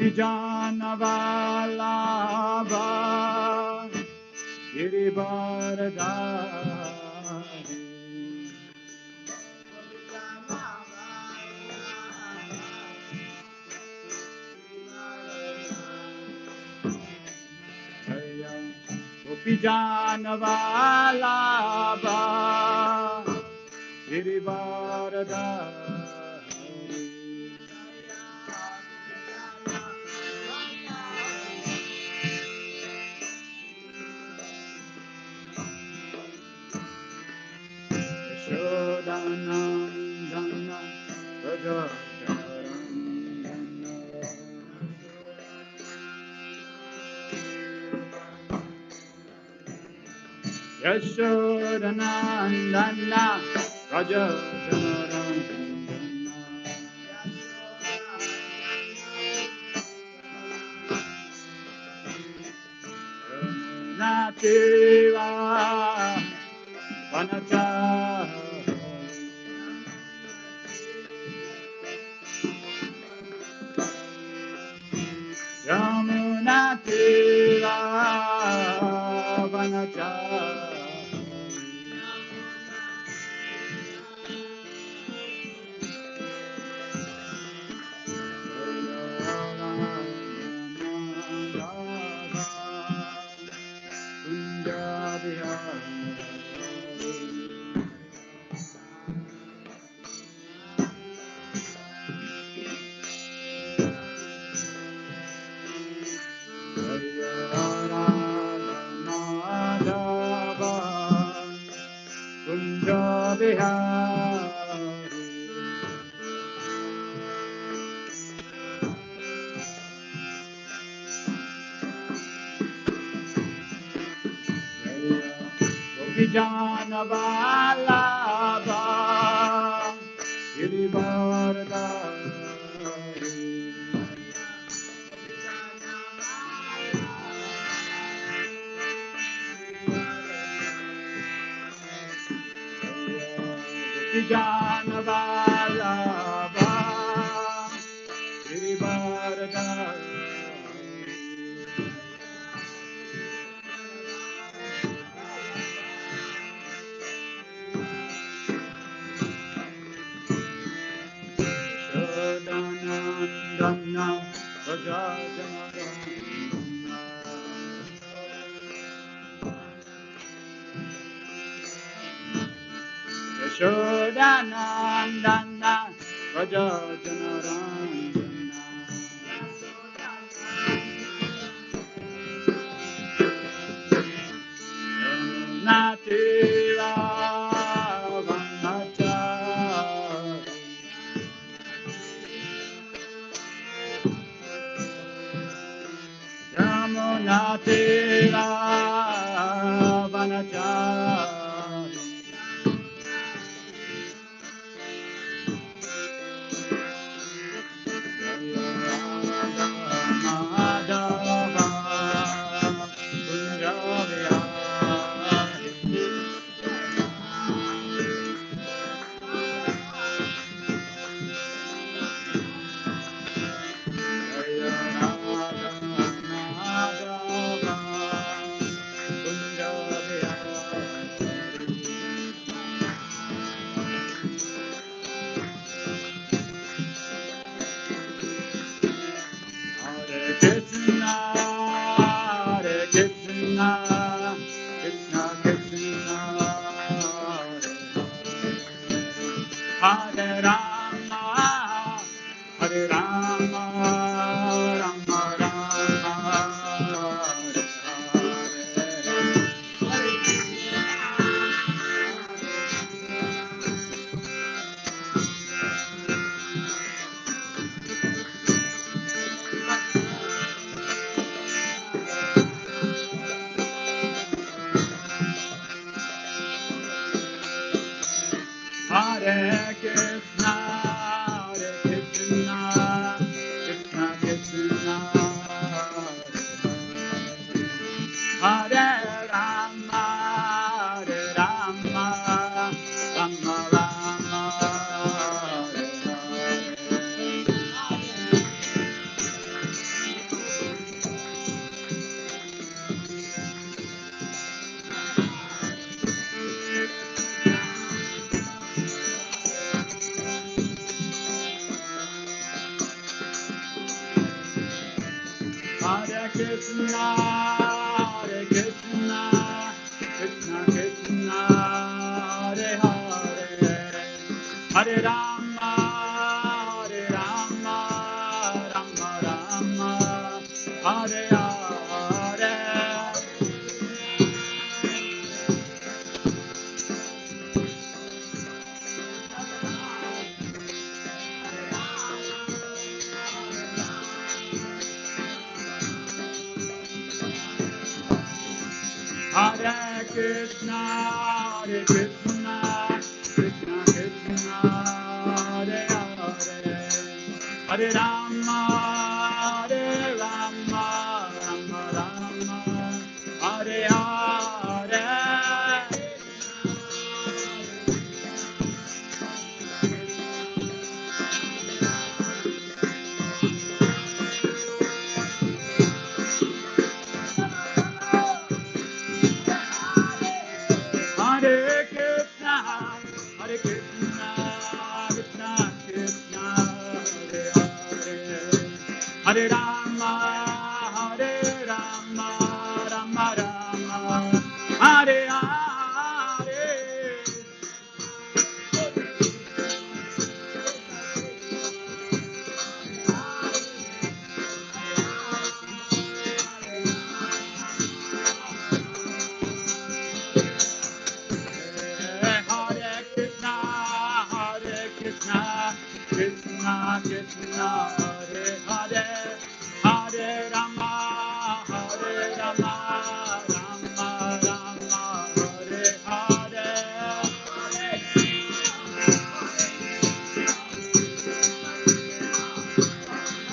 Gopijanavalabha Girivardhari Gopijanavalabha Girivardhari Yashodanandana Rajajaranandana Yashodanandana Rajajaranandana Nativa Vanachari Yamuna Tira Vanachari Vijanavalabha Girivardhari Vijanavalabha Girivardhari Shodanandana Rajajaranandana Yashodanandana Rajajaranandana Nativa Vanachari Yamunatira Vanachari Madhava Kunjavihari Jaya Radha Madhava Kunjavihari Krishna, Hare Krishna, Krishna Krishna, Hare Hare, Hare Rama, Hare Rama, Rama Rama, Hare Hare. Hare Krishna, Hare Krishna, Krishna Krishna, Hare Hare, Hare Rama, Hare Rama, Rama Rama, Hare Hare. Hare Krishna, Hare Krishna, Krishna Krishna, Hare Hare, Hare Rama, Hare Rama, Rama Rama, Hare Hare. Hare Krishna, Hare Krishna, Krishna Krishna, Hare Hare, Hare Rama, Hare Rama, Rama Rama, Hare Hare. Hare Krishna,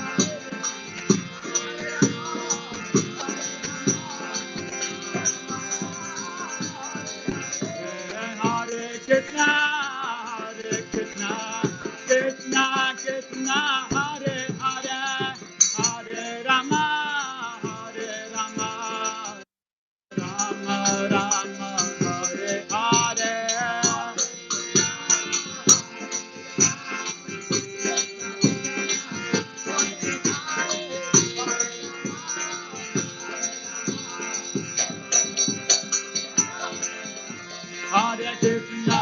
Hare Krishna, Krishna Krishna, Hare Hare, Hare Rama, Hare Rama, Rama Rama, Hare Hare. Hare Krishna,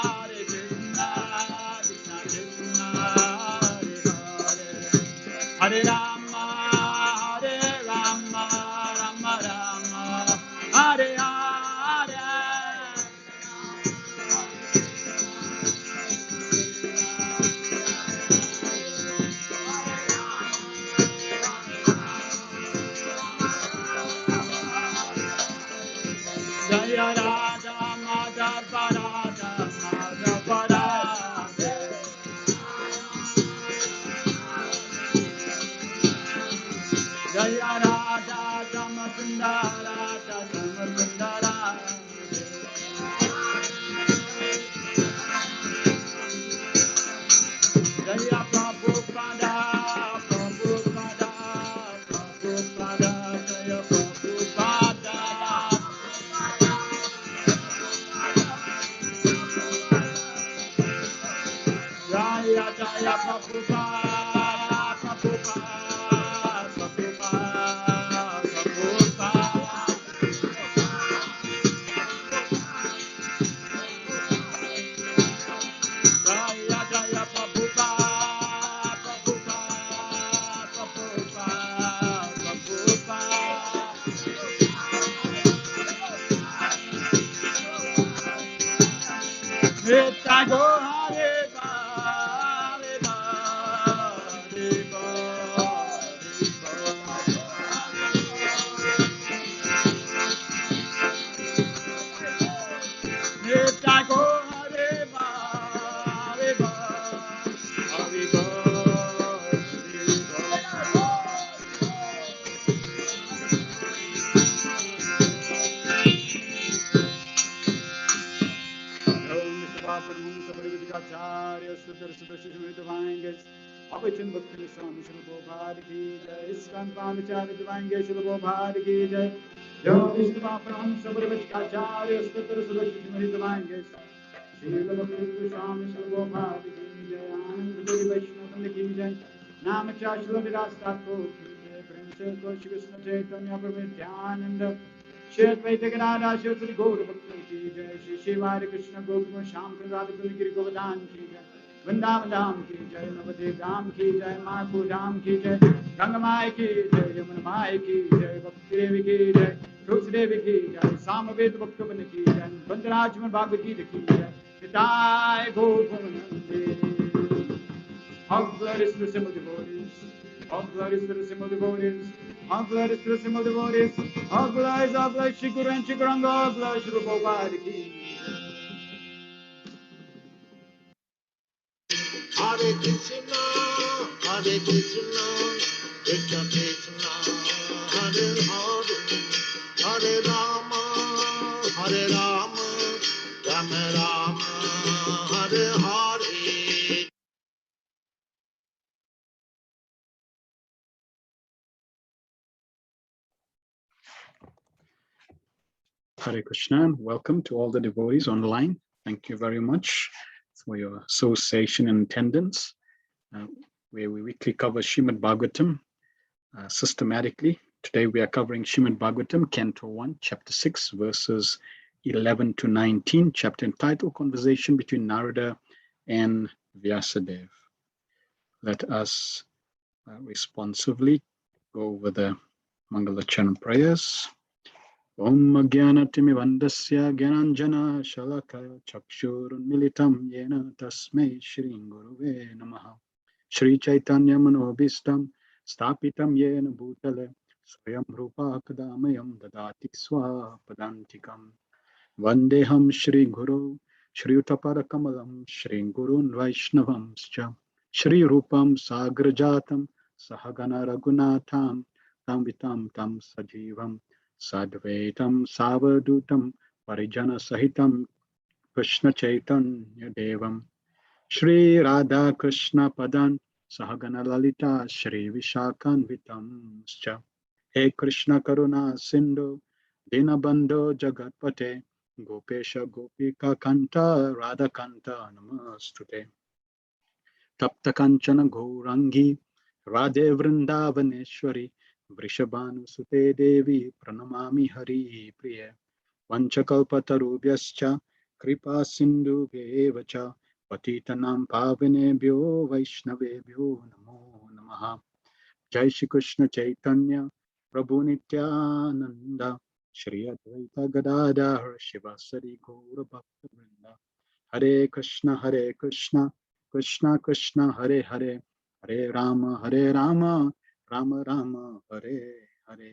Hare Krishna, Krishna Krishna, Hare Hare, Hare Rama, Hare Rama, Rama Rama, Hare Hare. Jaya Radha Madhava Radha Madhava Radha. Jaya Radha Samasundara Samasundara. Jaya Prabhupada Prabhupada Prabhupada Jaya Prabhupada. Jaya Jaya Prabhupada Prabhupada Prabhupada Prabhupada. Jaya Jaya Prabhupada Prabhupada Prabhupada Prabhupada. Nitya Go Hare Ba, Hare Ba, Hare Ba, Hare Ba. Nitya Go Hare Ba, Hare Ba, Hare Ba, Hare Ba. Avachan Bhakti Swami Shri Prabhupada ki jai, Iskan Pamachari Divange Shri Prabhupada ki jai, Yo Vishnu Praham Sabravachacharya Sutra Sudhashi Shri Divange, Shri Bhakti Swami Shri Prabhupada ki jai, Anand Guru Vaishnava ki jai, Namachar Shri Viras Thakur ki jai. Shri Krishna Chaitanya Prabhu Nityananda Shri Advaita Gadadhar Shri Sri Gaura Bhakta Ki Jai Shri Shiva Hare Krishna Gopika Shyam Radha Kuni Giri Govardhan Ki Jai Vrindavan Dham Ki Jai Navadip Dham Ki Jai Mayapur Dham Ki Jai Ganga Mai Ki Jai Yamuna Mai Ki Jai Bhakti Devi Ki Jai Tulsi Devi Ki Jai Samaveta Bhakta Vrinda Ki Jai Vandarajman Bhagavad Gita Ki Jai Nitai Gaur Premanande. All glories to the simple devotees. All glories to the simple devotees. All glories to the simple devotees. All glories, Shri Guru and Shri Guranga. All glories, Shri Prabhupada ki. Hare Krishna, Hare Krishna, Krishna Krishna, Hare Hare, Hare Rama, Hare Rama, Rama Rama, Hare Hare. Hare Krishna, and welcome to all the devotees online. Thank you very much for your association and attendance, where we weekly cover Srimad Bhagavatam systematically. Today we are covering Srimad Bhagavatam, Canto 1, Chapter 6, verses 11 to 19, chapter entitled Conversation between Narada and Vyasadeva. Let us responsively go over the Mangalacharan prayers. Om Jnanatimirandasya Gyananjana Shalakaya Chakshurunmilitam Yena Tasmai Shri Guruve Namaha Shri Chaitanya Manobhistam Stapitam Yena Bhutale Swayam Rupa Kadamayam Dadati Swapadantikam Vandeham Shri Guru Shri Utaparakamalam Shri Gurun Vaishnavamscha Shri Rupam Sagrajatam Sahagana Ragunatham Tam Vitam Tam Sajivam Sadvaitam Savadutam Parijana Sahitam Krishna Chaitanya Devam Shri Radha Krishna Padan Sahagana Lalita Shri Vishakan Vitamscha He Krishna Karuna Sindhu Dinabandho Jagatpate Gopesha Gopika Kanta Radha Kanta Namastute Tapta Kanchana Gourangi Radhe Vrindavaneshwari Vrishabhanu Sute Devi Pranamami Hari Priya Vanchakalpatarubhyascha Kripa Sindhu Vevacha Patitanam Pavanebhyo Vaishnavebhyo Namo Namaha Jai Shri Krishna Chaitanya Prabhu Nityananda Shri Advaita Gadadhar Shivasari Gaura Bhakta Vrinda Hare Krishna Krishna Krishna Hare Hare Hare Rama Rama Rama Hare Hare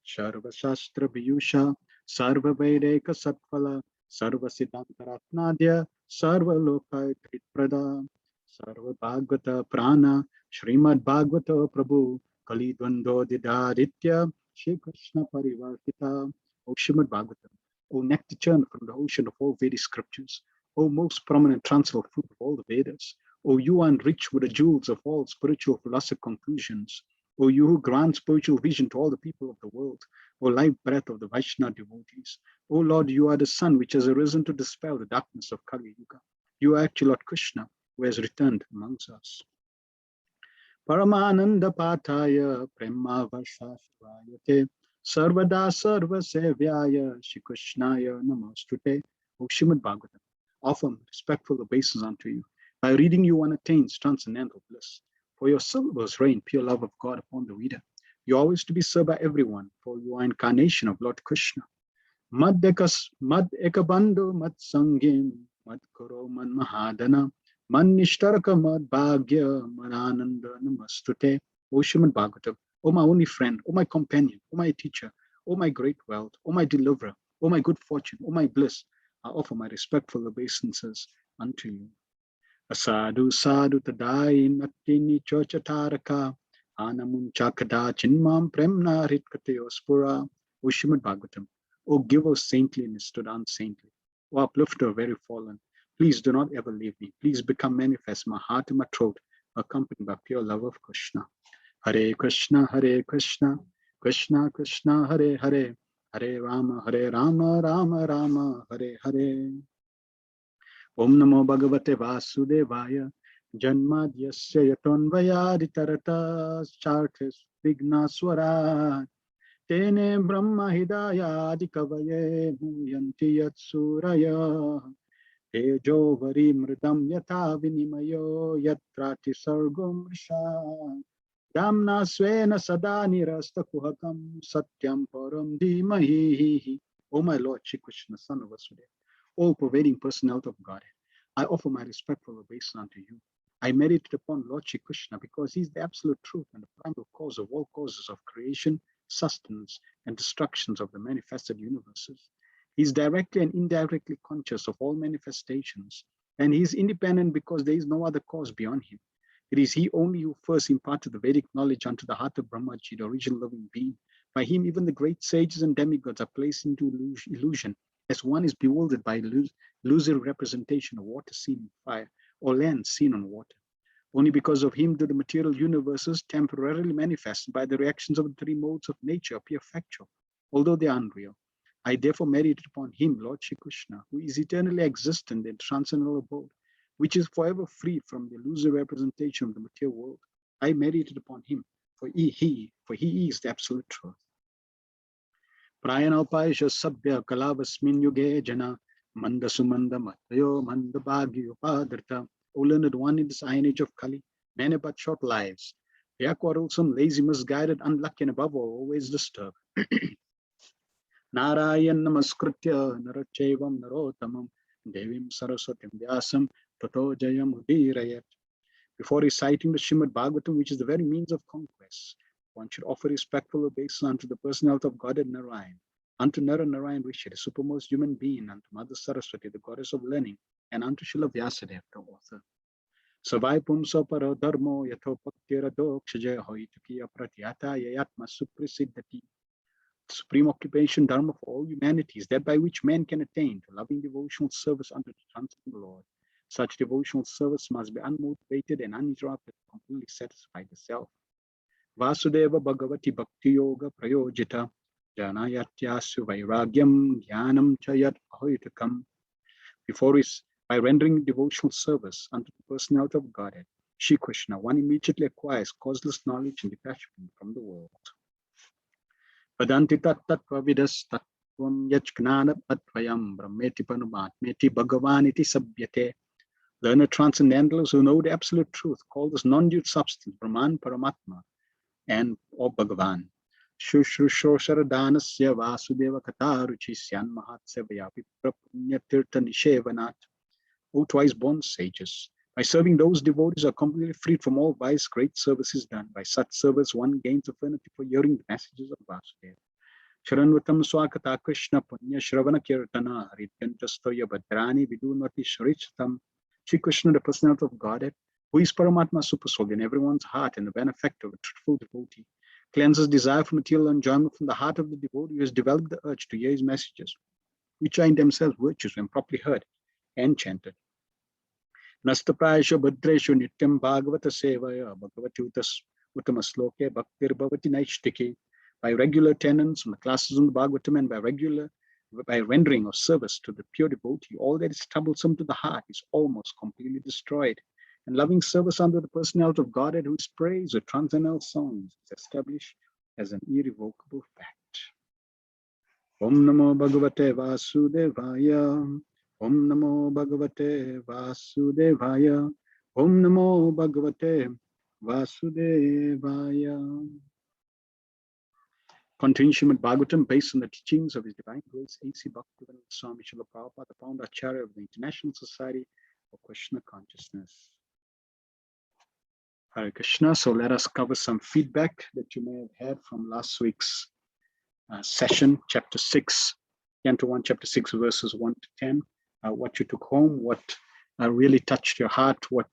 Sarva Shastra Viyusha Sarva Vedeka Satphala Sarva Siddhantaratnadya Sarva Loka Kritprada Sarva Bhagavata Prana Srimad Bhagavata Prabhu Kali Dvando Didaritya Shri Krishna Parivartita O Srimad Bhagavatam, O nectar churn from the ocean of all Vedic scriptures, O most prominent transcendental fruit of all the Vedas, O you enriched with the jewels of all spiritual philosophic conclusions, O you who grant spiritual vision to all the people of the world, O life breath of the Vaishnava devotees, O Lord, you are the sun which has arisen to dispel the darkness of Kali Yuga. You are actually Lord Krishna who has returned amongst us. Paramananda Pataya Prema Vashashrayate Sarvada Sarva Sevyaya Shri Krishnaya Namostute. O Srimad Bhagavatam, offer respectful obeisance unto you. By reading you one attains transcendental bliss. For your syllables rain pure love of God upon the reader. You are always to be served by everyone, for you are incarnation of Lord Krishna. Mad ekabando mad sangin mad koro man mahadana man nishtaraka mad bhagya manananda namastute. O Srimad Bhagavatam, O my only friend, O my companion, O my teacher, O my great wealth, O my deliverer, O my good fortune, O my bliss, I offer my respectful obeisances unto you. Asadu sadhu tadai natini chochataraka anamun chakada chinmam premna ritkatyospura. O Srimad Bhagavatam, O giver of saintliness to the unsaintly, O uplifter of very fallen, please do not ever leave me. Please become manifest in my heart and my throat, accompanied by pure love of Krishna. Hare Krishna, Krishna Krishna, Hare Hare, Hare Rama, Rama Rama, Hare Hare. Om Namo Bhagavate Vasudevaya Janmadyasya Yatonvayaditarata Chartis vignaswarat. Tene Brahma Hidaya Adikavaye Muyanti Yatsuraya. Tejo Vari Mridam Yatha Vinimayo Yatrati Sargum Risha. Damna Svena Sada Nirasta Kuhakam Satyam Param Dhimahi. O my Lord Shri Krishna, Son of Vasudeva, all pervading personality of Godhead, I offer my respectful obeisance unto you. I meditate upon Lord Shri Krishna because he is the absolute truth and the primal cause of all causes of creation, sustenance, and destructions of the manifested universes. He is directly and indirectly conscious of all manifestations, and he is independent because there is no other cause beyond him. It is he only who first imparted the Vedic knowledge unto the heart of Brahmaji, the original living being. By him, even the great sages and demigods are placed into illusion, as one is bewildered by illusory representation of water seen in fire, or land seen on water. Only because of him do the material universes, temporarily manifested by the reactions of the three modes of nature, appear factual, although they are unreal. I therefore meditate upon him, Lord Shri Krishna, who is eternally existent in transcendental abode, which is forever free from the illusory representation of the material world. I meditate upon him, for he is the absolute truth. Prayanalpaisha sabhya kalavasmin yuge jana manda sumanda matayo manda bhagyo padrita. O learned one, in this iron age of Kali, men have but short lives. They are quarrelsome, lazy, misguided, unlucky, and above all, always disturbed. Narayan namaskritya narachevam narotamam devim saraswatim vyasam tato jayam udirayat. Before reciting the Srimad Bhagavatam, which is the very means of conquest, one should offer respectful obeisance unto the personality of Godhead Narayan, unto Nara Narayan Rishi, the supermost human being, unto Mother Saraswati, the goddess of learning, and unto Srila Vyasadeva, the author. Savai pumsa paro dharmo yatho paktira dokshaja hoituki apratyata yayatma suprasiddhati. The supreme occupation dharma for all humanity is that by which man can attain to loving devotional service unto the transcendental Lord. Such devotional service must be unmotivated and uninterrupted, completely satisfy the self. Vasudeva Bhagavati Bhakti Yoga Prayojita Janayatyasu Vairagyam Jnanam Chayat Ahoitakam. By rendering devotional service unto the personality of Godhead, Shri Krishna, one immediately acquires causeless knowledge and detachment from the world. Vadanti tattva vidas tattvam yajnana patvayam brahmeti panumatmeti bhagavaniti sabhyate. Learned transcendentalists who know the absolute truth call this non-dual substance Brahman Paramatma and or Bhagavan. Shushrushosharadanasya Vasudeva Kataruchisyan Mahatsevyapi Prapunya Tirtha Nishevanat. O twice born sages, by serving those devotees are completely freed from all vice, great service is done. By such service one gains affinity for hearing the messages of Vasudeva. Sharanvatam Swakata Krishna Punya Shravana Kirtana Harityantastoya Bhadrani Vidunati Shrichatam. Shri Krishna, the personality of Godhead, who is Paramatma Supersoul in everyone's heart and the benefactor of a truthful devotee, cleanses desire for material enjoyment from the heart of the devotee who has developed the urge to hear his messages, which are in themselves virtues when properly heard and chanted. Nastaprayasha Bhadreshu Nityam Bhagavata Sevaya Bhagavati Uttamasloke Bhaktir Bhavati Naishtiki. By regular attendance on the classes on the Bhagavatam and by rendering of service to the pure devotee, all that is troublesome to the heart is almost completely destroyed. And loving service under the personality of Godhead, whose praise or transcendental songs is established as an irrevocable fact. Om Namo Bhagavate Vasudevaya. Om Namo Bhagavate Vasudevaya. Om Namo Bhagavate Vasudevaya. Continuing Srimad Bhagavatam based on the teachings of His Divine Grace A.C. Bhaktivedanta Swami Srila Prabhupada, the founder Acharya of the International Society for Krishna Consciousness. Hare Krishna. So let us cover some feedback that you may have had from last week's session, chapter 6, Canto 1, chapter 6, verses 1 to 10. What you took home, what really touched your heart, what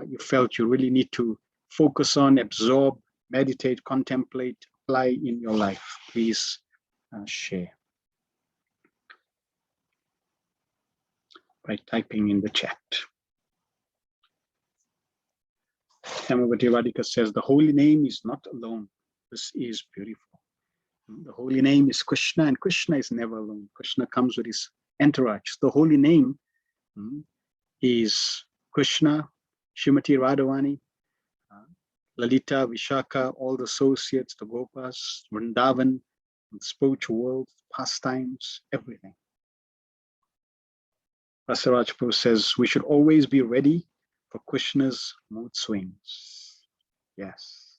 you felt you really need to focus on, absorb, meditate, contemplate, apply in your life. Please share by typing in the chat. Tamavati Radhika says, the holy name is not alone. This is beautiful. The holy name is Krishna, and Krishna is never alone. Krishna comes with his entourage. The holy name is Krishna, Srimati Radhavani, Lalita, Vishaka, all the associates, the Gopas, Vrindavan, the spiritual world, pastimes, everything. Rasaraj Prabhu says we should always be ready for Krishna's mood swings. Yes.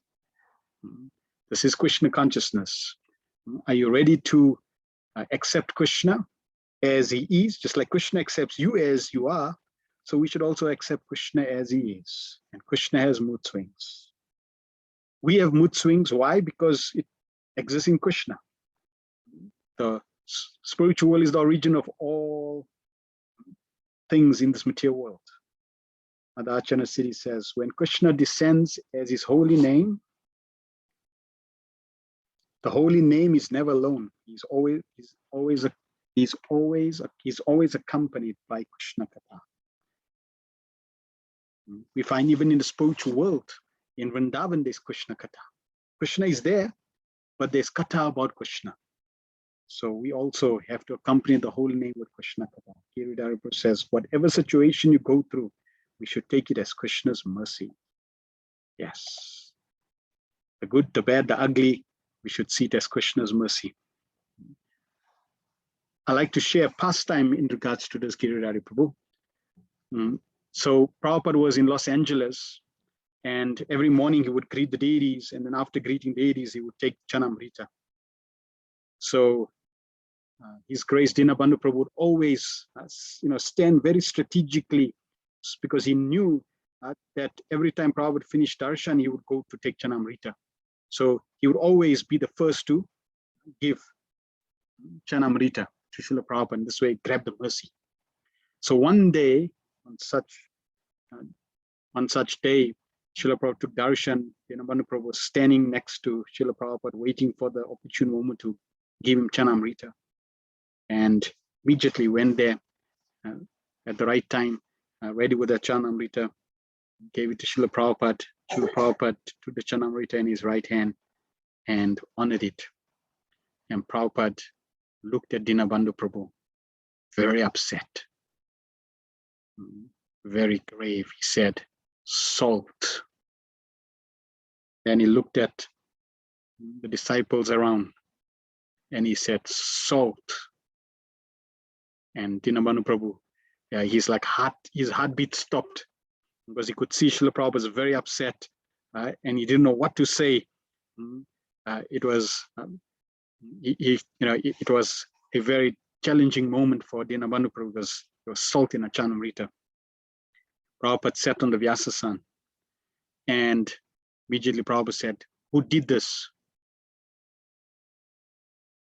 This is Krishna consciousness. Are you ready to accept Krishna as he is, just like Krishna accepts you as you are? So we should also accept Krishna as he is. And Krishna has mood swings. We have mood swings. Why? Because it exists in Krishna. The spiritual world is the origin of all things in this material world. And the Archana Siddhi says, when Krishna descends as his holy name, the holy name is never alone. He's always accompanied by Krishna Katha. We find even in the spiritual world, in Vrindavan, there's Krishna Katha. Krishna is there, but there's Katha about Krishna. So we also have to accompany the holy name with Krishna Katha. Giridhara Prabhu says, whatever situation you go through, we should take it as Krishna's mercy. Yes. The good, the bad, the ugly, we should see it as Krishna's mercy. I like to share pastime in regards to this, Giridhara Prabhu. So Prabhupada was in Los Angeles, and every morning he would greet the deities, and then after greeting deities, he would take Chanamrita. So His Grace Dinabandhu Prabhu would always, stand very strategically, because he knew that every time Prabhupada would finish darshan, he would go to take Chanamrita. So he would always be the first to give Chanamrita to Srila Prabhupada, and this way grab the mercy. So one day, on such day, Srila Prabhupada took darshan. Dinabandhu Prabhu was standing next to Srila Prabhupada, waiting for the opportune moment to give him Chanamrita. And immediately went there at the right time, ready with the Chanamrita, gave it to Srila Prabhupada. Srila Prabhupada took the Chanamrita in his right hand and honored it. And Prabhupada looked at Dinabandhu Prabhu, very upset, very grave. He said, salt. Then he looked at the disciples around and he said, salt. And Dinabandhu Prabhu, his heartbeat stopped, because he could see Srila Prabhupada was very upset, and he didn't know what to say. It was a very challenging moment for Dinabandhu Prabhu, because there was salt in a Chanamrita. Prabhupada sat on the Vyasasan, and immediately Prabhupada said, who did this?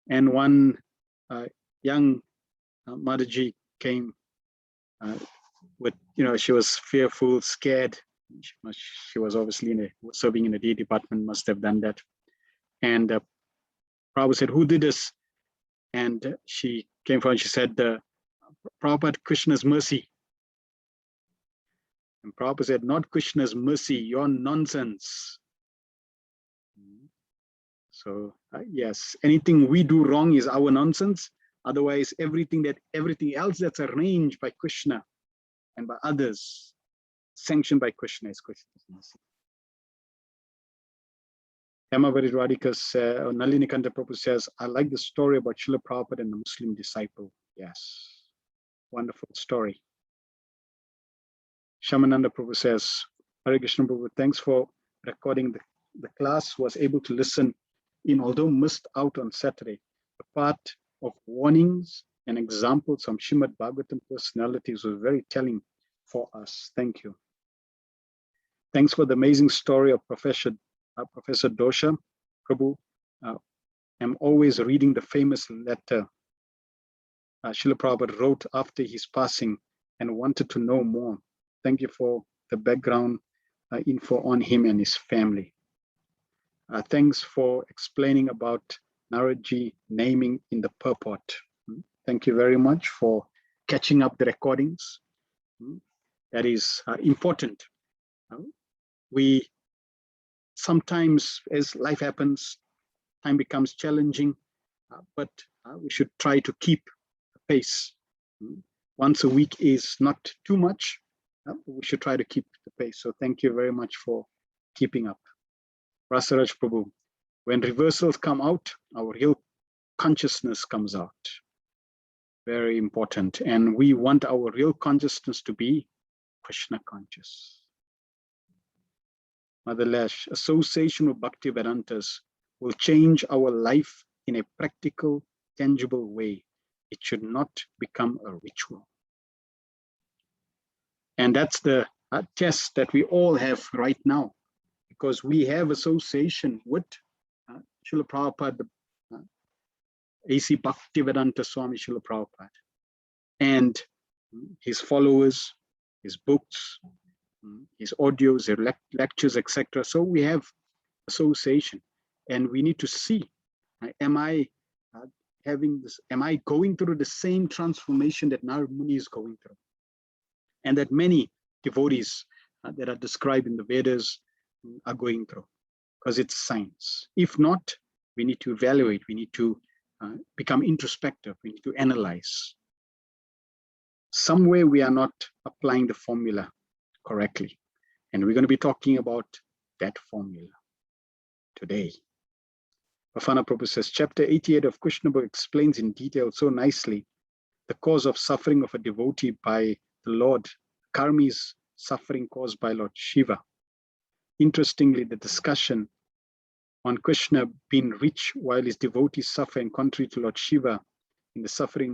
And one young Mataji came with, she was fearful, scared. She was obviously serving in the D department, must have done that. And Prabhupada said, who did this? And she came forward and she said, Prabhupada, Krishna's mercy. And Prabhupada said, not Krishna's mercy, your nonsense. So yes, anything we do wrong is our nonsense. Otherwise, everything else that's arranged by Krishna and by others, sanctioned by Krishna, is Krishna's mercy. Hemavari Radhika's Nalini Kanta Prabhu says, I like the story about Srila Prabhupada and the Muslim disciple. Yes, wonderful story. Shamananda Prabhu says, Hare Krishna Prabhu, thanks for recording the class. Was able to listen in, although missed out on Saturday. The part of warnings and examples from Srimad Bhagavatam personalities was very telling for us. Thank you. Thanks for the amazing story of Professor Dosha Prabhu. I'm always reading the famous letter Srila Prabhupada wrote after his passing and wanted to know more. Thank you for the background info on him and his family. Thanks for explaining about Naradji naming in the purport. Thank you very much for catching up the recordings. That is important. We sometimes, as life happens, time becomes challenging, but we should try to keep the pace. Once a week is not too much. We should try to keep the pace. So thank you very much for keeping up. Rasaraj Prabhu, when reversals come out, our real consciousness comes out. Very important. And we want our real consciousness to be Krishna conscious. Mother Lash, association with Bhakti Vedantas will change our life in a practical, tangible way. It should not become a ritual. And that's the test that we all have right now, because we have association with Srila Prabhupada, A.C. Bhaktivedanta Swami Srila Prabhupada, and his followers, his books, his audios, his lectures, etc. So we have association, and we need to see, am I having this, am I going through the same transformation that Narad Muni is going through? And that many devotees that are described in the Vedas are going through, because it's science. If not, we need to evaluate, we need to become introspective, we need to analyze. Somewhere we are not applying the formula correctly. And we're going to be talking about that formula today. Bafana Prabhu says, chapter 88 of Krishna book explains in detail so nicely the cause of suffering of a devotee by the Lord, karmi's suffering caused by Lord Shiva. Interestingly, the discussion on Krishna being rich while his devotees suffer, and contrary to Lord Shiva in the suffering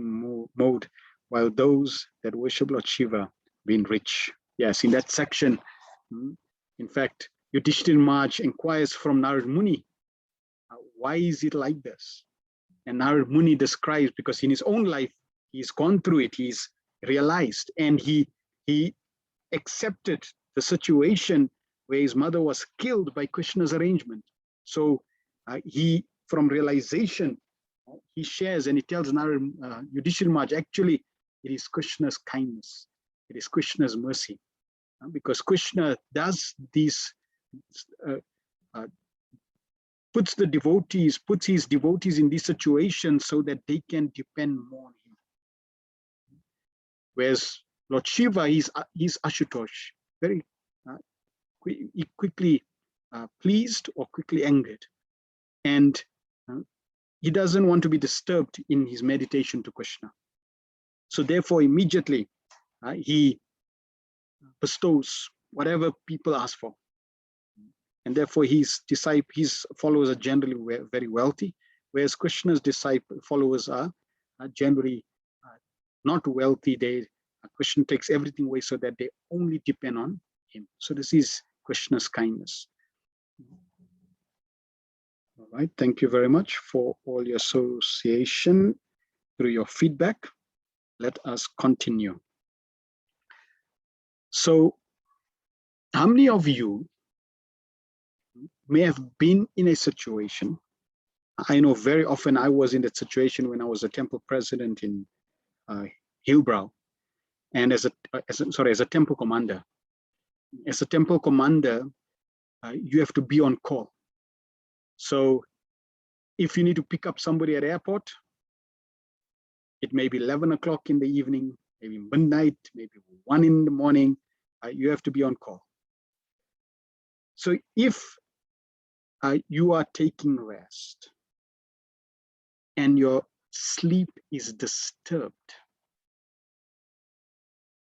mode, while those that worship Lord Shiva being rich. Yes, in that section, in fact, Yudhishthira Maharaj inquires from Narad Muni, why is it like this? And Narad Muni describes, because in his own life, he's gone through it, he's realized, and he accepted the situation where his mother was killed by Krishna's arrangement. So he, from realization, he shares and he tells Yudhishthira Maharaj, actually, it is Krishna's kindness, it is Krishna's mercy, because Krishna does these, puts his devotees in these situations so that they can depend more on him. Whereas Lord Shiva, he's Ashutosh, very quickly pleased or quickly angered. And he doesn't want to be disturbed in his meditation to Krishna. So therefore, immediately he bestows whatever people ask for. And therefore, his followers are generally very wealthy, whereas Krishna's followers are generally not wealthy. Krishna takes everything away so that they only depend on him. So this is Krishna's kindness. All right, thank you very much for all your association through your feedback. Let us continue. So, how many of you may have been in a situation? I know very often I was in that situation when I was a temple president in Hillbrow, and as a temple commander. As a temple commander, you have to be on call. So if you need to pick up somebody at airport, it may be 11 o'clock in the evening, maybe midnight, maybe 1 in the morning, you have to be on call. So if you are taking rest and your sleep is disturbed,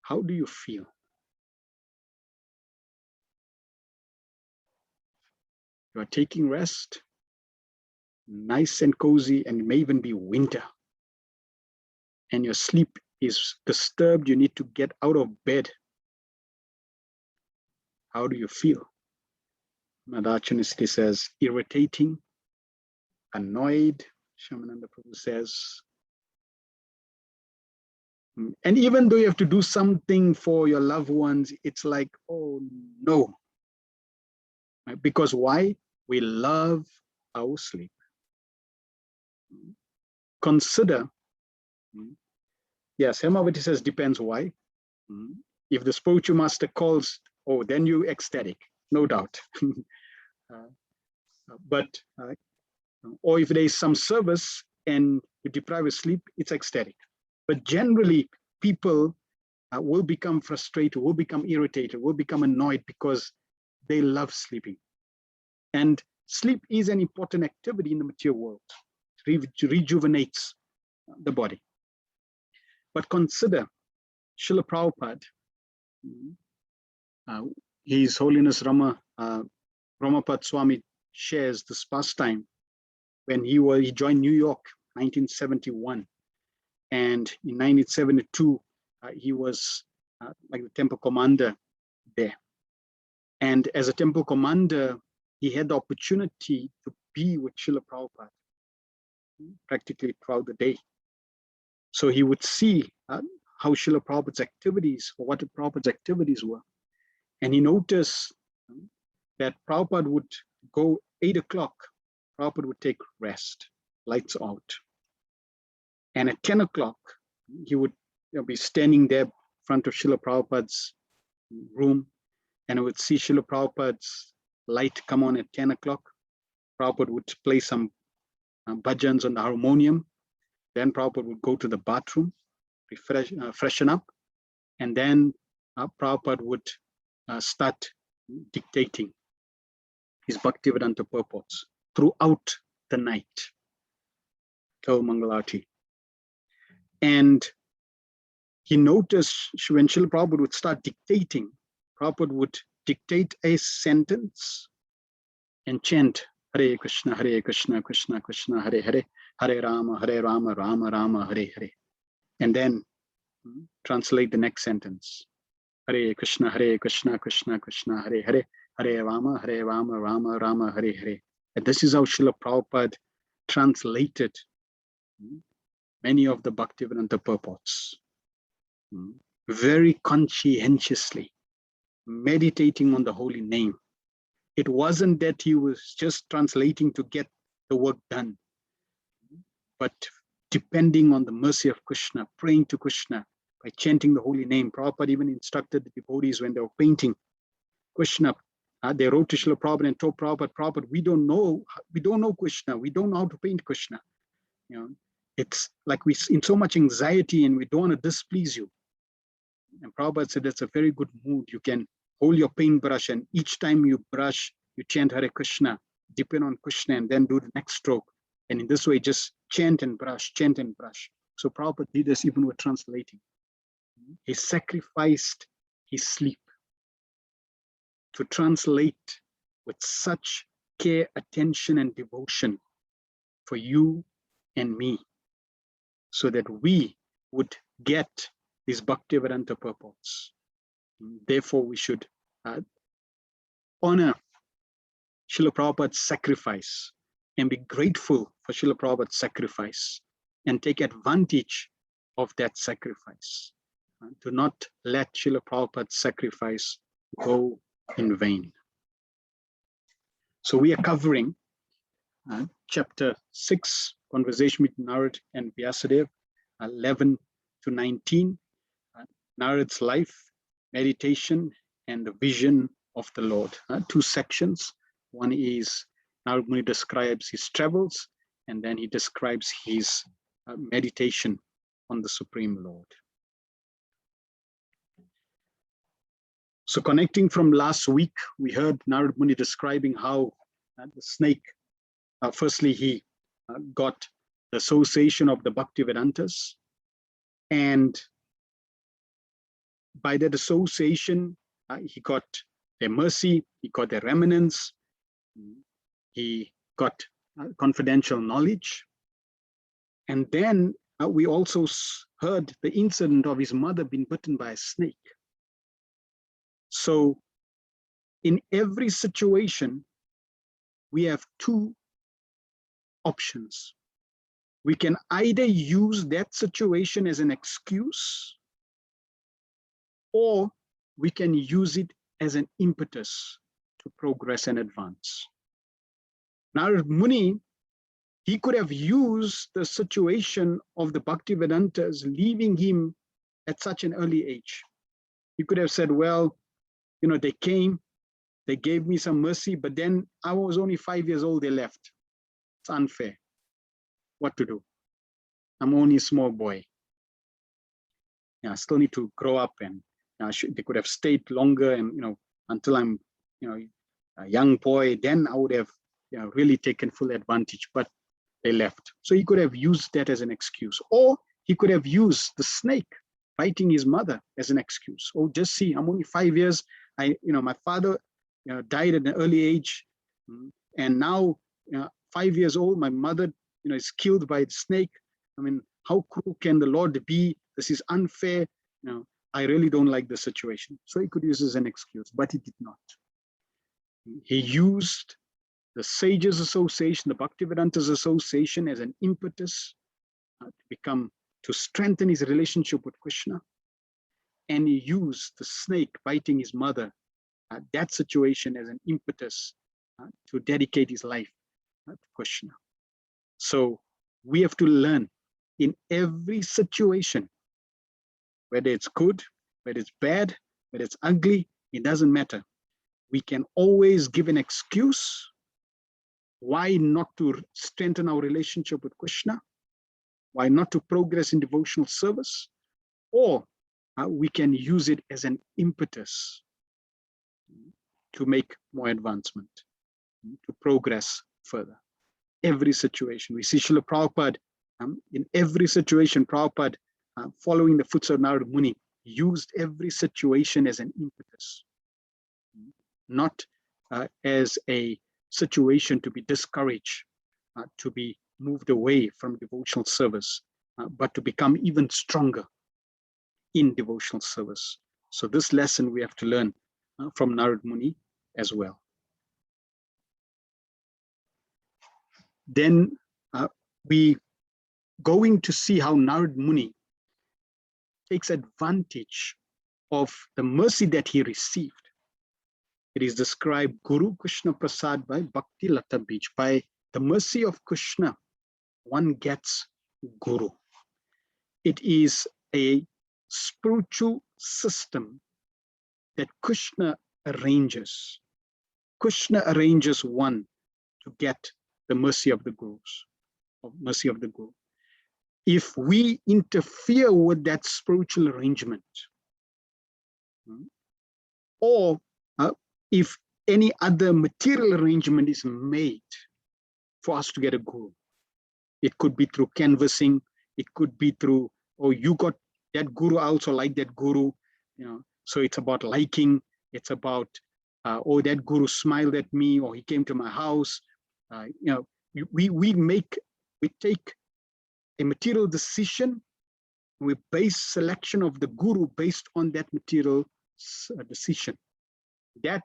how do you feel? You are taking rest, nice and cozy, and it may even be winter, and your sleep is disturbed, you need to get out of bed. How do you feel? Madhachanistri says, irritating, annoyed. Shamananda Prabhu says, and even though you have to do something for your loved ones, it's like, oh no. Because why? We love our sleep. Consider, yes, Hemavati says, depends why. If the spiritual master calls, oh, then you ecstatic, no doubt. Or if there is some service and you deprive of sleep, it's ecstatic. But generally, people will become frustrated, will become irritated, will become annoyed because they love sleeping. And sleep is an important activity in the material world. Rejuvenates the body. But consider Srila Prabhupada, His Holiness Ramapad Swami shares this pastime when he joined New York, 1971, and in 1972 he was like the temple commander there. And as a temple commander, he had the opportunity to be with Srila Prabhupada practically throughout the day. So he would see how Srila Prabhupada's activities, or what Prabhupada's activities were. And he noticed that Prabhupada would go 8 o'clock, Prabhupada would take rest, lights out. And at 10 o'clock, he would be standing there in front of Srila Prabhupada's room, and I would see Srila Prabhupada's light come on at 10 o'clock. Prabhupada would play some bhajans on the harmonium. Then Prabhupada would go to the bathroom, freshen up, and then Prabhupada would start dictating his Bhaktivedanta purports throughout the night till Mangalarti. And he noticed when Srila Prabhupada would start dictating, Prabhupada would dictate a sentence and chant Hare Krishna, Krishna Krishna, Hare Hare, Hare Rama, Rama Rama, Hare Hare. And then translate the next sentence. Hare Krishna, Krishna Krishna, Hare Hare, Hare Rama, Rama Rama, Hare Hare. And this is how Srila Prabhupada translated many of the Bhaktivedanta purports. Very conscientiously, meditating on the holy name. It wasn't that he was just translating to get the work done, but depending on the mercy of Krishna, praying to Krishna by chanting the holy name. Prabhupada even instructed the devotees when they were painting Krishna. They wrote to Srila Prabhupada and told Prabhupada, we don't know Krishna, we don't know how to paint Krishna. It's like we in so much anxiety and we don't want to displease you. And Prabhupada said that's a very good mood. You can hold your paintbrush and each time you brush, you chant Hare Krishna, depend on Krishna, and then do the next stroke. And in this way, just chant and brush, chant and brush. So Prabhupada did this even with translating. He sacrificed his sleep to translate with such care, attention, and devotion for you and me, so that we would get these Bhaktivedanta purports. Therefore, we should honor Srila Prabhupada's sacrifice and be grateful for Srila Prabhupada's sacrifice and take advantage of that sacrifice. Do not let Srila Prabhupada's sacrifice go in vain. So we are covering chapter 6, conversation with Narad and Vyasadeva, 11 to 19, Narad's life, meditation, and the vision of the Lord. 2 sections. One is Narad Muni describes his travels, and then he describes his meditation on the Supreme Lord. So connecting from last week, we heard Narad Muni describing how the snake, firstly, he got the association of the Bhaktivedantas, and by that association, he got their mercy, he got their remnants, he got confidential knowledge. And then we also heard the incident of his mother being bitten by a snake. So in every situation, we have 2 options. We can either use that situation as an excuse, or we can use it as an impetus to progress and advance. Narad Muni, he could have used the situation of the Bhaktivedantas leaving him at such an early age. He could have said, well, they came, they gave me some mercy, but then I was only 5 years old, they left. It's unfair. What to do? I'm only a small boy. I still need to grow up, and they could have stayed longer, and until I'm a young boy, then I would have really taken full advantage, but they left. So he could have used that as an excuse, or he could have used the snake biting his mother as an excuse. Oh, just see, I'm only 5 years. My father died at an early age, and now 5 years old, my mother is killed by the snake. I mean, how cruel can the Lord be? This is unfair. I really don't like the situation. So he could use as an excuse, but he did not. He used the Sages Association, the Bhaktivedanta's Association, as an impetus to strengthen his relationship with Krishna. And he used the snake biting his mother, that situation, as an impetus to dedicate his life to Krishna. So we have to learn in every situation, whether it's good, whether it's bad, whether it's ugly, it doesn't matter. We can always give an excuse why not to strengthen our relationship with Krishna, why not to progress in devotional service, or we can use it as an impetus to make more advancement, to progress further. Every situation. We see Srila Prabhupada, in every situation, Prabhupada, following the footsteps of Narada Muni, used every situation as an impetus, not as a situation to be discouraged, to be moved away from devotional service, but to become even stronger in devotional service. So this lesson we have to learn from Narada Muni as well. Then we going to see how Narada Muni takes advantage of the mercy that he received. It is described Guru Krishna Prasad by Bhakti Lata Beach. By the mercy of Krishna, one gets Guru. It is a spiritual system that Krishna arranges. Krishna arranges one to get the mercy of the Gurus, or mercy of the Guru. If we interfere with that spiritual arrangement, or if any other material arrangement is made for us to get a Guru, it could be through canvassing, it could be through, oh, you got that Guru, I also like that Guru, so it's about liking, it's about, oh, that Guru smiled at me, or he came to my house. We take a material decision, we base selection of the Guru based on that material decision. That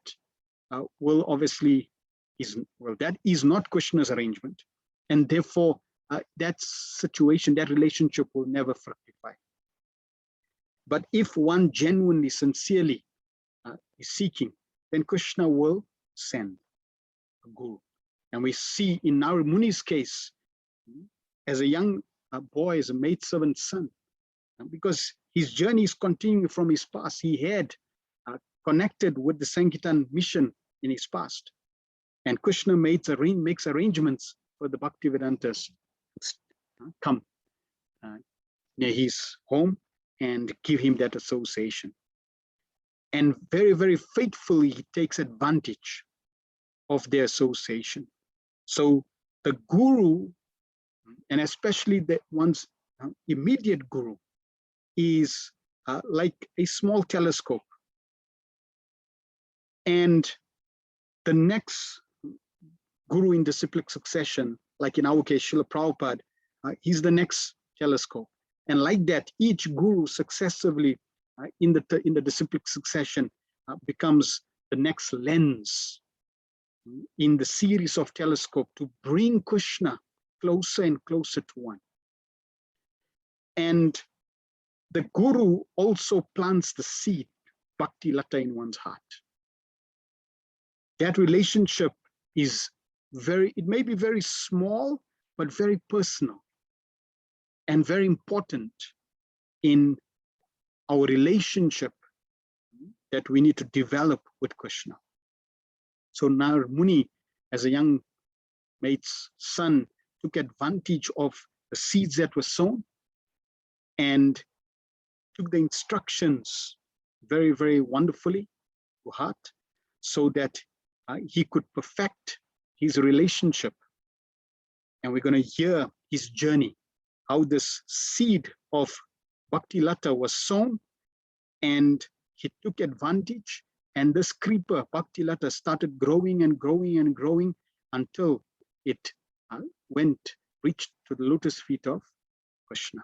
will obviously that is not Krishna's arrangement, and therefore that situation, that relationship will never fructify. But if one genuinely, sincerely is seeking, then Krishna will send a Guru. And we see in Narada Muni's case, as a young boy, as a maidservant's son, because his journey is continuing from his past. He had connected with the Sankirtan mission in his past. And Krishna makes arrangements for the Bhaktivedantas to come near his home and give him that association. And very, very faithfully, he takes advantage of their association. So the Guru, and especially the one's immediate Guru, is like a small telescope. And the next Guru in disciplic succession, like in our case, Srila Prabhupada, he's the next telescope. And like that, each Guru successively in the disciplic succession becomes the next lens in the series of telescope to bring Krishna closer and closer to one. And the Guru also plants the seed, Bhakti Lata, in one's heart. That relationship is it may be very small, but very personal and very important in our relationship that we need to develop with Krishna. So Narada Muni, as a young maid's son, took advantage of the seeds that were sown and took the instructions very, very wonderfully to heart, so that he could perfect his relationship, and we're going to hear his journey, how this seed of Bhakti Lata was sown, and he took advantage, and this creeper, Bhakti Lata, started growing and growing and growing until it reached to the lotus feet of Krishna.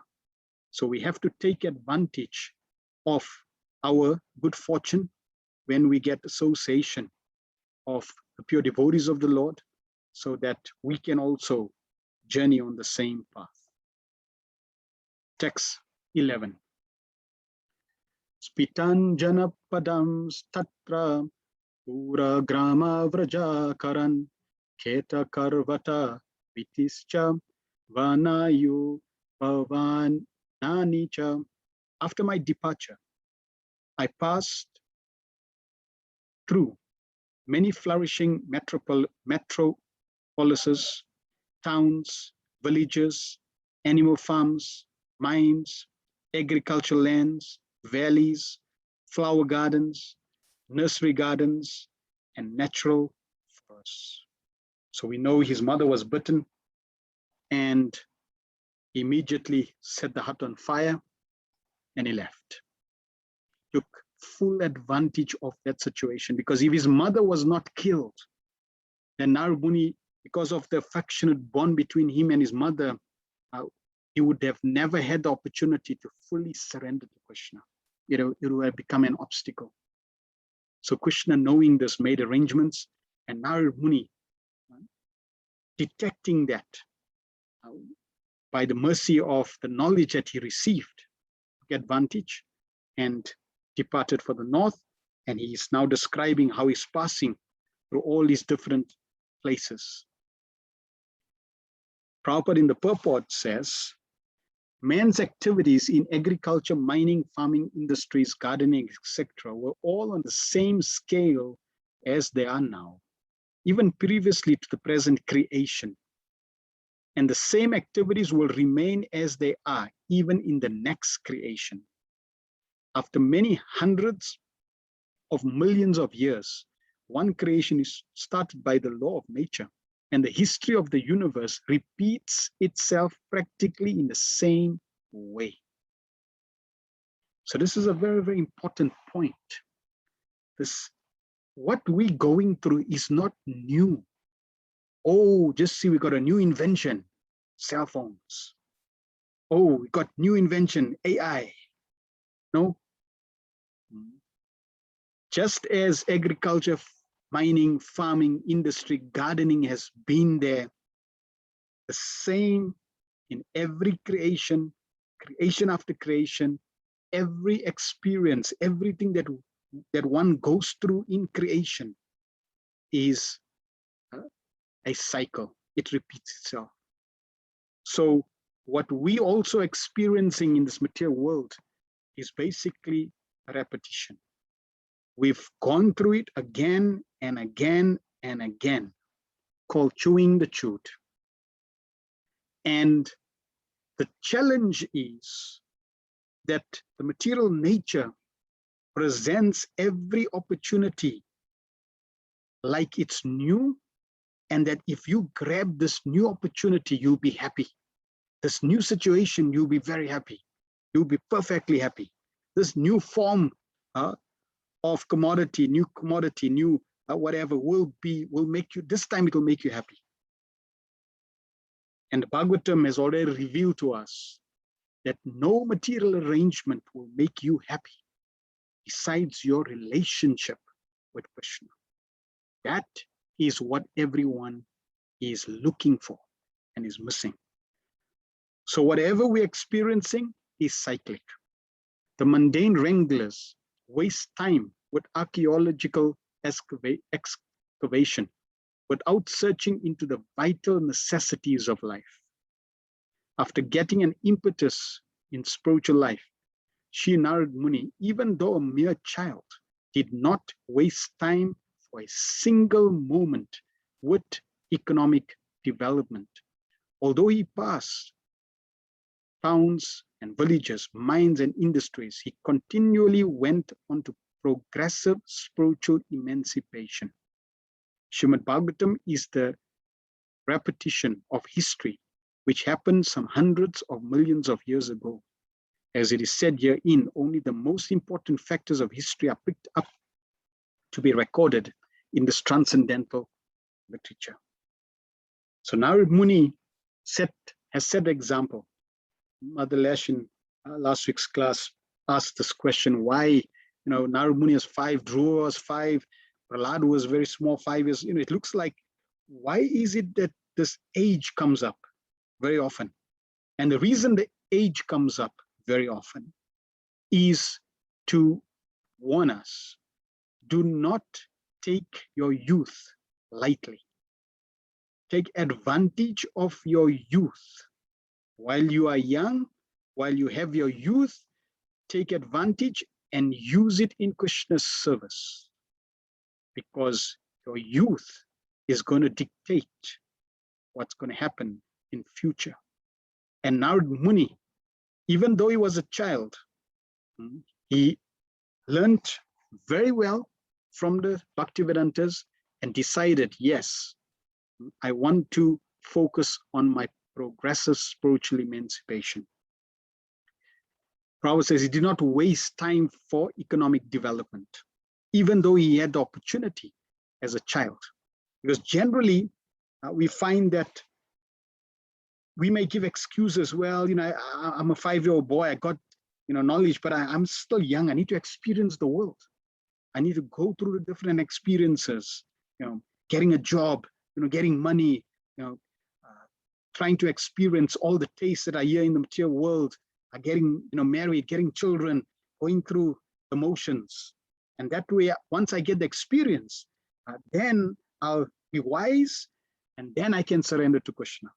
So we have to take advantage of our good fortune when we get association of the pure devotees of the Lord, so that we can also journey on the same path. Text 11. Spitanjana padam statra pura grama vraja karan keta karvata vitischa vanayu pavananicha. After my departure, I passed through many flourishing metropolises, towns, villages, animal farms, mines, agricultural lands, valleys, flower gardens, nursery gardens, and natural forests. So we know his mother was bitten and immediately set the hut on fire, and he left. Took full advantage of that situation, because if his mother was not killed, then Narad Muni, because of the affectionate bond between him and his mother, he would have never had the opportunity to fully surrender to Krishna. It would have become an obstacle. So Krishna, knowing this, made arrangements, and Narad Muni, detecting that by the mercy of the knowledge that he received, took advantage and departed for the north. And he is now describing how he's passing through all these different places. Prabhupada in the purport says, man's activities in agriculture, mining, farming, industries, gardening, etc. were all on the same scale as they are now, even previously to the present creation. And the same activities will remain as they are, even in the next creation. After many hundreds of millions of years, one creation is started by the law of nature, and the history of the universe repeats itself practically in the same way. So this is a very, very important point. What we're going through is not new. Oh, just see, we got a new invention, cell phones. Oh, we got new invention, AI. No. Just as agriculture, mining, farming, industry, gardening has been there, the same in every creation, creation after creation, every experience, everything that one goes through in creation is a cycle. It repeats itself. So what we also experiencing in this material world is basically a repetition. We've gone through it again and again and again, called chewing the chewed. And the challenge is that the material nature presents every opportunity like it's new, and that if you grab this new opportunity, you'll be happy. This new situation, you'll be very happy. You'll be perfectly happy. This new form of commodity, new whatever will make you, this time it will make you happy. And the Bhagavatam has already revealed to us that no material arrangement will make you happy besides your relationship with Krishna. That is what everyone is looking for and is missing. So whatever we're experiencing is cyclic. The mundane wranglers waste time with archaeological excavation without searching into the vital necessities of life. After getting an impetus in spiritual life, Sri Narad Muni, even though a mere child, did not waste time for a single moment with economic development. Although he passed towns and villages, mines and industries, he continually went on to progressive spiritual emancipation. Srimad Bhagavatam is the repetition of history, which happened some hundreds of millions of years ago. As it is said herein, only the most important factors of history are picked up to be recorded in this transcendental literature. So Narad Muni has set the example. Mother Lash in last week's class asked this question: why, Narad Muni has 5, Dhruva was 5, Prahlad was very small, 5 years. It looks like, why is it that this age comes up very often? And the reason the age comes up very often is to warn us: do not take your youth lightly. Take advantage of your youth. While you are young, while you have your youth, take advantage and use it in Krishna's service. Because your youth is going to dictate what's going to happen in future. And Narad Muni, even though he was a child, he learned very well from the Bhaktivedantas and decided, yes, I want to focus on my progressive spiritual emancipation. Prabhupada says he did not waste time for economic development, even though he had the opportunity as a child. Because generally, we find that we may give excuses. Well, I'm a 5-year-old boy, I got knowledge, but I'm still young. I need to experience the world. I need to go through the different experiences, getting a job, getting money, trying to experience all the tastes that are here in the material world, getting married, getting children, going through the motions. And that way, once I get the experience, then I'll be wise, and then I can surrender to Krishna.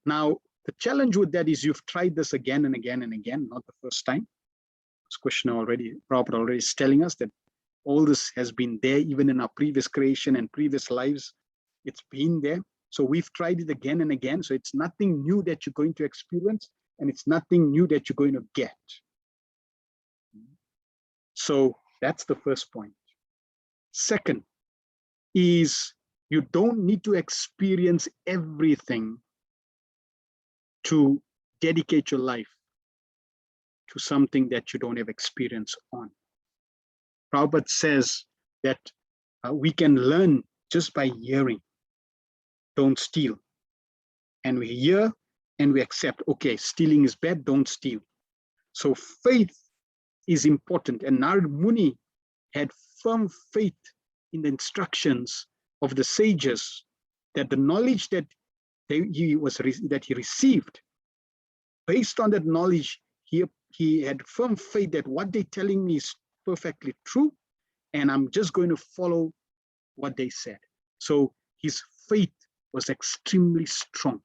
Now, the challenge with that is you've tried this again and again and again, not the first time. As Prabhupada already is telling us that all this has been there even in our previous creation and previous lives. It's been there. So we've tried it again and again. So it's nothing new that you're going to experience, and it's nothing new that you're going to get. So that's the first point. Second is you don't need to experience everything to dedicate your life to something that you don't have experience on. Prabhupada says that we can learn just by hearing. Don't steal. And we hear and we accept, okay, stealing is bad, don't steal. So faith is important. And Narad Muni had firm faith in the instructions of the sages, that the knowledge that he received, based on that knowledge, he had firm faith that what they're telling me is perfectly true, and I'm just going to follow what they said. So his faith was extremely strong.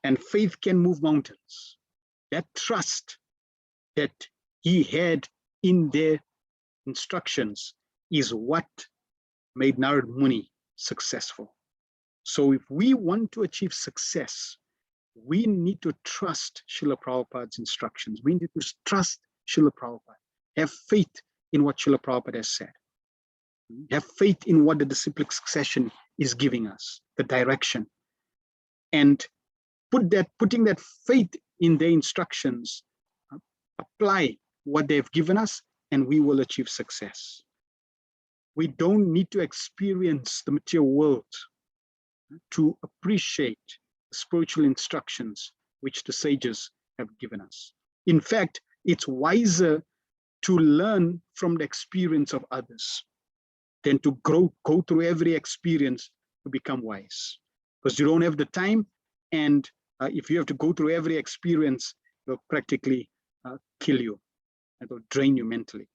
And faith can move mountains. That trust that he had in their instructions is what made Narad Muni successful. So if we want to achieve success, we need to trust Srila Prabhupada's instructions. We need to trust Srila Prabhupada. Have faith in what Srila Prabhupada has said. Have faith in what the disciplic succession is giving us, the direction. And putting that faith in their instructions, apply what they've given us, and we will achieve success. We don't need to experience the material world to appreciate the spiritual instructions which the sages have given us. In fact, it's wiser to learn from the experience of others than to go through every experience to become wise. Because you don't have the time, and if you have to go through every experience, it'll practically kill you. It'll drain you mentally.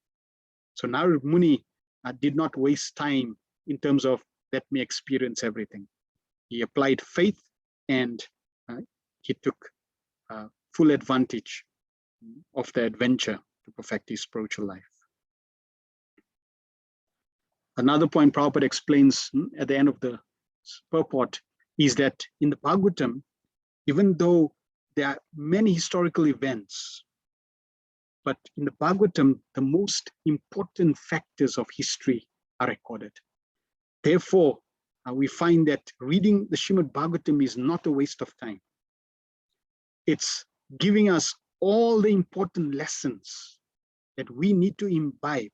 So Narad Muni did not waste time in terms of let me experience everything. He applied faith, and he took full advantage of the adventure to perfect his spiritual life. Another point Prabhupada explains at the end of the purport is that in the Bhagavatam, even though there are many historical events, but in the Bhagavatam, the most important factors of history are recorded. Therefore, we find that reading the Srimad Bhagavatam is not a waste of time. It's giving us all the important lessons that we need to imbibe.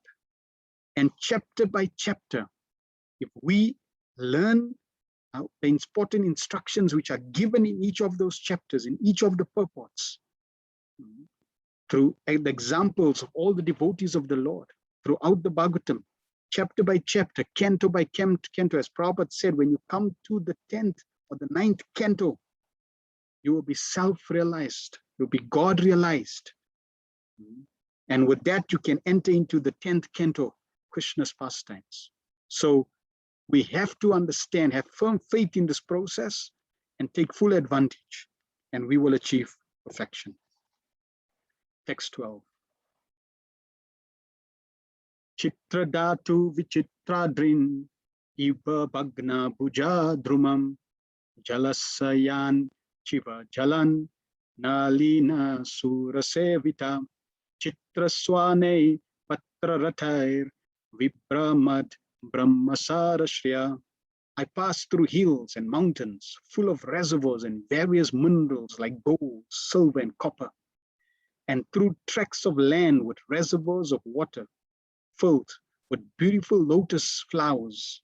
And chapter by chapter, if we learn the important instructions which are given in each of those chapters, in each of the purports, through the examples of all the devotees of the Lord, throughout the Bhagavatam, chapter by chapter, canto by canto, as Prabhupada said, when you come to the 10th or the 9th canto, you will be self-realized, you'll be God-realized. And with that, you can enter into the 10th canto, Krishna's pastimes. So we have to understand, have firm faith in this process and take full advantage, and we will achieve perfection. Text 12. Chitradatu vichitradrin iva bhagna bhuja drumam jalasayan chiva jalan nalina surasevita chitraswane patrarathair vibramad brahmasarashriya. I passed through hills and mountains full of reservoirs and various minerals like gold, silver, and copper, and through tracts of land with reservoirs of water filled with beautiful lotus flowers,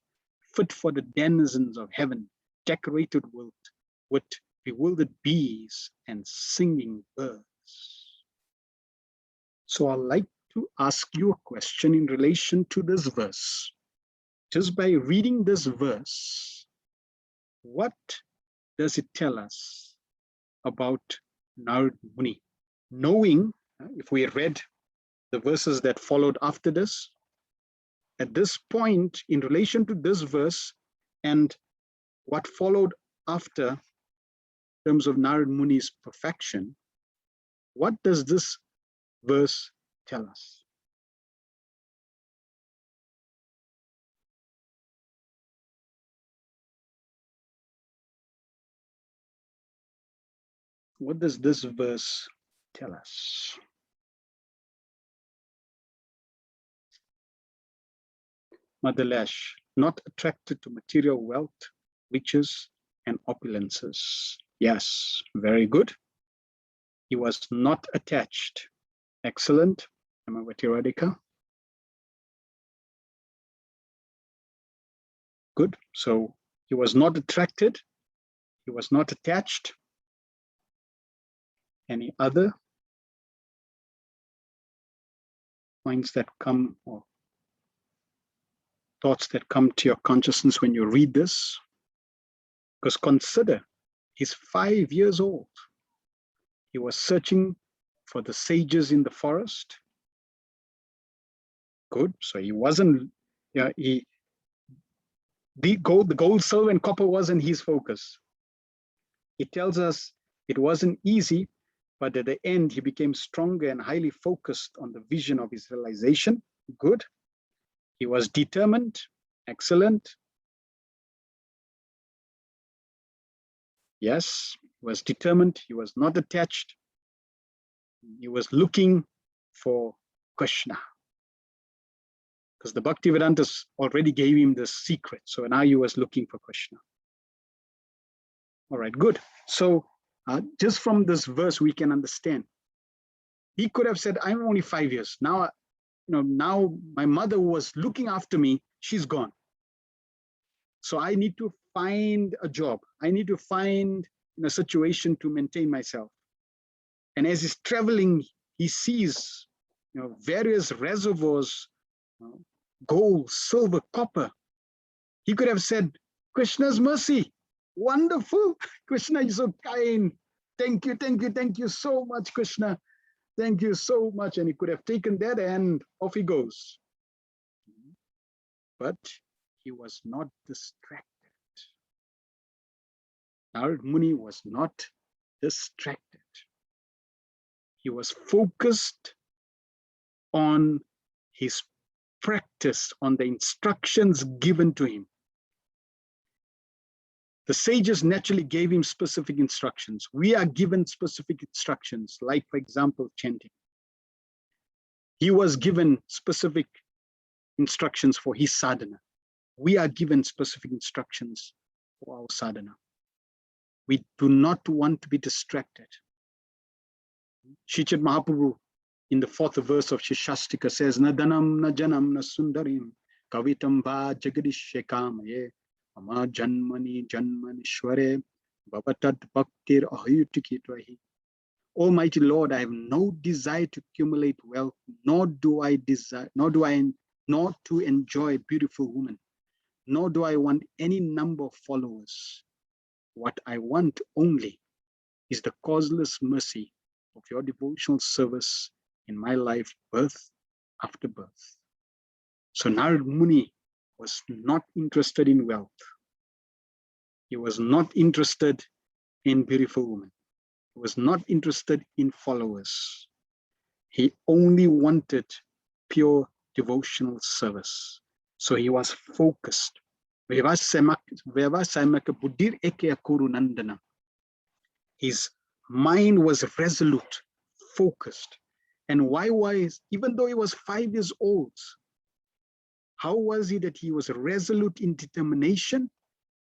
fit for the denizens of heaven, decorated with bewildered bees and singing birds. So I'd like to ask you a question in relation to this verse. Just by reading this verse, what does it tell us about Narad Muni? Knowing, if we read the verses that followed after this, at this point, in relation to this verse and what followed after in terms of Narad Muni's perfection, what does this verse tell us? What does this verse tell us? Mother Lash, not attracted to material wealth, riches, and opulences. Yes, very good. He was not attached. Excellent. Amavati Radhika. Good. So he was not attracted. He was not attached. Any other points that come or thoughts that come to your consciousness when you read this? Because consider, he's 5 years old. He was searching for the sages in the forest. Good. So he wasn't, the gold, silver, and copper wasn't his focus. It tells us it wasn't easy, but at the end, he became stronger and highly focused on the vision of his realization. Good. He was determined. Excellent. Yes, he was determined. He was not attached. He was looking for Krishna. Because the Bhaktivedantas already gave him the secret. So now he was looking for Krishna. All right, good. So just from this verse, we can understand. He could have said, I'm only 5 years. Now, now my mother who was looking after me, she's gone. So I need to find a job. I need to find a situation to maintain myself. And as he's traveling, he sees various reservoirs, gold, silver, copper. He could have said, Krishna's mercy, wonderful. Krishna is so kind. Thank you, thank you, thank you so much, Krishna. Thank you so much. And he could have taken that and off he goes. But he was not distracted. Narad Muni was not distracted. He was focused on his practice, on the instructions given to him. The sages naturally gave him specific instructions. We are given specific instructions, like, for example, chanting. He was given specific instructions for his sadhana. We are given specific instructions for our sadhana. We do not want to be distracted. Sri Mahaprabhu in the 4th verse of Shashastika says, Na dhanam, na janam, na sundarim, kavitam va jagadishekamaye, ama janmani janmanishware, bhavatad bhaktir ahayutikitvahi. Almighty Lord, I have no desire to accumulate wealth, nor to enjoy a beautiful woman, nor do I want any number of followers. What I want only is the causeless mercy of your devotional service in my life, birth after birth. So Narad Muni was not interested in wealth. He was not interested in beautiful women. He was not interested in followers. He only wanted pure devotional service. So he was focused. His mind was resolute, focused. And why was, even though he was 5 years old, how was it that he was resolute in determination?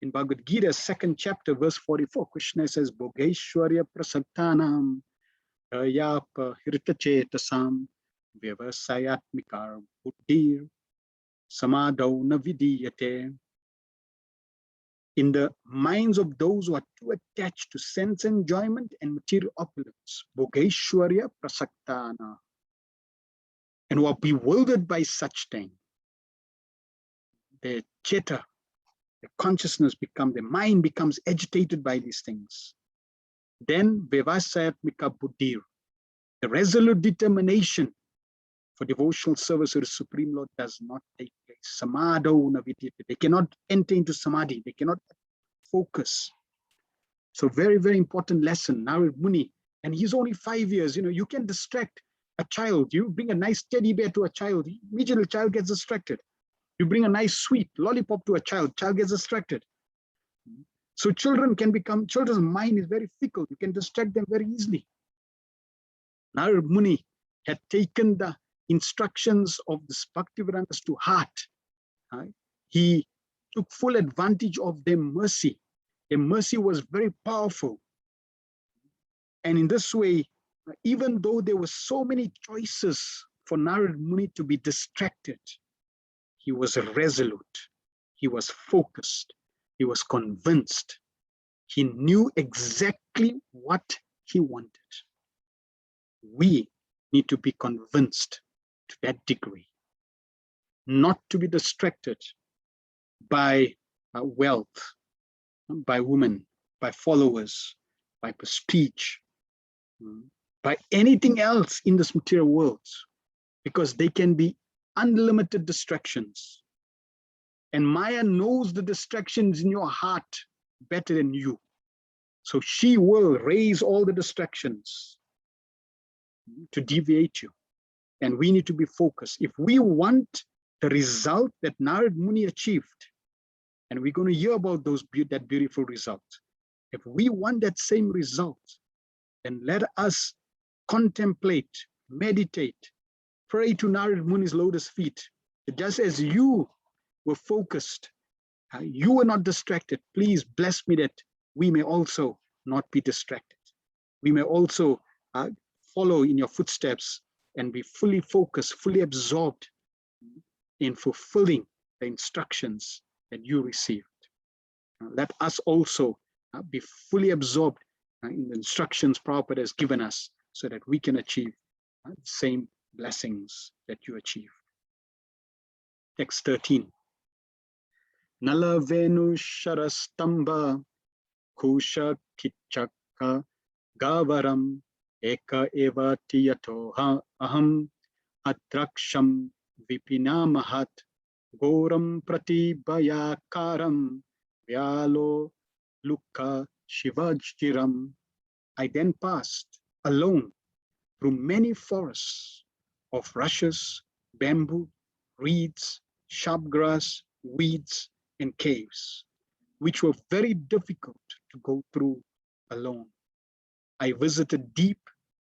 In Bhagavad Gita, 2nd chapter, verse 44, Krishna says, Bhogeshwarya prasaktanam yapa hirtachetasam vyavasayatmikar buddhir samadau na vidiyate. In the minds of those who are too attached to sense enjoyment and material opulence, Bhogeshwarya prasaktana, and who are bewildered by such things, their chitta, their consciousness their mind becomes agitated by these things. Then Vivasayatmika Buddhir, the resolute determination for devotional service to the Supreme Lord does not take place. Samadho navidite. They cannot enter into samadhi. They cannot focus. So very, very important lesson. Narad Muni, and he's only 5 years. You can distract a child. You bring a nice teddy bear to a child, immediately the child gets distracted. You bring a nice sweet lollipop to a child gets distracted. So children's mind is very fickle. You can distract them very easily. Narad Muni had taken the instructions of the Bhaktivedanta to heart. He took full advantage of their mercy. Their mercy was very powerful. And in this way, even though there were so many choices for Narad Muni to be distracted, he was resolute, he was focused, he was convinced. He knew exactly what he wanted. We need to be convinced to that degree, not to be distracted by wealth, by women, by followers, by prestige, by anything else in this material world, because they can be unlimited distractions. And Maya knows the distractions in your heart better than you. So she will raise all the distractions to deviate you. And we need to be focused. If we want the result that Narad Muni achieved, and we're going to hear about that beautiful result. If we want that same result, then let us contemplate, meditate, pray to Narad Muni's lotus feet. Just as you were focused, you were not distracted. Please bless me that we may also not be distracted. We may also follow in your footsteps and be fully focused, fully absorbed in fulfilling the instructions that you received. Let us also be fully absorbed in the instructions Prabhupada has given us so that we can achieve the same blessings that you achieve. Text 13. Nala Venu Sharastamba Kusha Kichaka Gavaram Eka Eva Tiyato Aham Atraksham Vipinamahat Goram Pratibhayakaram Vyalo Lukka Shivajjiram. I then passed alone through many forests of rushes, bamboo, reeds, sharp grass, weeds, and caves, which were very difficult to go through alone. I visited deep,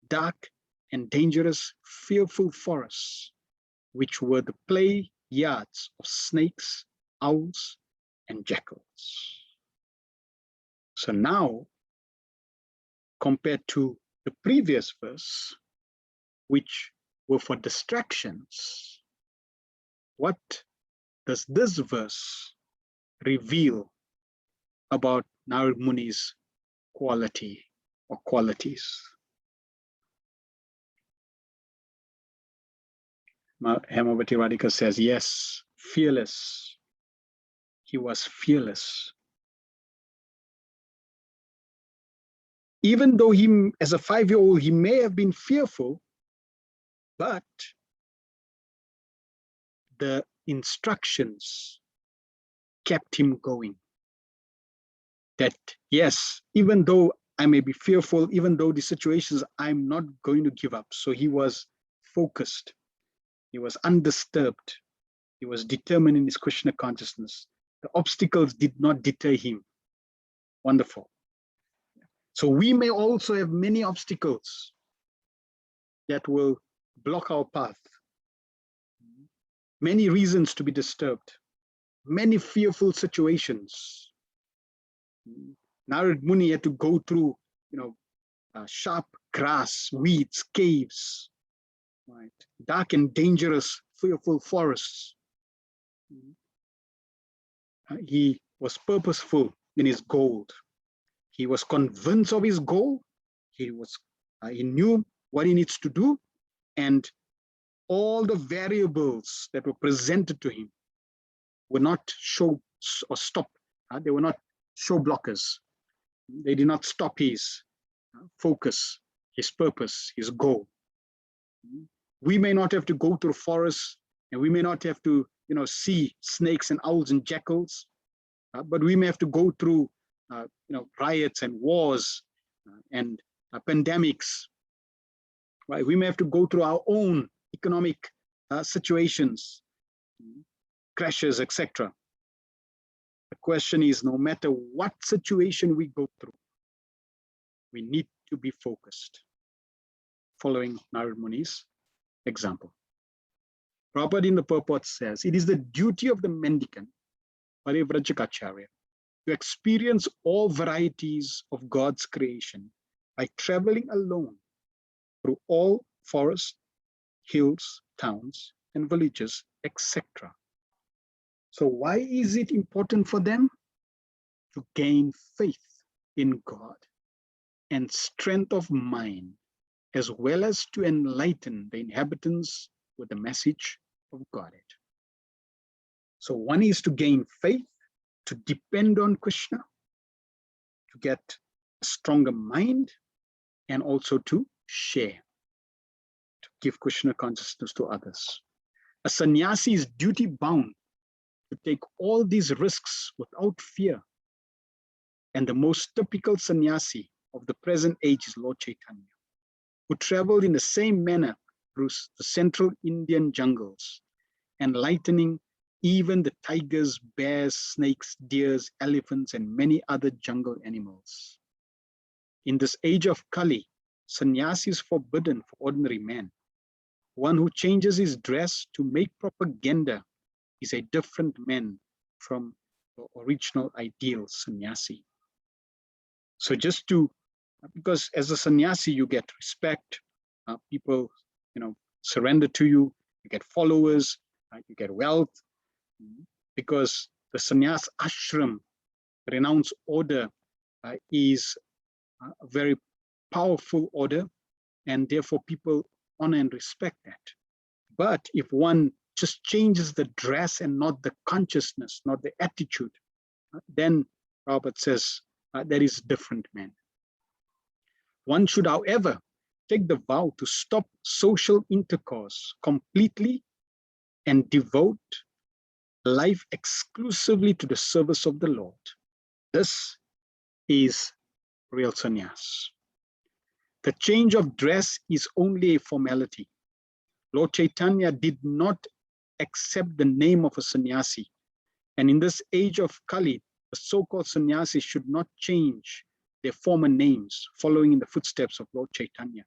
dark, and dangerous, fearful forests, which were the play yards of snakes, owls, and jackals. So now, compared to the previous verse, which were for distractions, what does this verse reveal about Narad Muni's quality or qualities? Hemavati Radhika says, yes, fearless. He was fearless. Even though he, as a 5-year-old, he may have been fearful, but the instructions kept him going. That, yes, even though I may be fearful, even though the situations, I'm not going to give up. So he was focused. He was undisturbed. He was determined in his Krishna consciousness. The obstacles did not deter him. Wonderful. So we may also have many obstacles that will block our path. Many reasons to be disturbed. Many fearful situations. Narad Muni had to go through, sharp grass, weeds, caves, right? Dark and dangerous, fearful forests. He was purposeful in his goal. He was convinced of his goal. He knew what he needs to do, and all the variables that were presented to him were not show or stop. They were not show blockers. They did not stop his focus, his purpose, his goal. We may not have to go through forests, and we may not have to, see snakes and owls and jackals, but we may have to go through, riots and wars and pandemics. Right? We may have to go through our own economic situations, crashes, etc. The question is, no matter what situation we go through, we need to be focused, following Narad Muni's example. Prabhupada in the purport says, it is the duty of the mendicant, Parivrajikacharya, to experience all varieties of God's creation by traveling alone through all forests, hills, towns, and villages, etc. So why is it important for them? To gain faith in God and strength of mind, as well as to enlighten the inhabitants with the message of Godhead. So one is to gain faith, to depend on Krishna, to get a stronger mind, and also to share, to give Krishna consciousness to others. A sannyasi is duty bound to take all these risks without fear. And the most typical sannyasi of the present age is Lord Chaitanya, who traveled in the same manner through the central Indian jungles, enlightening even the tigers, bears, snakes, deers, elephants, and many other jungle animals. In this age of Kali, sannyasi is forbidden for ordinary men. One who changes his dress to make propaganda is a different man from the original ideal sannyasi. So just to, because as a sannyasi, you get respect, people, surrender to you, you get followers, you get wealth, because the sannyas ashram, renounced order, is a very powerful order, and therefore people honor and respect that. But if one just changes the dress and not the consciousness, not the attitude, then Prabhupada says there is a different man. One should, however, take the vow to stop social intercourse completely and devote life exclusively to the service of the Lord. This is real sannyas. The change of dress is only a formality. Lord Chaitanya did not accept the name of a sannyasi. And in this age of Kali, the so-called sannyasis should not change their former names, following in the footsteps of Lord Chaitanya.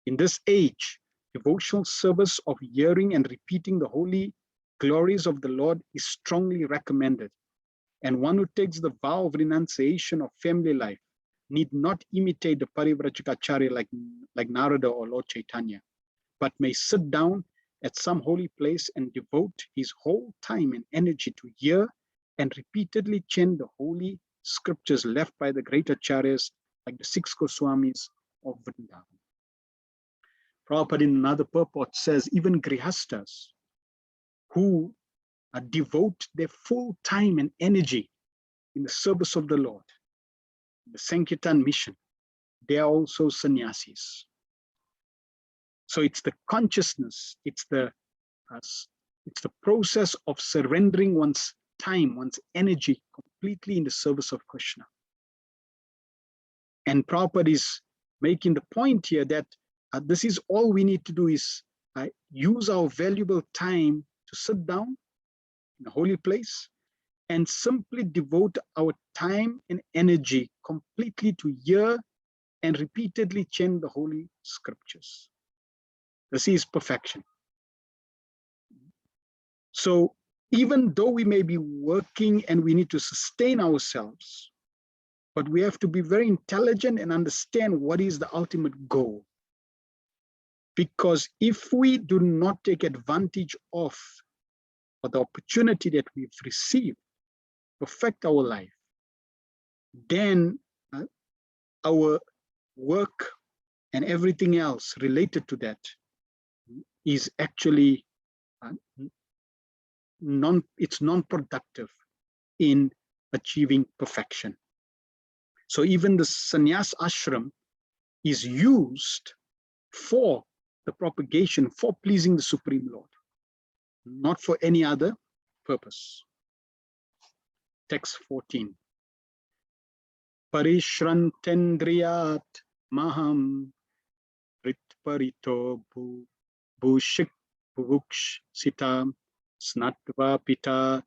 In this age, devotional service of hearing and repeating the holy glories of the Lord is strongly recommended, and one who takes the vow of renunciation of family life need not imitate the Parivrajikacharya like Narada or Lord Chaitanya, but may sit down at some holy place and devote his whole time and energy to hear and repeatedly chant the holy scriptures left by the great acharyas like the 6 Goswamis of Vrindavan. Prabhupada in another purport says, even grihastas who devote their full time and energy in the service of the Lord, the Sankirtan mission, they are also sannyasis. So it's the consciousness, it's the process of surrendering one's time, one's energy completely in the service of Krishna. And Prabhupada is making the point here that this is all we need to do is use our valuable time to sit down in a holy place and simply devote our time and energy completely to hear and repeatedly chant the holy scriptures. This is perfection. So even though we may be working and we need to sustain ourselves, but we have to be very intelligent and understand what is the ultimate goal. Because if we do not take advantage of the opportunity that we've received to perfect our life, then our work and everything else related to that is actually non-productive in achieving perfection. So even the sannyas ashram is used for the propagation, for pleasing the Supreme Lord, not for any other purpose. Text 14. Parishrantendriyat maham ritparito bhushik bhuvuksh sitam snatva pita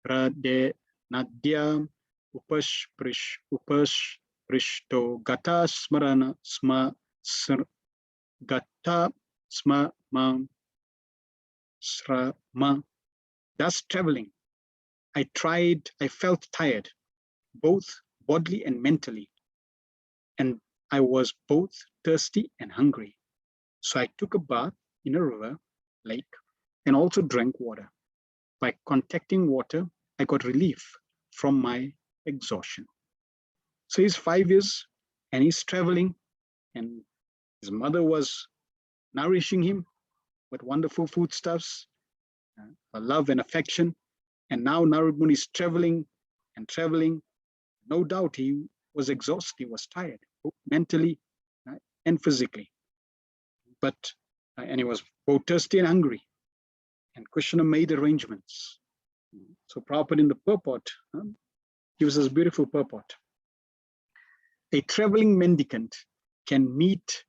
rade nadyam upasprishto gata smarana gata sma srama. Thus traveling, I felt tired, both bodily and mentally, and I was both thirsty and hungry. So I took a bath in a river, lake, and also drank water. By contacting water, I got relief from my exhaustion. So he's 5 years and he's traveling, and his mother was nourishing him with wonderful foodstuffs, love and affection. And now Narad Muni is traveling and traveling. No doubt he was exhausted, he was tired, both mentally and physically. And he was both thirsty and hungry. And Krishna made arrangements. So Prabhupada in the purport gives us beautiful purport. A traveling mendicant can meet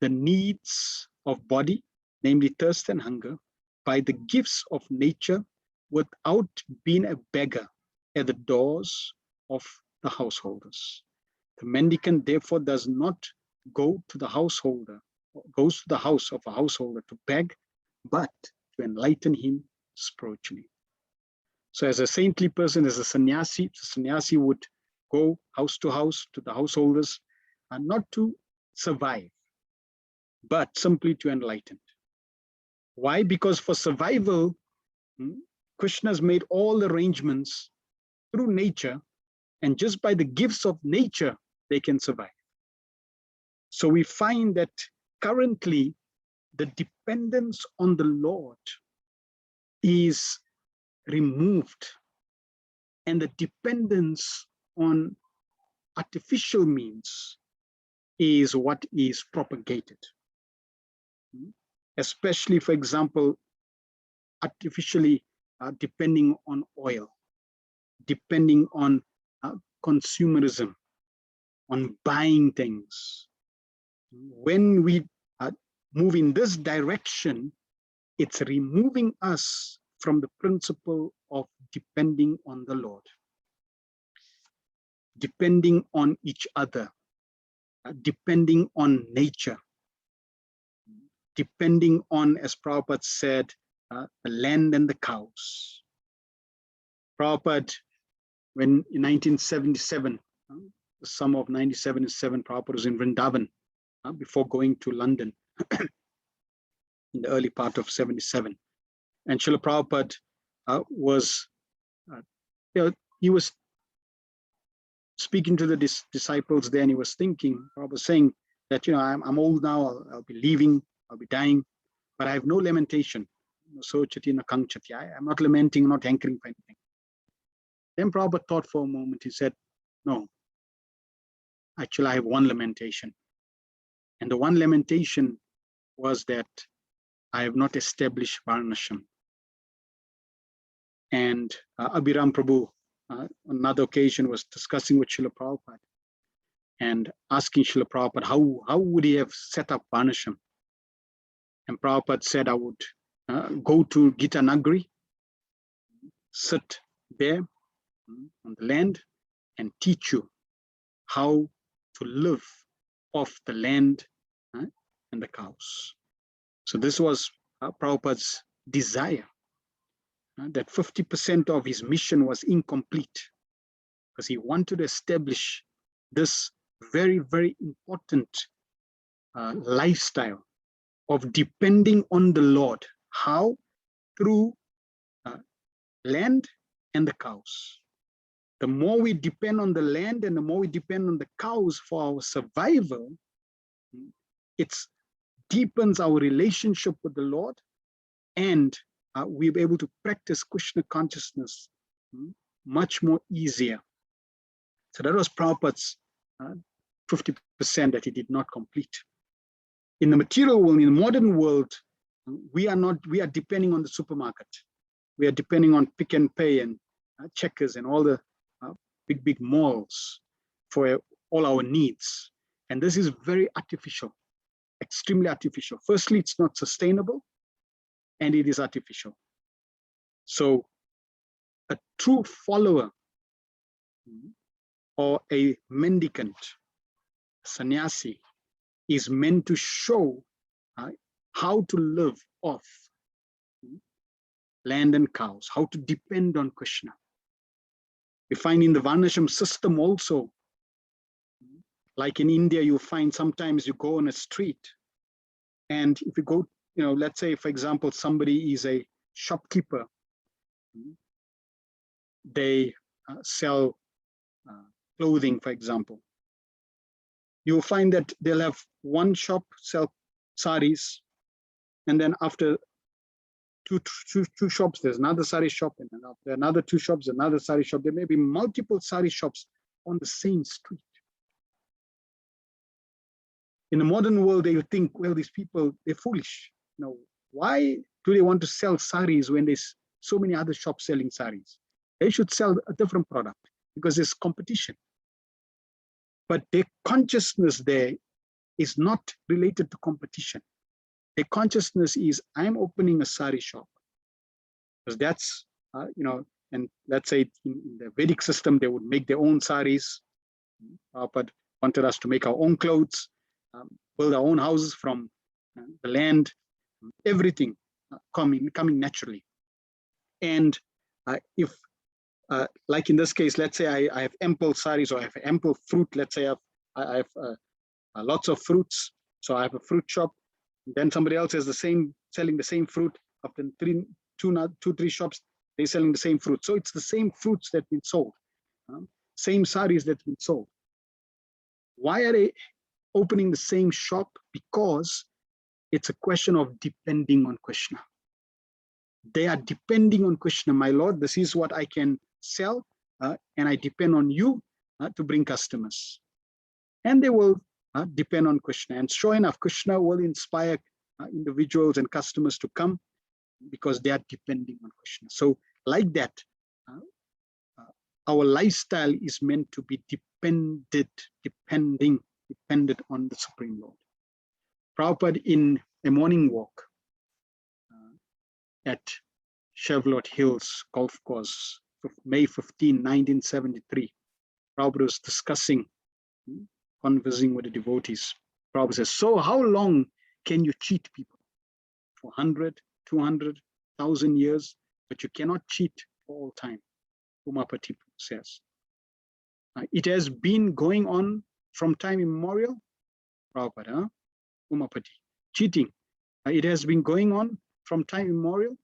the needs of body, namely thirst and hunger, by the gifts of nature without being a beggar at the doors of the householders. The mendicant therefore does not go to the householder, goes to the house of a householder to beg, but to enlighten him spiritually. So as a saintly person, as a sannyasi would go house to house to the householders, and not to survive, but simply to enlighten. Why? Because for survival, Krishna's made all arrangements through nature, and just by the gifts of nature, they can survive. So we find that currently the dependence on the Lord is removed, and the dependence on artificial means is what is propagated. Especially, for example, artificially depending on oil, depending on consumerism, on buying things. When we move in this direction, it's removing us from the principle of depending on the Lord, depending on each other, depending on nature, depending on, as Prabhupada said, the land and the cows. Prabhupada, when in 1977, the summer of 1977, Prabhupada was in Vrindavan before going to London in the early part of 77. And Srila Prabhupada was, he was speaking to the disciples there, and he was thinking, Prabhupada was saying that, I'm old now, I'll be leaving, I'll be dying, but I have no lamentation. So chati na kang chati. I'm not lamenting, not hankering for anything. Then Prabhupada thought for a moment. He said, no, actually I have one lamentation. And the one lamentation was that I have not established Varnasham. And Abhiram Prabhu, on another occasion, was discussing with Srila Prabhupada and asking Srila Prabhupada, how would he have set up Varnasham? And Prabhupada said, I would go to Gita Nagari, sit there on the land and teach you how to live off the land and the cows. So this was Prabhupada's desire, that 50% of his mission was incomplete because he wanted to establish this very, very important lifestyle of depending on the Lord. How? Through land and the cows. The more we depend on the land and the more we depend on the cows for our survival, it deepens our relationship with the Lord, and we'll be able to practice Krishna consciousness much more easier. So that was Prabhupada's 50% that he did not complete. In the material world, in the modern world, we are depending on the supermarket. We are depending on Pick and Pay and Checkers and all the big malls for all our needs. And this is very artificial, extremely artificial. Firstly, it's not sustainable, and it is artificial. So a true follower or a mendicant, sannyasi, is meant to show how to live off land and cows, how to depend on Krishna. We find in the Varnasham system also, like in India, you find sometimes you go on a street, and if you go, let's say, for example, somebody is a shopkeeper, they sell clothing, for example. You'll find that they'll have one shop sell saris, and then after two shops, there's another sari shop, and then after another two shops, another sari shop. There may be multiple sari shops on the same street. In the modern world, they would think, well, these people, they're foolish. Why do they want to sell saris when there's so many other shops selling saris? They should sell a different product because there's competition. But their consciousness there is not related to competition. Their consciousness is, I'm opening a sari shop. Because that's, and let's say in the Vedic system, they would make their own saris. But wanted us to make our own clothes, build our own houses from the land, everything coming naturally. And if, like in this case, let's say I have ample saris, or I have ample fruit. Let's say I have lots of fruits, so I have a fruit shop. Then somebody else has selling the same fruit. After two, three shops, they're selling the same fruit. So it's the same fruits that have been sold, same saris that have been sold. Why are they opening the same shop? Because it's a question of depending on Krishna. They are depending on Krishna. My Lord, this is what I can sell, and I depend on you to bring customers. And they will depend on Krishna. And sure enough, Krishna will inspire individuals and customers to come because they are depending on Krishna. So like that, our lifestyle is meant to be dependent on the Supreme Lord. Prabhupada, in a morning walk at Chevelot Hills Golf Course, May 15, 1973, Prabhupada was discussing, conversing with the devotees. Prabhupada says, so how long can you cheat people? For 100, 200, 1,000 years, but you cannot cheat for all time, Umapati says. It has been going on from time immemorial, Prabhupada, Umapati, cheating. It has been going on from time immemorial.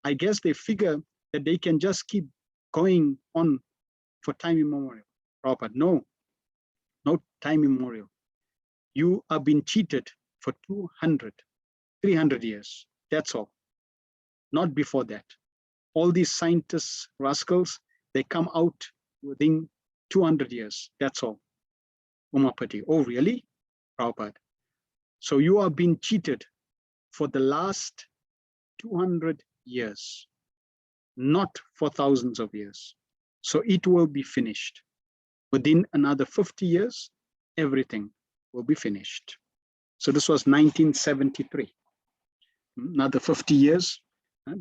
I guess they figure that they can just keep going on for time immemorial. Prabhupada, no time immemorial. You have been cheated for 200, 300 years. That's all. Not before that. All these scientists, rascals, they come out within 200 years. That's all. Umapati, oh really? Prabhupada. So you are being cheated for the last 200 years, not for thousands of years. So it will be finished. Within another 50 years, everything will be finished. So this was 1973. Another 50 years,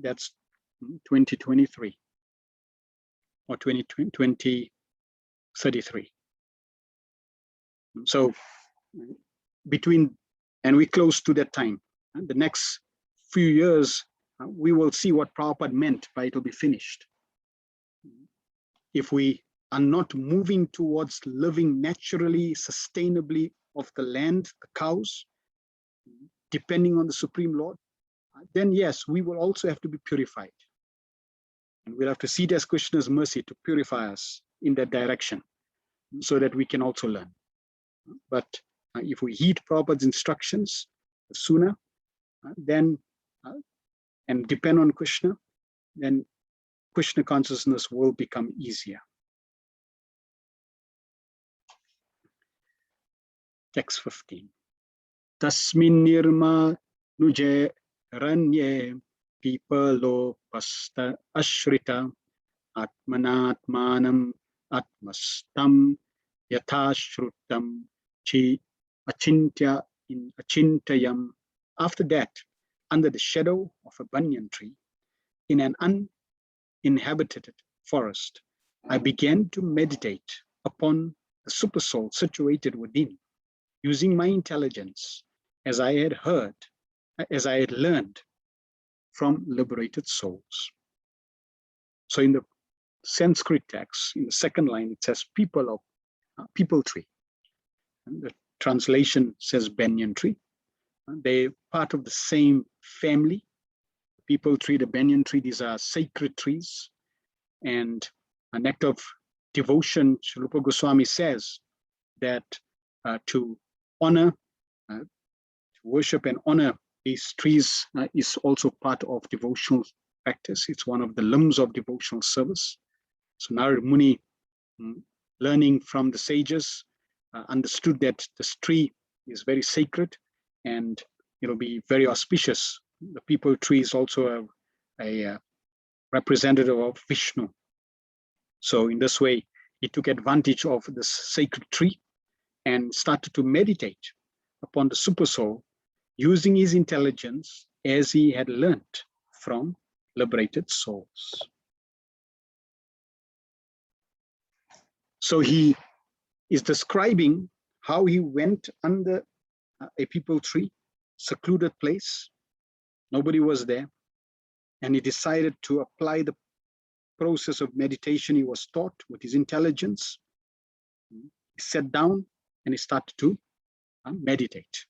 that's 2023 or 2033. So between, and we close to that time, the next few years, we will see what Prabhupada meant by it will be finished. If we are not moving towards living naturally, sustainably off the land, the cows, depending on the Supreme Lord, then yes, we will also have to be purified. And we'll have to see it as Krishna's mercy to purify us in that direction so that we can also learn. But if we heed Prabhupada's instructions sooner, then, and depend on Krishna, then Krishna consciousness will become easier. Text 15. Tasmin nirma nuje ranye pipalo pasta ashrita atmanatmanam atmastam yathashrutam chi achintya in achintayam. After that, under the shadow of a banyan tree, in an uninhabited forest, I began to meditate upon the Supersoul situated within, using my intelligence as I had heard, as I had learned from liberated souls. So in the Sanskrit text, in the second line, it says people tree. And the translation says banyan tree. They're part of the same family. People tree, the banyan tree, these are sacred trees. And an act of devotion, Srila Rupa Goswami says that to honor, to worship and honor these trees is also part of devotional practice. It's one of the limbs of devotional service. So Narad Muni, learning from the sages, understood that this tree is very sacred and it'll be very auspicious. The people tree is also a representative of Vishnu. So in this way, he took advantage of this sacred tree and started to meditate upon the Supersoul, using his intelligence as he had learnt from liberated souls. So he is describing how he went under a people tree, secluded place. Nobody was there. And he decided to apply the process of meditation he was taught with his intelligence. He sat down and he started to meditate.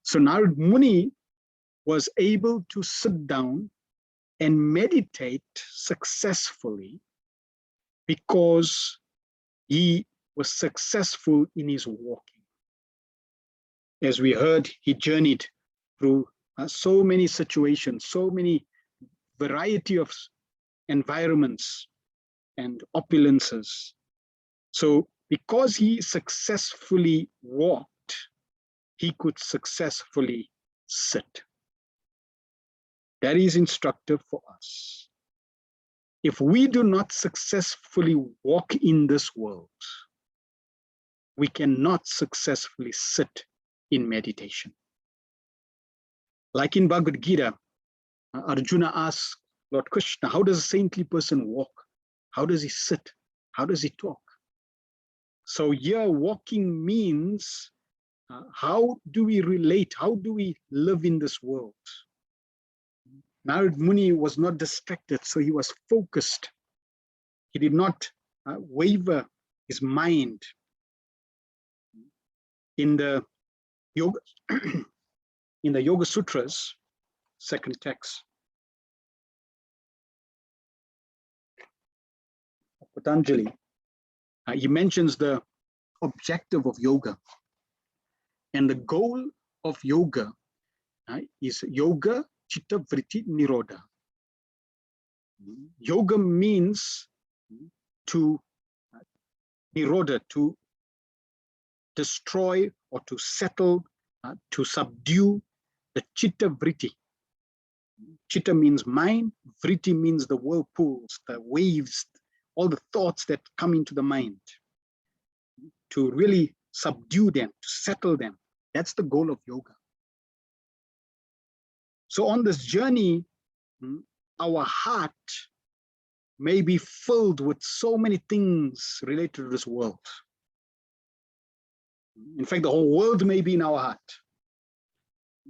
So Narad Muni was able to sit down and meditate successfully because he was successful in his walking. As we heard, he journeyed through so many situations, so many variety of environments and opulences. So because he successfully walked, he could successfully sit. That is instructive for us. If we do not successfully walk in this world, we cannot successfully sit in meditation. Like in Bhagavad Gita, Arjuna asks Lord Krishna, how does a saintly person walk? How does he sit? How does he talk? So here walking means how do we relate? How do we live in this world? Narad Muni was not distracted, so he was focused. He did not waver his mind. In the Yoga, in the Yoga Sutras, second text, Patanjali, he mentions the objective of yoga. And the goal of yoga is yoga chitta vritti nirodha. Yoga means to nirodha, to destroy or to settle, to subdue the chitta vritti. Chitta means mind, vritti means the whirlpools, the waves, all the thoughts that come into the mind. To really subdue them, to settle them. That's the goal of yoga. So on this journey, our heart may be filled with so many things related to this world. In fact, the whole world may be in our heart.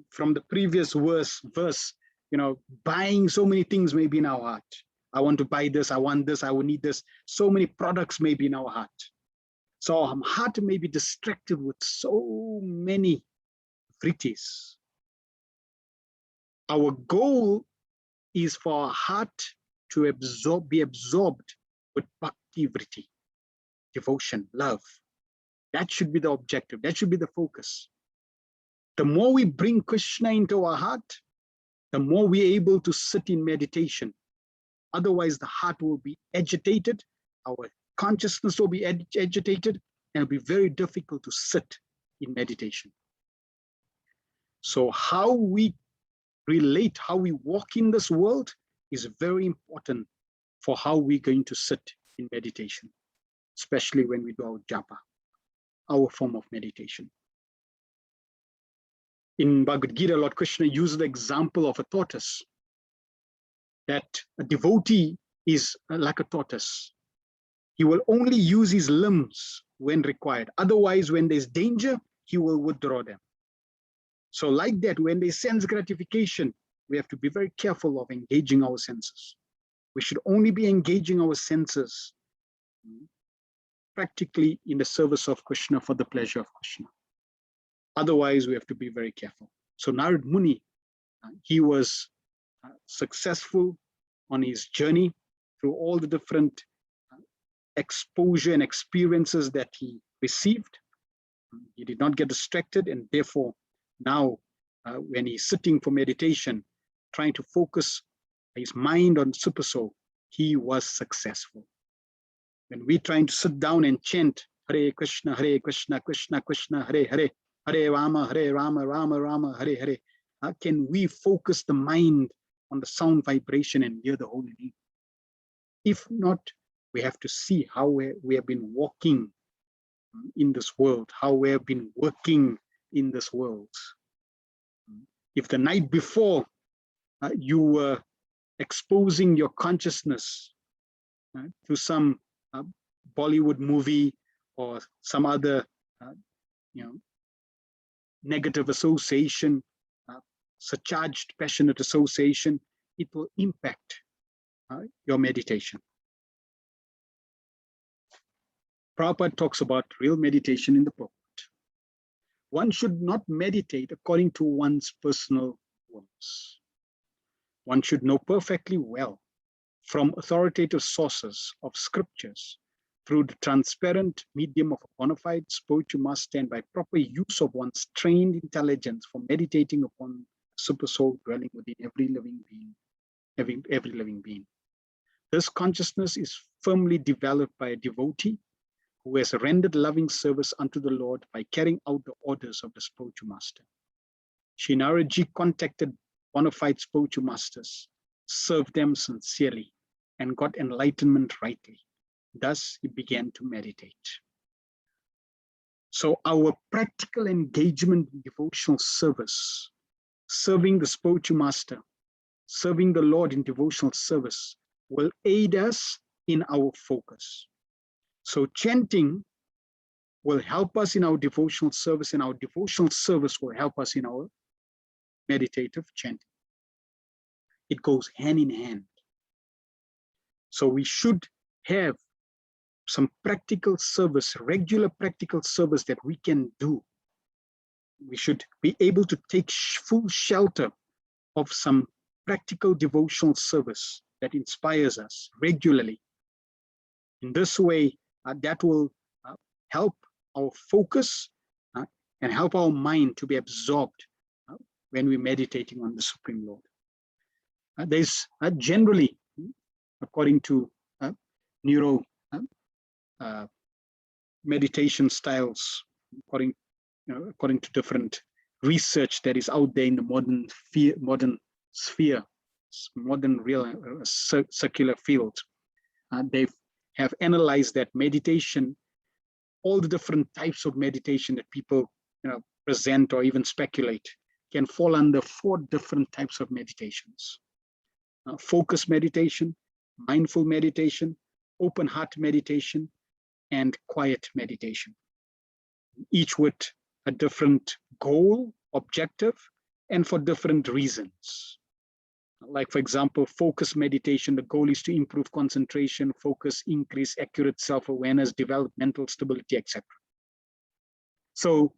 From the previous verse, buying so many things may be in our heart. I want to buy this, I want this, I will need this. So many products may be in our heart. So our heart may be distracted with so many vrittis. Our goal is for our heart to be absorbed with bhakti vritti, devotion, love. That should be the objective. That should be the focus. The more we bring Krishna into our heart, the more we're able to sit in meditation. Otherwise, the heart will be agitated, our consciousness will be agitated, and it'll be very difficult to sit in meditation. So how we relate, how we walk in this world is very important for how we're going to sit in meditation, especially when we do our japa, our form of meditation. In Bhagavad Gita, Lord Krishna used the example of a tortoise, that a devotee is like a tortoise. He will only use his limbs when required. Otherwise, when there's danger, he will withdraw them. So like that, when there's sense gratification, we have to be very careful of engaging our senses. We should only be engaging our senses practically in the service of Krishna for the pleasure of Krishna. Otherwise, we have to be very careful. So Narad Muni, he was successful on his journey through all the different exposure and experiences that he received. He did not get distracted, and therefore now when he's sitting for meditation, trying to focus his mind on Supersoul, he was successful. When we're trying to sit down and chant Hare Krishna, Krishna Krishna, Hare Hare, Hare Rama, Rama Rama, Hare Hare, how can we focus the mind on the sound vibration and hear the holy name? If not, we have to see how we have been walking in this world, how we have been working in this world. If the night before you were exposing your consciousness to some Bollywood movie or some other negative association, surcharged passionate association, it will impact your meditation. Prabhupada talks about real meditation in the book. One should not meditate according to one's personal wants. One should know perfectly well from authoritative sources of scriptures through the transparent medium of a bona fide spiritual master and by proper use of one's trained intelligence for meditating upon Supersoul dwelling within every living being. This consciousness is firmly developed by a devotee who has rendered loving service unto the Lord by carrying out the orders of the spiritual master. Shri Naraji contacted bona fide spiritual masters, served them sincerely, and got enlightenment rightly. Thus, he began to meditate. So our practical engagement in devotional service, serving the spiritual master, serving the Lord in devotional service, will aid us in our focus. So chanting will help us in our devotional service, and our devotional service will help us in our meditative chanting. It goes hand in hand. So we should have some practical service, regular practical service that we can do. We should be able to take full shelter of some practical devotional service that inspires us regularly. In this way, that will help our focus and help our mind to be absorbed when we're meditating on the Supreme Lord. There's generally, according to neuro meditation styles, according to different research that is out there in the modern sphere, modern real circular field, they have analyzed that meditation, all the different types of meditation that people present or even speculate, can fall under 4 different types of meditations: focus meditation, mindful meditation, open heart meditation, and quiet meditation, each with a different goal, objective, and for different reasons. Like, for example, focus meditation, the goal is to improve concentration, focus, increase accurate self-awareness, develop mental stability, etc. So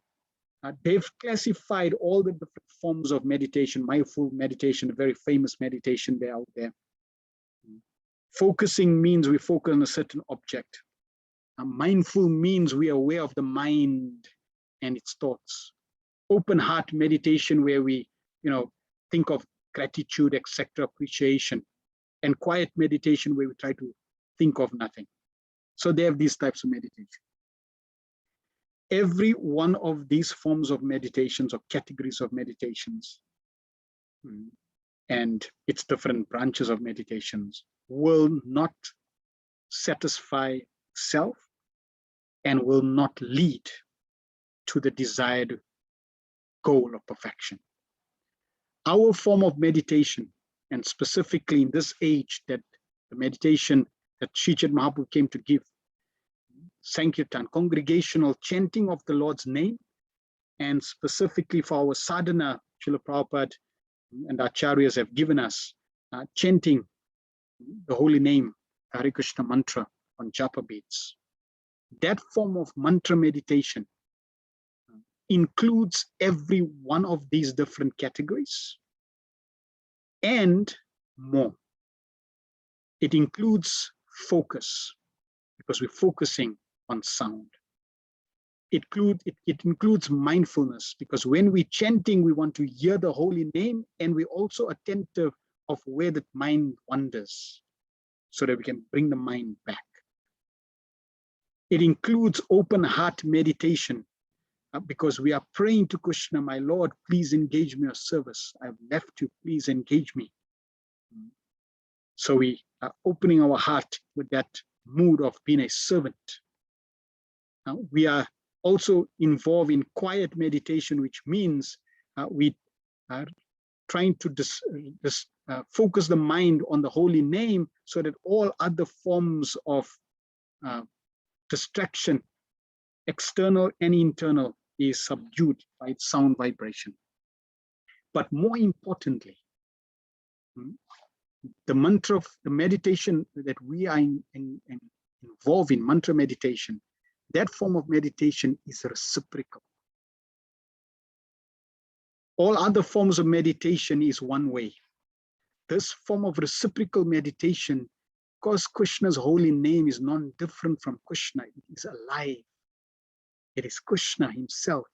they've classified all the different forms of meditation. Mindful meditation, a very famous meditation there out there. Focusing means we focus on a certain object. Mindful means we are aware of the mind and its thoughts. Open heart meditation, where we think of gratitude, etc., appreciation. And quiet meditation, where we try to think of nothing. So they have these types of meditation. Every one of these forms of meditations or categories of meditations and its different branches of meditations will not satisfy self and will not lead to the desired goal of perfection. Our form of meditation, and specifically in this age, that the meditation that Sri Chaitanya Mahaprabhu came to give, Sankirtan, congregational chanting of the Lord's name, and specifically for our sadhana, Srila Prabhupada and Acharyas have given us chanting the holy name, Hare Krishna mantra on japa beads. That form of mantra meditation includes every one of these different categories and more. It includes focus, because we're focusing on sound. It includes mindfulness, because when we're chanting, we want to hear the holy name, and we're also attentive of where the mind wanders, so that we can bring the mind back. It includes open heart meditation, because we are praying to Krishna, my Lord, please engage me in your service. I've left you, please engage me. So we are opening our heart with that mood of being a servant. We are also involved in quiet meditation, which means we are trying to focus the mind on the holy name, so that all other forms of distraction, external and internal, is subdued by its sound vibration. But more importantly, the mantra of the meditation that we are involved in, mantra meditation, that form of meditation is reciprocal. All other forms of meditation is one way. This form of reciprocal meditation, because Krishna's holy name is non-different from Krishna, it is alive. It is Krishna himself.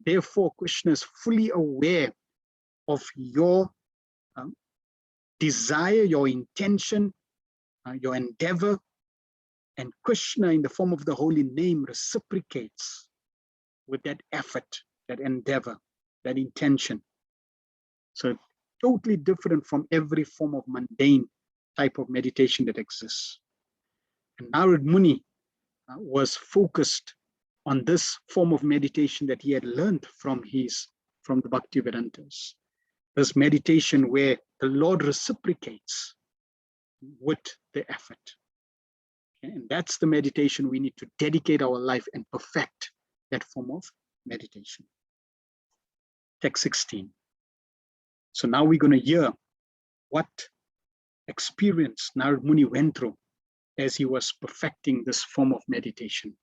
Therefore, Krishna is fully aware of your desire, your intention, your endeavor, and Krishna in the form of the holy name reciprocates with that effort, that endeavor, that intention. So totally different from every form of mundane type of meditation that exists. And Narad Muni was focused on this form of meditation that he had learned from the Bhaktivedantas. This meditation where the Lord reciprocates with the effort. Okay? And that's the meditation we need to dedicate our life and perfect that form of meditation. Text 16. So now we're going to hear what experience Narad Muni went through as he was perfecting this form of meditation.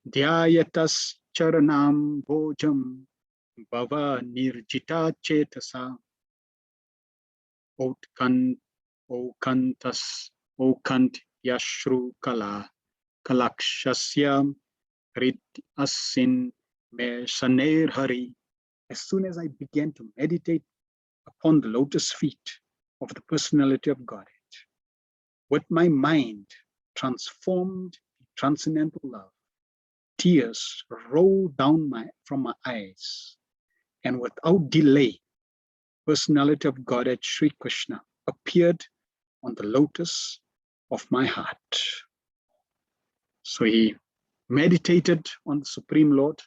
Dhyayatas charanam bhojam bhava nirjita chetasa okant yashru kala kalakshasya rit asin me shaner hari. As soon as I began to meditate upon the lotus feet of the personality of Godhead, with my mind transformed in transcendental love, tears rolled down from my eyes, and without delay, personality of Godhead Sri Krishna appeared on the lotus of my heart. So he meditated on the Supreme Lord,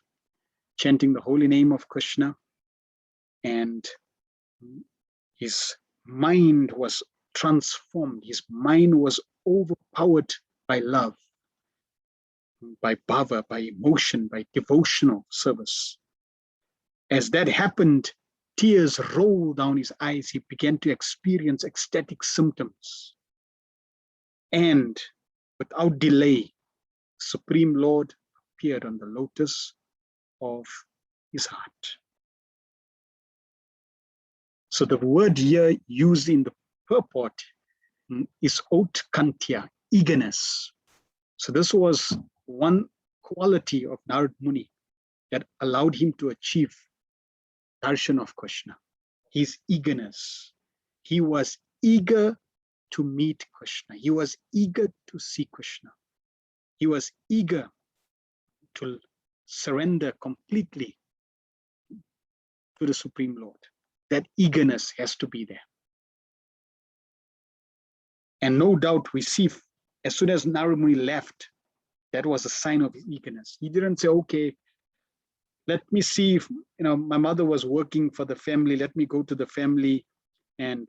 chanting the holy name of Krishna, and his mind was transformed. His mind was overpowered by love, by bhava, by emotion, by devotional service. As that happened, tears rolled down his eyes. He began to experience ecstatic symptoms. And without delay, Supreme Lord appeared on the lotus of his heart. So the word here used in the purport is outkantya, eagerness. So this was one quality of Narad Muni that allowed him to achieve darshan of Krishna, his eagerness. He was eager to meet Krishna. He was eager to see Krishna. He was eager to surrender completely to the Supreme Lord. That eagerness has to be there. And no doubt we see, as soon as Narad Muni left, that was a sign of his eagerness. He didn't say, okay, let me see if, my mother was working for the family, let me go to the family and,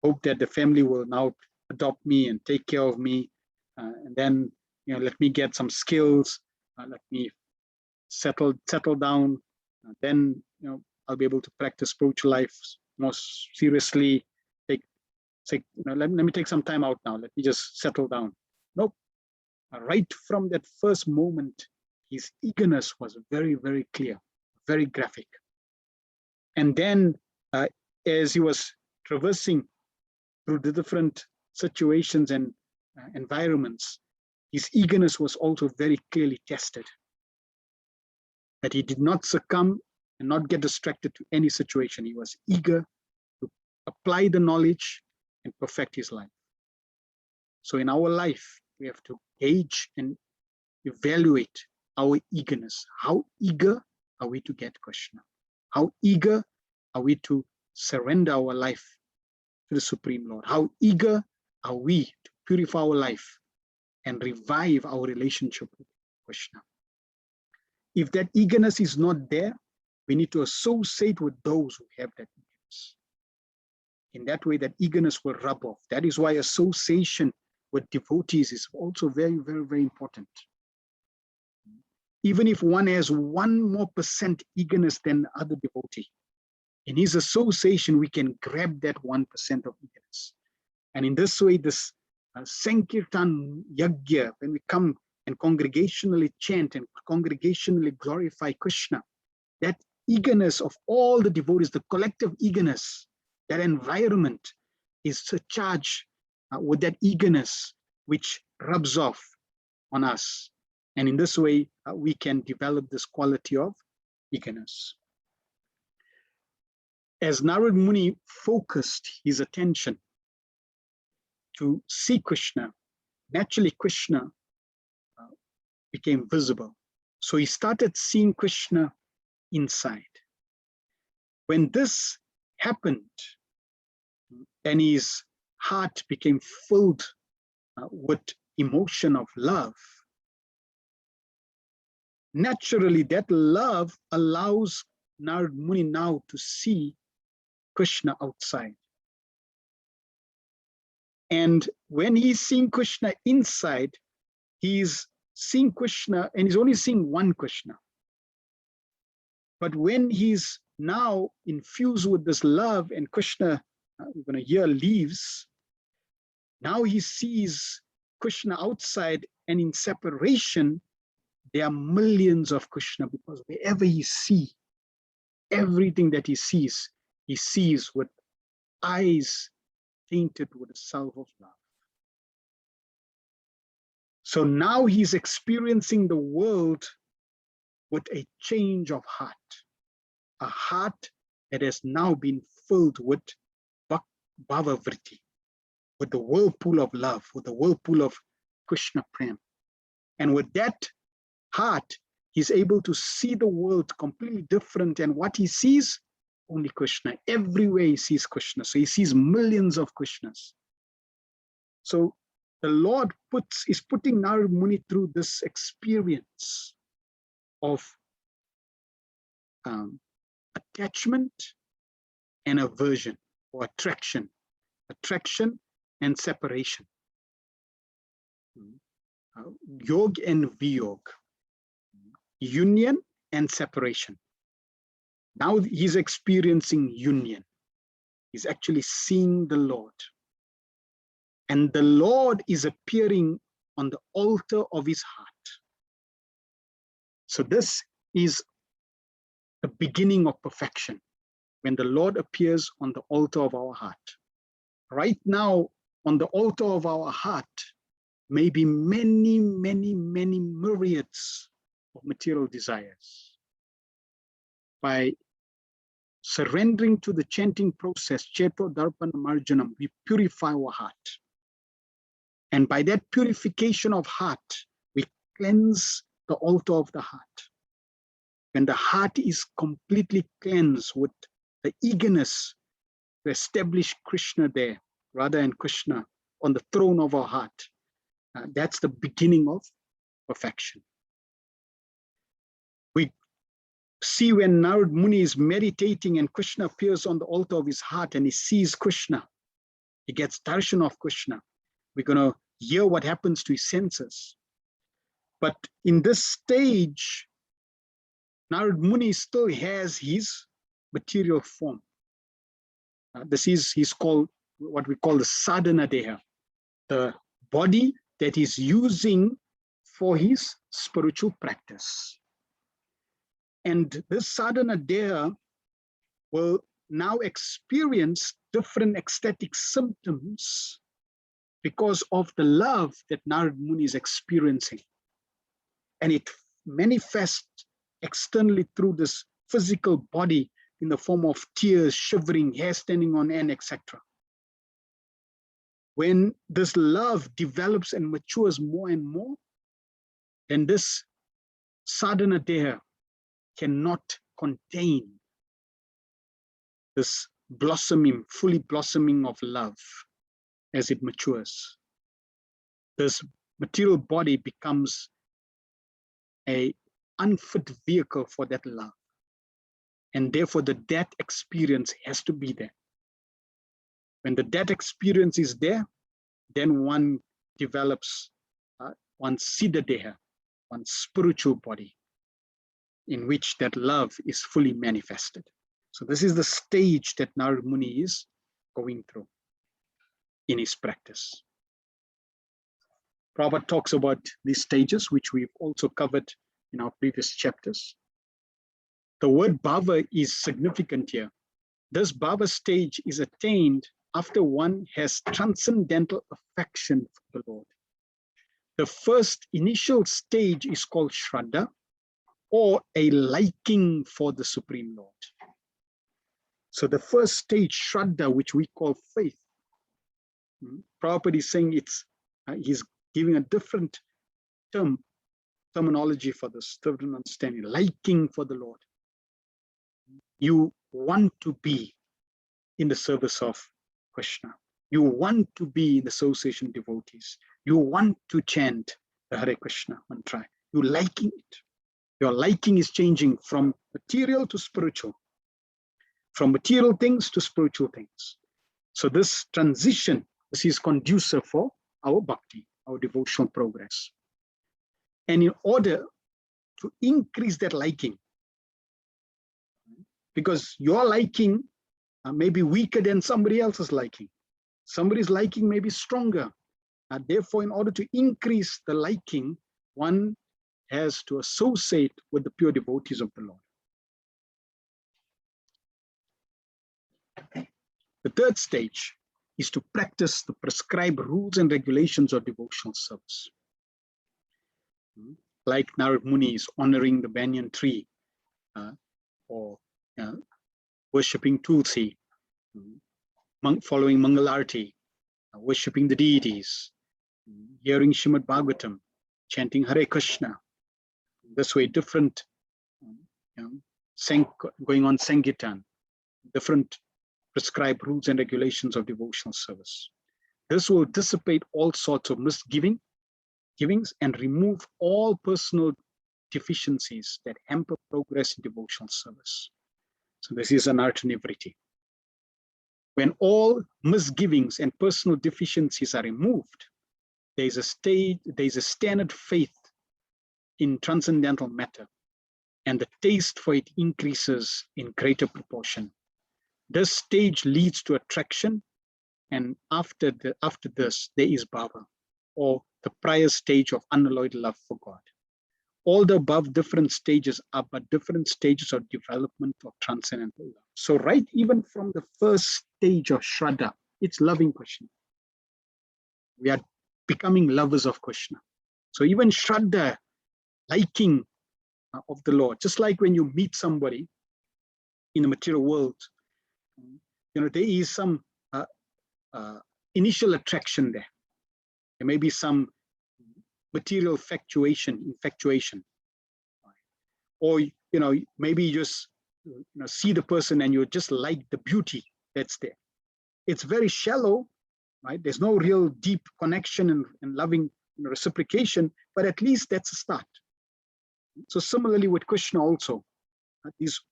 hope that the family will now adopt me and take care of me. And then, let me get some skills, let me settle down. Then, I'll be able to practice spiritual life more seriously. Let me take some time out now. Let me just settle down. Nope. Right from that first moment, his eagerness was very, very clear, very graphic. And then as he was traversing through the different situations and environments, his eagerness was also very clearly tested. That he did not succumb and not get distracted to any situation. He was eager to apply the knowledge and perfect his life. So in our life, we have to gauge and evaluate our eagerness. How eager are we to get Krishna? How eager are we to surrender our life to the Supreme Lord? How eager are we to purify our life and revive our relationship with Krishna? If that eagerness is not there, we need to associate with those who have that eagerness. In that way, that eagerness will rub off. That is why association with devotees is also very, very, very important. Even if one has 1% eagerness than the other devotee, in his association, we can grab that 1% of eagerness. And in this way, this Sankirtan Yagya, when we come and congregationally chant and congregationally glorify Krishna, that eagerness of all the devotees, the collective eagerness, that environment is charged with that eagerness which rubs off on us. And in this way, we can develop this quality of eagerness. As Narad Muni focused his attention to see Krishna, naturally Krishna became visible. So he started seeing Krishna inside. When this happened, and his heart became filled with emotion of love, naturally that love allows Narad Muni now to see Krishna outside. And when he's seeing Krishna inside, he's seeing Krishna and he's only seeing one Krishna. But when he's now infused with this love and Krishna we're going to hear leaves. Now he sees Krishna outside, and in separation, there are millions of Krishna, because wherever he sees, everything that he sees with eyes tainted with the salve of love. So now he's experiencing the world with a change of heart, a heart that has now been filled with Bhava Vritti, with the whirlpool of love, with the whirlpool of Krishna Prem. And with that heart, he's able to see the world completely different. And what he sees, only Krishna. Everywhere he sees Krishna. So he sees millions of Krishnas. So the Lord is putting Narad Muni through this experience of attachment and aversion, or attraction and separation. Yog and Viyog, union and separation. Now he's experiencing union. He's actually seeing the Lord. And the Lord is appearing on the altar of his heart. So this is the beginning of perfection, when the Lord appears on the altar of our heart. Right now, on the altar of our heart, may be many, many, many myriads of material desires. By surrendering to the chanting process, Cheto Darpana Marjanam, we purify our heart. And by that purification of heart, we cleanse the altar of the heart. When the heart is completely cleansed with the eagerness to establish Krishna there, Radha and Krishna on the throne of our heart, that's the beginning of perfection. We see when Narad Muni is meditating and Krishna appears on the altar of his heart and he sees Krishna, he gets darshan of Krishna. We're going to hear what happens to his senses. But in this stage, Narad Muni still has his material form. He's called what we call the sadhana deha, the body that he's using for his spiritual practice. And this sadhana deha will now experience different ecstatic symptoms because of the love that Narad Muni is experiencing. And it manifests externally through this physical body in the form of tears, shivering, hair standing on end, etc. When this love develops and matures more and more, then this sadhana deha cannot contain this blossoming, fully blossoming of love as it matures. This material body becomes an unfit vehicle for that love. And therefore the death experience has to be there. When the death experience is there, then one develops one's siddha deha, one's spiritual body, in which that love is fully manifested. So this is the stage that Narad Muni is going through in his practice. Prabhupada talks about these stages, which we've also covered in our previous chapters. The word bhava is significant here. This bhava stage is attained after one has transcendental affection for the Lord. The first initial stage is called Shraddha, or a liking for the Supreme Lord. So the first stage, Shraddha, which we call faith, Prabhupada is saying he's giving a different terminology for this, different understanding, liking for the Lord. You want to be in the service of Krishna. You want to be in the association of devotees. You want to chant the Hare Krishna mantra. You're liking it. Your liking is changing from material to spiritual, from material things to spiritual things. So this transition, this is conducive for our bhakti, our devotional progress. And in order to increase that liking, because your liking maybe weaker than somebody else's liking. Somebody's liking may be stronger. Therefore, in order to increase the liking, one has to associate with the pure devotees of the Lord. The third stage is to practice the prescribed rules and regulations of devotional service. Like Narad Muni is honoring the banyan tree, or worshipping Tulsi, following Mangalarti, worshipping the deities, hearing Srimad Bhagavatam, chanting Hare Krishna. This way, different, going on Sankirtan, different prescribed rules and regulations of devotional service. This will dissipate all sorts of misgivings and remove all personal deficiencies that hamper progress in devotional service. So this is anartha nivritti. When all misgivings and personal deficiencies are removed, there is a standard faith in transcendental matter, and the taste for it increases in greater proportion. This stage leads to attraction, and after this, there is bhava, or the prior stage of unalloyed love for God. All the above different stages are but different stages of development of transcendental love. So right even from the first stage of Shraddha, it's loving Krishna. We are becoming lovers of Krishna. So even Shraddha, liking of the Lord, just like when you meet somebody in the material world, there is some initial attraction there. There may be some material infatuation, or maybe you just see the person and you just like the beauty that's there. It's very shallow, right? There's no real deep connection and loving reciprocation, but at least that's a start. So similarly with Krishna also,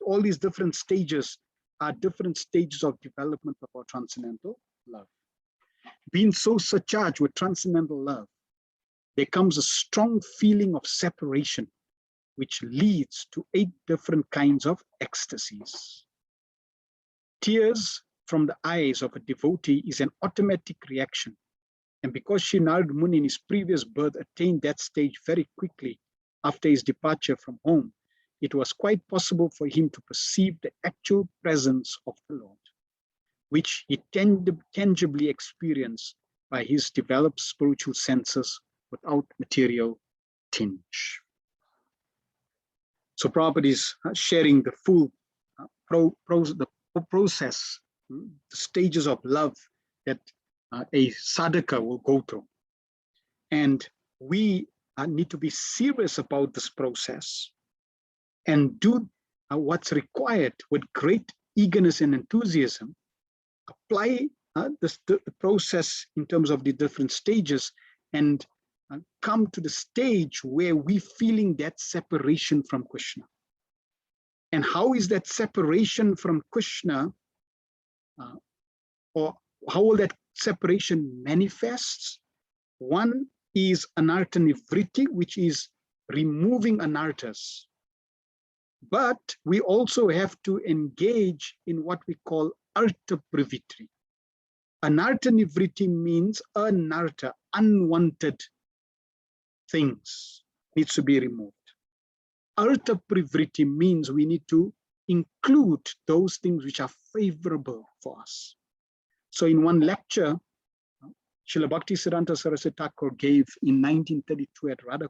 all these different stages are different stages of development of our transcendental love. Being so surcharged with transcendental love, there comes a strong feeling of separation, which leads to 8 different kinds of ecstasies. Tears from the eyes of a devotee is an automatic reaction. And because Sri Narad Muni in his previous birth attained that stage very quickly after his departure from home, it was quite possible for him to perceive the actual presence of the Lord, which he tangibly experienced by his developed spiritual senses without material tinge. So Prabhupada is sharing the full process, the stages of love that a sadhaka will go through. And we need to be serious about this process and do what's required with great eagerness and enthusiasm. Apply the process in terms of the different stages and come to the stage where we're feeling that separation from Krishna. And how is that separation from Krishna, or how will that separation manifest? One is anartha nivritti, which is removing anarthas. But we also have to engage in what we call artha pravritti. Anartha nivritti means anartha, unwanted things needs to be removed. Artha pravritti means we need to include those things which are favorable for us. So in one lecture, Srila Bhaktisiddhanta Saraswati Thakur gave in 1932 at Radhakund.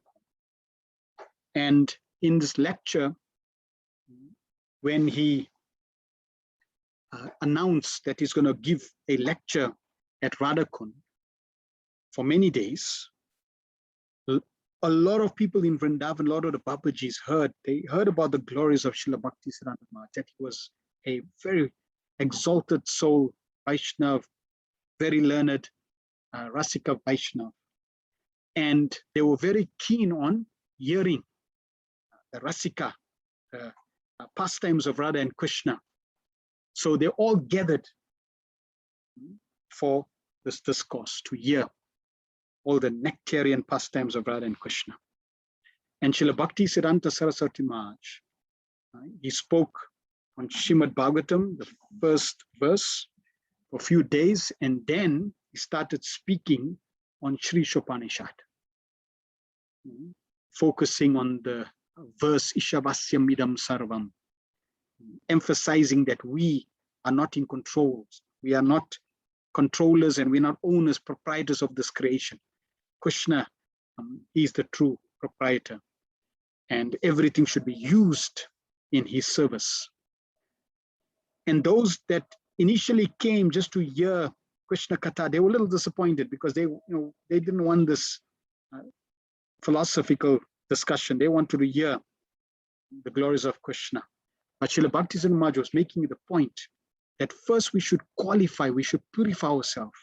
And in this lecture, when he announced that he's going to give a lecture at Radhakund for many days, a lot of people in Vrindavan, a lot of the Babajis heard about the glories of Srila Bhaktisiddhanta Maharaj, that he was a very exalted soul, Vaishnav, very learned, Rasika Vaishnav. And they were very keen on hearing the Rasika, pastimes of Radha and Krishna. So they all gathered for this discourse to hear all the nectarian pastimes of Radha and Krishna. And Srila Bhaktisiddhanta Saraswati Maharaj, he spoke on Srimad Bhagavatam, the first verse, for a few days, and then he started speaking on Sri Shopanishad, focusing on the verse Ishavasyam idam sarvam, emphasizing that we are not in control, we are not controllers, and we're not owners, proprietors of this creation. Krishna, he is the true proprietor, and everything should be used in his service. And those that initially came just to hear Krishna Katha, they were a little disappointed because they didn't want this philosophical discussion. They wanted to hear the glories of Krishna. But Srila Bhaktisiddhanta Maharaj was making the point that first we should qualify, we should purify ourselves.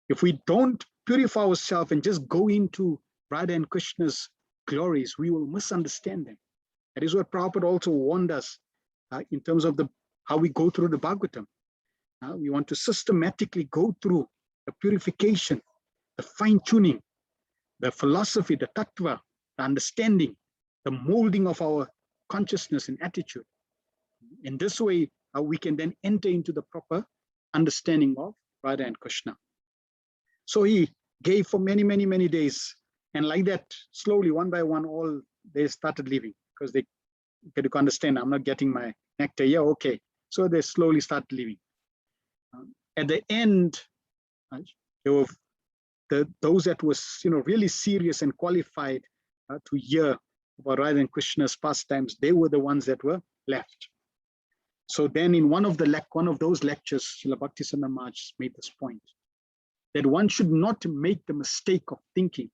If we don't purify ourselves and just go into Radha and Krishna's glories, we will misunderstand them. That is what Prabhupada also warned us in terms of how we go through the Bhagavatam. We want to systematically go through the purification, the fine-tuning, the philosophy, the tattva, the understanding, the molding of our consciousness and attitude. In this way, we can then enter into the proper understanding of Radha and Krishna. So he gave for many, many, many days. And like that, slowly, one by one, all they started leaving because they get to understand, I'm not getting my nectar. Yeah, okay. So they slowly started leaving. At the end, there were those that was really serious and qualified to hear about Radha and Krishna's pastimes. They were the ones that were left. So then in one of those lectures, Srila Bhaktisiddhanta Maharaj made this point, that one should not make the mistake of thinking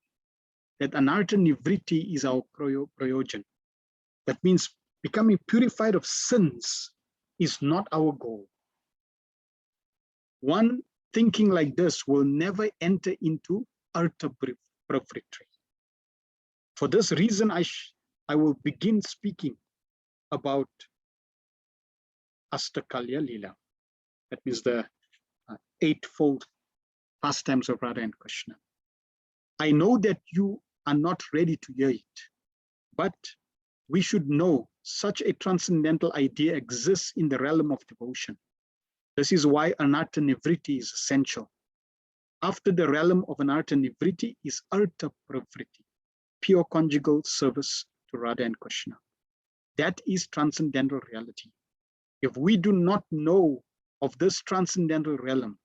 that anartha nivritti is our prayojan. That means becoming purified of sins is not our goal. One thinking like this will never enter into artha pravritti. For this reason, I will begin speaking about Astakalya Lila. That means the eightfold pastimes of Radha and Krishna. I know that you are not ready to hear it, but we should know such a transcendental idea exists in the realm of devotion. This is why anartha nivritti is essential. After the realm of anartha nivritti is artha pravritti, pure conjugal service to Radha and Krishna. That is transcendental reality. If we do not know of this transcendental realm,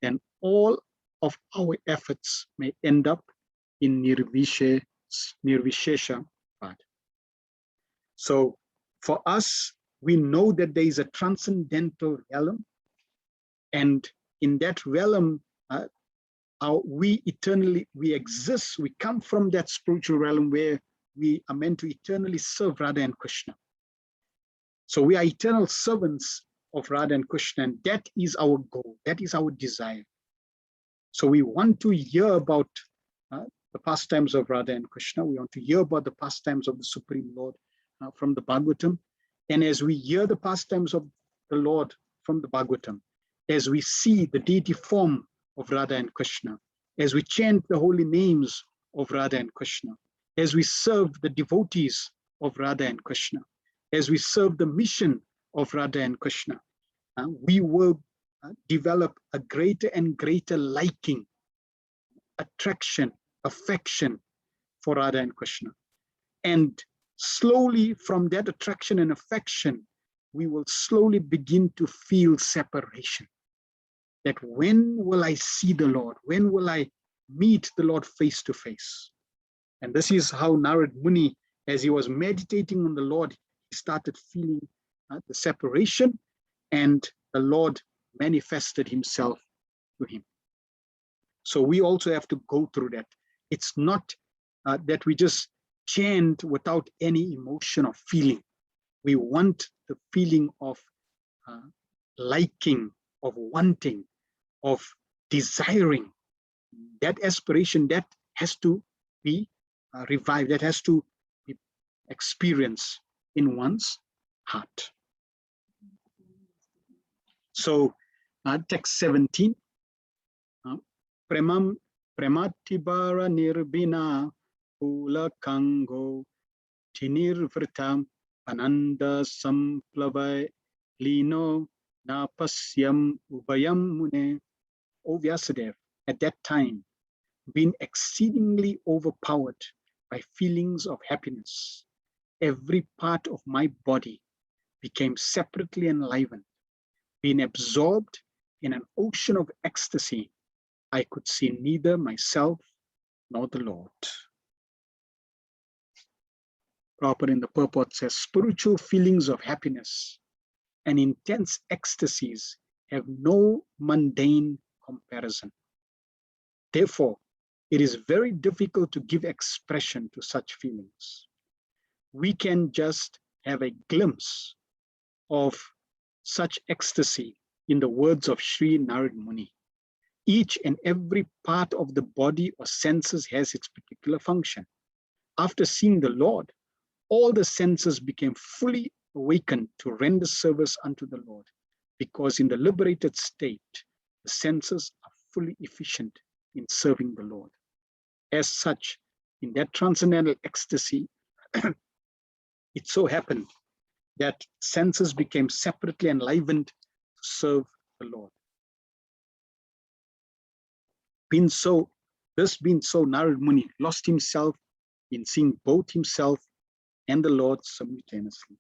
then all of our efforts may end up in nirvishesha pad. So for us, we know that there is a transcendental realm, and in that realm, we exist, we come from that spiritual realm where we are meant to eternally serve Radha and Krishna. So we are eternal servants of Radha and Krishna, and that is our goal, that is our desire. So we want to hear about the pastimes of Radha and Krishna. We want to hear about the pastimes of the Supreme Lord from the Bhagavatam. And as we hear the pastimes of the Lord from the Bhagavatam, as we see the deity form of Radha and Krishna, as we chant the holy names of Radha and Krishna, as we serve the devotees of Radha and Krishna, as we serve the mission of Radha and Krishna, we will develop a greater and greater liking, attraction, affection for Radha and Krishna. And slowly from that attraction and affection, we will slowly begin to feel separation. That when will I see the Lord? When will I meet the Lord face to face? And this is how Narad Muni, as he was meditating on the Lord, he started feeling the separation, and the Lord manifested himself to him. So we also have to go through that. It's not that we just chant without any emotion or feeling. We want the feeling of liking, of wanting, of desiring. That aspiration, that has to be revived, that has to be experienced in one's heart. So text 17, Prematibara nirbina pula kango tinirvritam ananda samplavai Lino na pasyam ubayam mune. O Vyasadeva, at that time, being exceedingly overpowered by feelings of happiness, every part of my body became separately enlivened. Being absorbed in an ocean of ecstasy, I could see neither myself nor the Lord. Proper in the purport says, spiritual feelings of happiness and intense ecstasies have no mundane comparison. Therefore, it is very difficult to give expression to such feelings. We can just have a glimpse of such ecstasy in the words of Sri Narad Muni. Each and every part of the body or senses has its particular function. After seeing the Lord, all the senses became fully awakened to render service unto the Lord, because in the liberated state, the senses are fully efficient in serving the Lord. As such, in that transcendental ecstasy, it so happened that senses became separately enlivened to serve the Lord. This being so, Narad Muni lost himself in seeing both himself and the Lord simultaneously.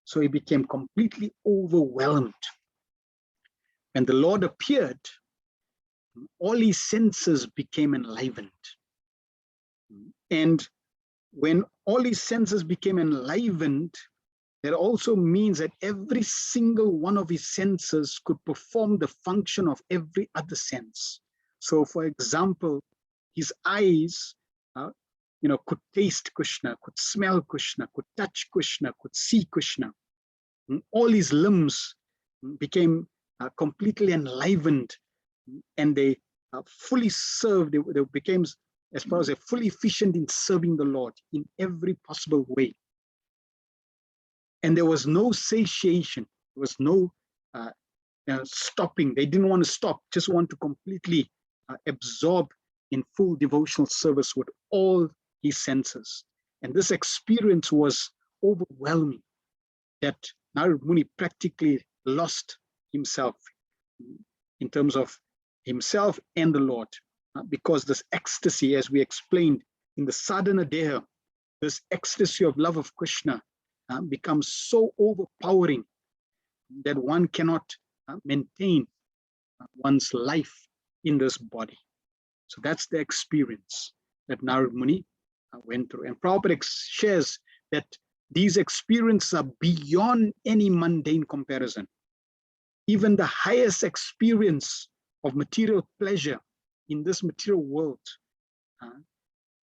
So he became completely overwhelmed. When the Lord appeared, all his senses became enlivened. And when all his senses became enlivened, that also means that every single one of his senses could perform the function of every other sense. So, for example, his eyes, could taste Krishna, could smell Krishna, could touch Krishna, could see Krishna. All his limbs became completely enlivened, and they fully served. They became, as far as they're fully efficient in serving the Lord in every possible way. And there was no satiation. There was no stopping. They didn't want to stop, just want to completely absorb in full devotional service with all his senses. And this experience was overwhelming, that Narad Muni practically lost himself in terms of himself and the Lord, because this ecstasy, as we explained in the sadhana deha, this ecstasy of love of Krishna becomes so overpowering that one cannot maintain one's life in this body. So that's the experience that Narad Muni went through. And Prabhupada shares that these experiences are beyond any mundane comparison. Even the highest experience of material pleasure in this material world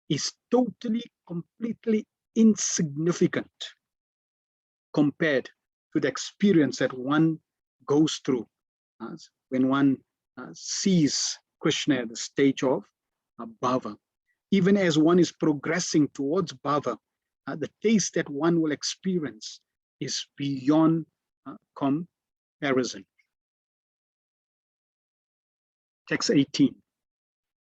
is totally, completely insignificant compared to the experience that one goes through when one sees Krishna at the stage of bhava. Even as one is progressing towards bhava, the taste that one will experience is beyond comparison. Text 18.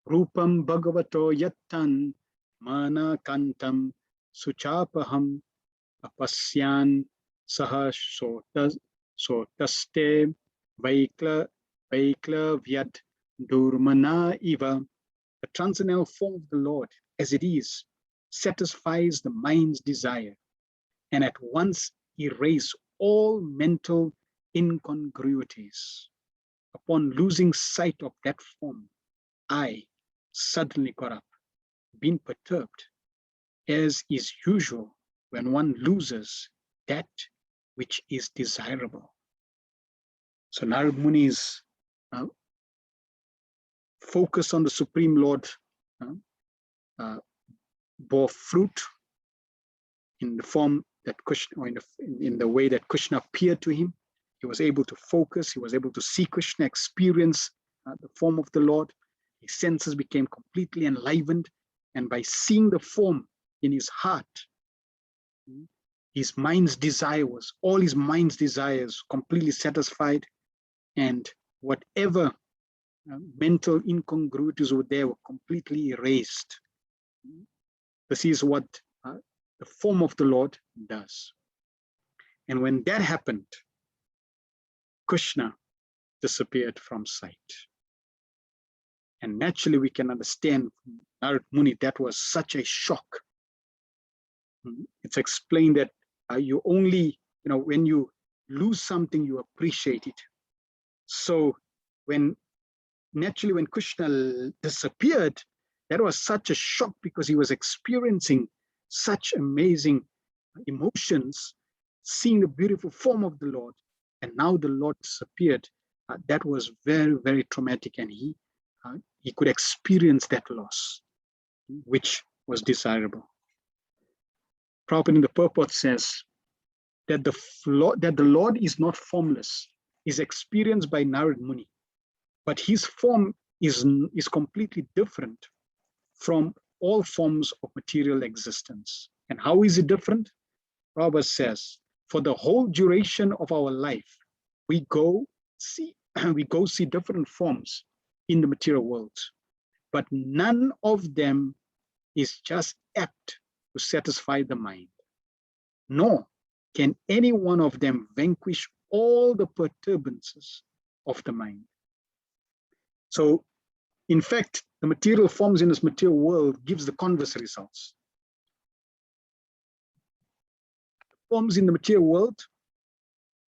Rupam Bhagavato Yattan Mana Kantam Suchapaham Apasyan Saha Sotaste Vaikla Vyad Durmana Iva. The transcendental form of the Lord, as it is, satisfies the mind's desire and at once erase all mental incongruities. Upon losing sight of that form, I suddenly got up, being perturbed, as is usual when one loses that which is desirable. So Narad Muni's focus on the Supreme Lord bore fruit in the form that Krishna, or in the way that Krishna appeared to him. He was able to focus, he was able to see Krishna, experience the form of the Lord. His senses became completely enlivened, and by seeing the form in his heart, his mind's desire was, all his mind's desires completely satisfied, and whatever mental incongruities were there were completely erased. This is what the form of the Lord does. And when that happened, Krishna disappeared from sight. And naturally, we can understand Narad Muni, that was such a shock. It's explained that you only, when you lose something, you appreciate it. So naturally, when Krishna disappeared, that was such a shock because he was experiencing such amazing emotions, seeing the beautiful form of the Lord, and now the Lord disappeared. That was very, very traumatic, and he could experience that loss, which was desirable. Prabhupada in the purport says that the Lord is not formless, is experienced by Narad Muni, but his form is completely different from all forms of material existence. And how is it different? Prabhupada says, for the whole duration of our life, we go see different forms in the material world, but none of them is just apt to satisfy the mind, nor can any one of them vanquish all the perturbances of the mind. So, in fact, the material forms in this material world gives the converse results. Forms in the material world,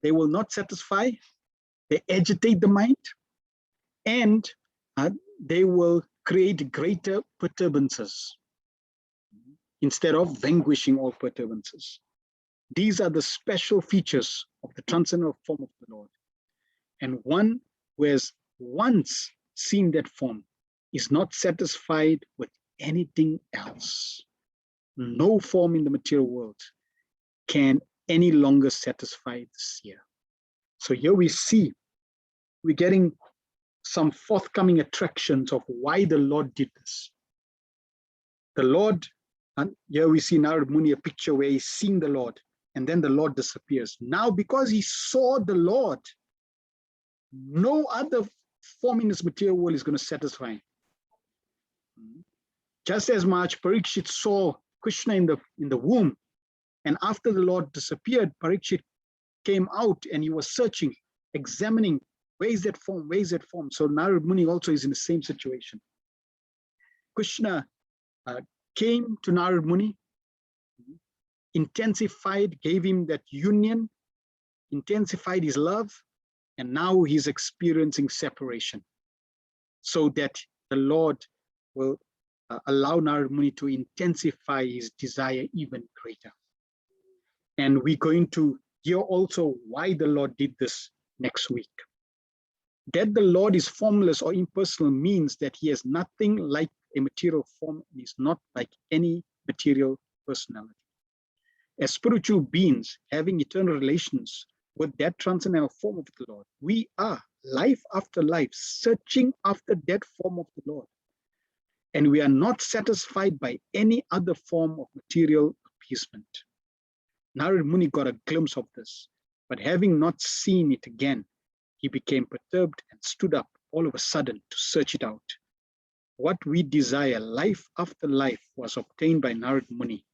they will not satisfy, they agitate the mind, and they will create greater perturbances instead of vanquishing all perturbances. These are the special features of the transcendental form of the Lord. And one who has once seen that form is not satisfied with anything else. No form in the material world can any longer satisfy the seer. So here we see, we're getting some forthcoming attractions of why the Lord did this. The Lord, and here we see Narad Muni, a picture where he's seeing the Lord, and then the Lord disappears. Now, because he saw the Lord, no other form in this material world is going to satisfy him. Just as much Parikshit saw Krishna in the womb, and after the Lord disappeared, Parikshit came out and he was searching, examining, where is that form, where is that form? So Narad Muni also is in the same situation. Krishna came to Narad Muni, intensified, gave him that union, intensified his love, and now he's experiencing separation, so that the Lord will allow Narad Muni to intensify his desire even greater. And we're going to hear also why the Lord did this next week. That the Lord is formless or impersonal means that he has nothing like a material form and is not like any material personality. As spiritual beings having eternal relations with that transcendental form of the Lord, we are life after life searching after that form of the Lord. And we are not satisfied by any other form of material appeasement. Narad Muni got a glimpse of this, but having not seen it again, he became perturbed and stood up all of a sudden to search it out. What we desire life after life was obtained by Narad Muni,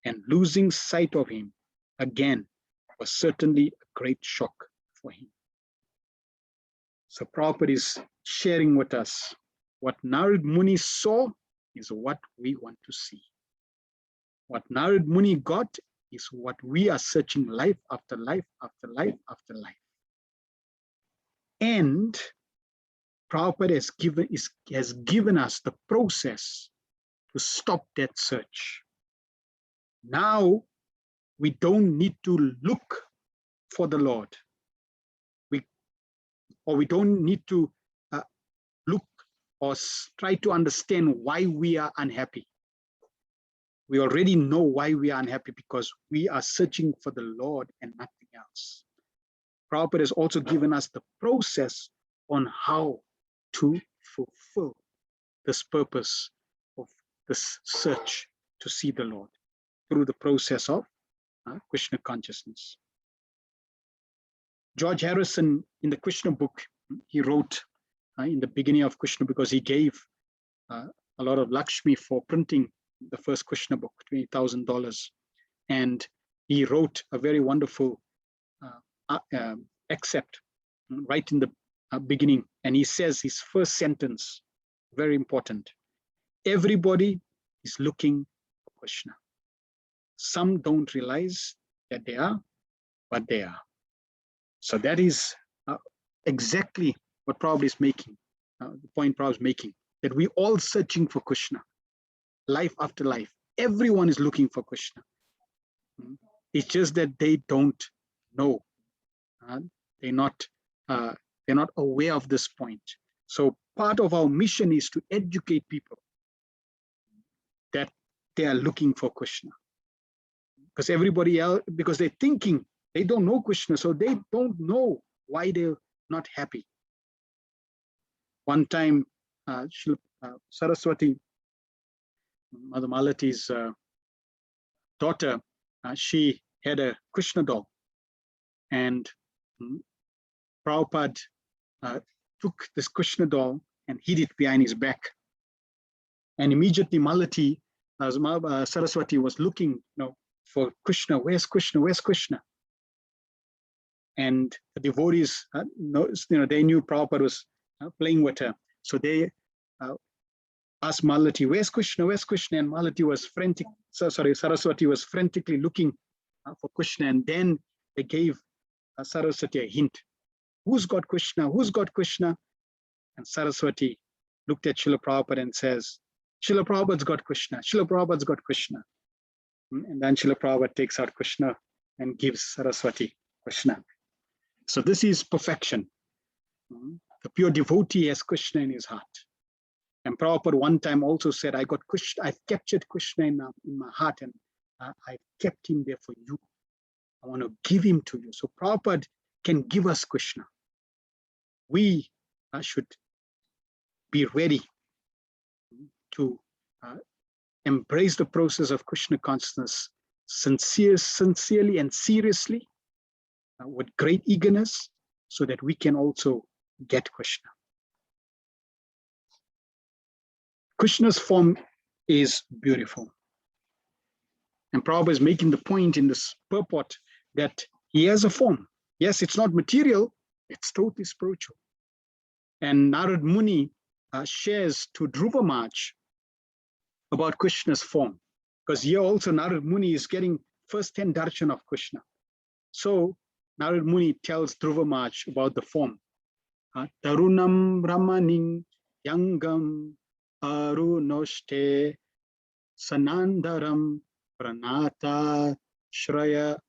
and losing sight of him again was certainly a great shock for him. So Prabhupada is sharing with us what Narad Muni saw is what we want to see. What Narad Muni got is what we are searching life after life after life after life. And Prabhupada has given us the process to stop that search. Now we don't need to look for the Lord. We don't need to look or try to understand why we are unhappy. We already know why we are unhappy because we are searching for the Lord and nothing else. Prabhupada has also given us the process on how to fulfill this purpose of this search to see the Lord through the process of Krishna consciousness. George Harrison, in the Krishna book, he wrote in the beginning of Krishna, because he gave a lot of Lakshmi for printing the first Krishna book, $20,000. And he wrote a very wonderful excerpt right in the beginning, and he says his first sentence, very important. Everybody is looking for Krishna. Some don't realize that they are, but they are. So that is exactly what Prabhupada is making, the point Prabhupada is making, that we all searching for Krishna, life after life. Everyone is looking for Krishna. It's just that they don't know. They're not aware of this point. So part of our mission is to educate people that they are looking for Krishna. Because everybody else, because they're thinking, they don't know Krishna, so they don't know why they're not happy. One time, Saraswati, Mother Malati's daughter, she had a Krishna doll, and Prabhupada took this Krishna doll and hid it behind his back. And immediately Malati, Saraswati was looking, for Krishna. Where's Krishna? Where's Krishna? And the devotees, they knew Prabhupada was playing with her. So they asked Malati, where's Krishna? Where's Krishna? And Malati was Saraswati was frantically looking for Krishna. And then they gave Saraswati a hint. Who's got Krishna? Who's got Krishna? And Saraswati looked at Srila Prabhupada and says, Srila Prabhupada's got Krishna. Srila Prabhupada's got Krishna. And then Srila Prabhupada takes out Krishna and gives Saraswati Krishna. So this is perfection. The pure devotee has Krishna in his heart. And Prabhupada one time also said, I got Krishna, I've captured Krishna in my heart, and I've kept him there for you. I want to give him to you. So Prabhupada can give us Krishna. We should be ready to embrace the process of Krishna consciousness sincerely and seriously, with great eagerness, so that we can also get Krishna. Krishna's form is beautiful. And Prabhupada is making the point in this purport that he has a form. Yes, it's not material, it's totally spiritual. And Narad Muni shares to Dhruva Maharaj about Krishna's form, because here also Narad Muni is getting first-hand darshan of Krishna. So Narad Muni tells Dhruva Maharaj about the form. Tarunam Ramaning Yangam Arunoshte Sanandaram Pranata Shrayanam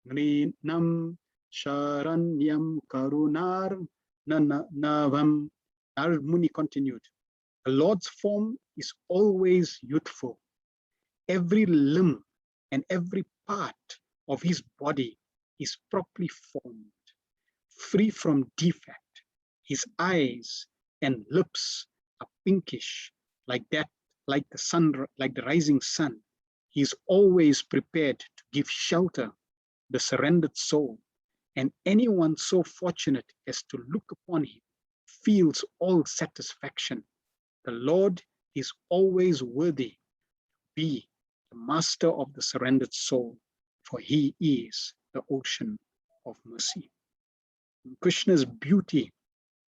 Nrinam Sharanyam Karunar Navam. Narad Muni continued. The Lord's form is always youthful. Every limb and every part of his body is properly formed, free from defect. His eyes and lips are pinkish, like the rising sun. He is always prepared to give shelter to the surrendered soul, and anyone so fortunate as to look upon him feels all satisfaction. The Lord is always worthy to be the master of the surrendered soul, for he is the ocean of mercy. Krishna's beauty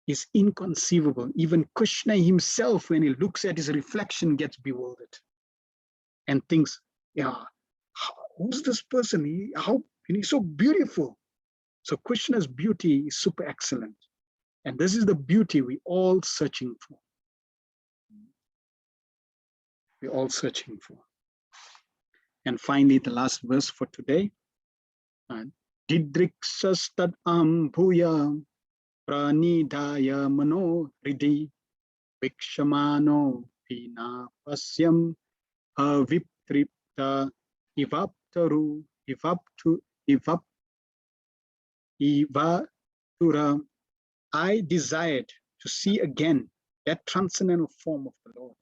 is inconceivable. Even Krishna himself, when he looks at his reflection, gets bewildered and thinks, who's this person? He's so beautiful. So Krishna's beauty is super excellent. And this is the beauty we're all searching for. We're all searching for. And finally, the last verse for today. Didriksastad ambhuya pranidaya mano hridi vikshamano pina pasyam aviptripta ivaptaru ivatura. I desired to see again that transcendental form of the Lord.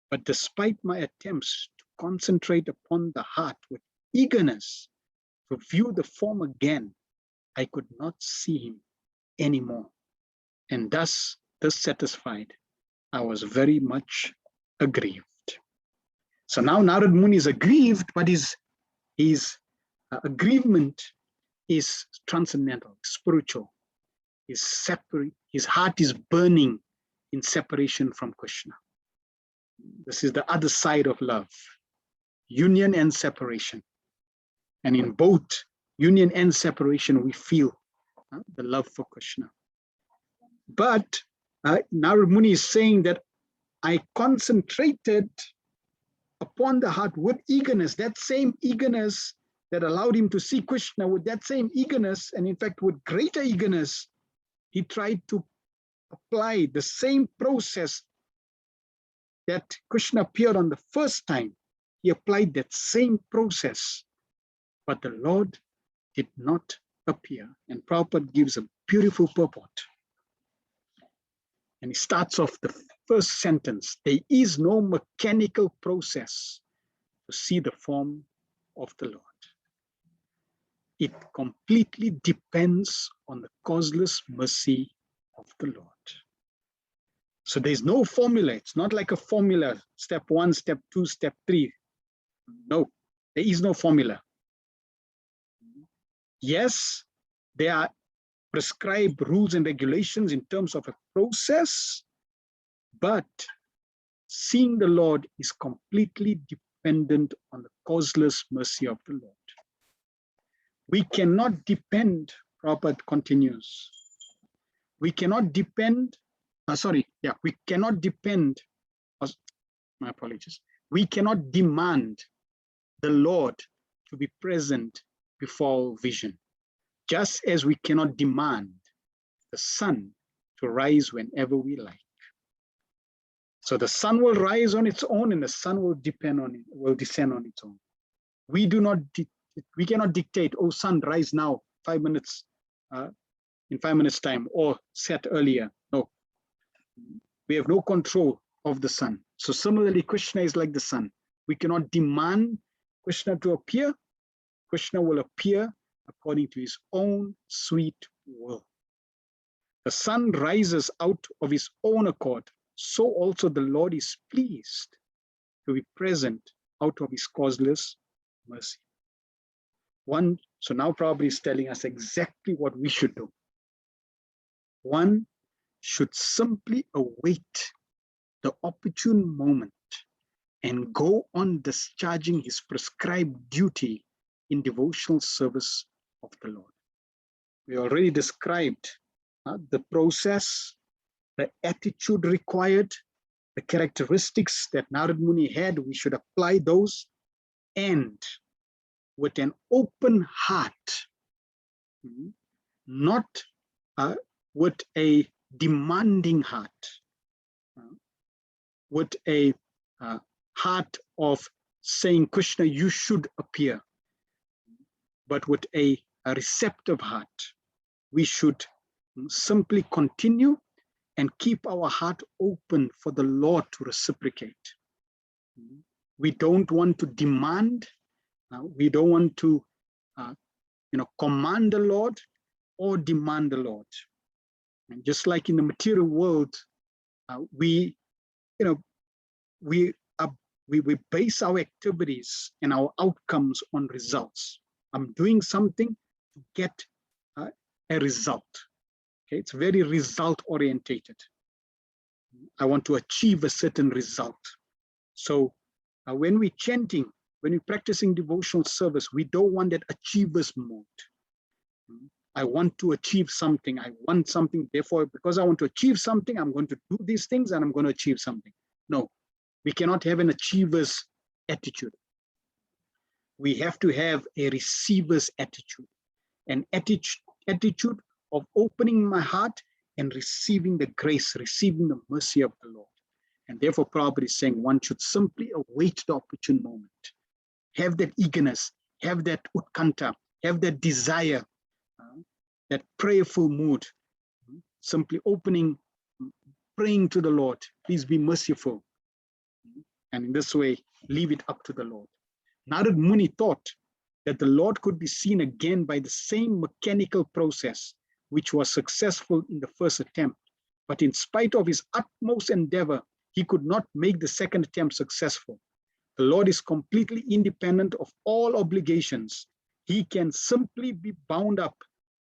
But despite my attempts to concentrate upon the heart with eagerness to view the form again, I could not see him anymore. And thus satisfied, I was very much aggrieved. So now Narad Muni is aggrieved, but his aggrievement is transcendental, spiritual, is separate. His heart is burning in separation from Krishna. This is the other side of love, union and separation. And in both union and separation, we feel the love for Krishna. But Narad Muni is saying that I concentrated upon the heart with eagerness, that same eagerness that allowed him to see Krishna. With that same eagerness, and in fact with greater eagerness, he tried to apply the same process that Krishna appeared on the first time. He applied that same process, but the Lord did not appear. And Prabhupada gives a beautiful purport. And he starts off the first sentence: there is no mechanical process to see the form of the Lord. It completely depends on the causeless mercy of the Lord. So there's no formula. It's not like a formula, step 1, step 2, step 3. No, there is no formula. Yes, there are prescribed rules and regulations in terms of a process, but seeing the Lord is completely dependent on the causeless mercy of the Lord. We cannot depend, Prabhupada continues, we cannot depend, we cannot depend, my apologies, we cannot demand the Lord to be present before our vision, just as we cannot demand the sun to rise whenever we like. So the sun will rise on its own and the sun will descend on its own. We cannot dictate, oh, sun, rise now, 5 minutes, in 5 minutes time, or set earlier. No, we have no control of the sun. So similarly, Krishna is like the sun. We cannot demand Krishna to appear. Krishna will appear according to his own sweet will. The sun rises out of his own accord. So also the Lord is pleased to be present out of his causeless mercy. So now Prabhupada is telling us exactly what we should do. One should simply await the opportune moment and go on discharging his prescribed duty in devotional service of the Lord. We already described the process, the attitude required, the characteristics that Narad Muni had. We should apply those, and with an open heart, not with a demanding heart, with a heart of saying, Krishna, you should appear, but with a receptive heart. We should simply continue and keep our heart open for the Lord to reciprocate. We don't want to demand, we don't want to command the Lord or demand the Lord. And just like in the material world, we base our activities and our outcomes on results. I'm doing something to get a result. Okay, it's very result orientated. I want to achieve a certain result. So when we're chanting, when we're practicing devotional service, we don't want that achievers mode. I want to achieve something. I want something. Therefore, because I want to achieve something, I'm going to do these things and I'm going to achieve something. No, we cannot have an achiever's attitude. We have to have a receiver's attitude, an attitude of opening my heart and receiving the grace, receiving the mercy of the Lord. And therefore, Prabhupada is saying one should simply await the opportune moment. Have that eagerness, have that utkanta, have that desire, that prayerful mood, simply opening, praying to the Lord, please be merciful. And in this way, leave it up to the Lord. Narad Muni thought that the Lord could be seen again by the same mechanical process which was successful in the first attempt. But in spite of his utmost endeavor, he could not make the second attempt successful. The Lord is completely independent of all obligations. he can simply be bound up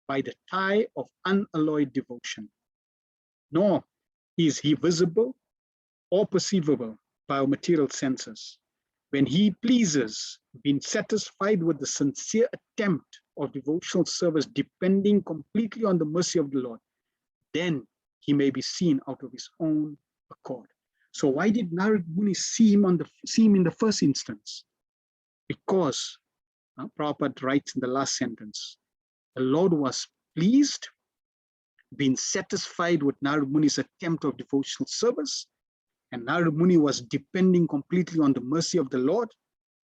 by the tie of unalloyed devotion. Nor is he visible or perceivable by our material senses. When he pleases, being satisfied with the sincere attempt of devotional service depending completely on the mercy of the Lord, then he may be seen out of his own accord. So why did Narad Muni see him in the first instance? Because Prabhupada writes in the last sentence, the Lord was pleased, being satisfied with Narad Muni's attempt of devotional service, and Narad Muni was depending completely on the mercy of the Lord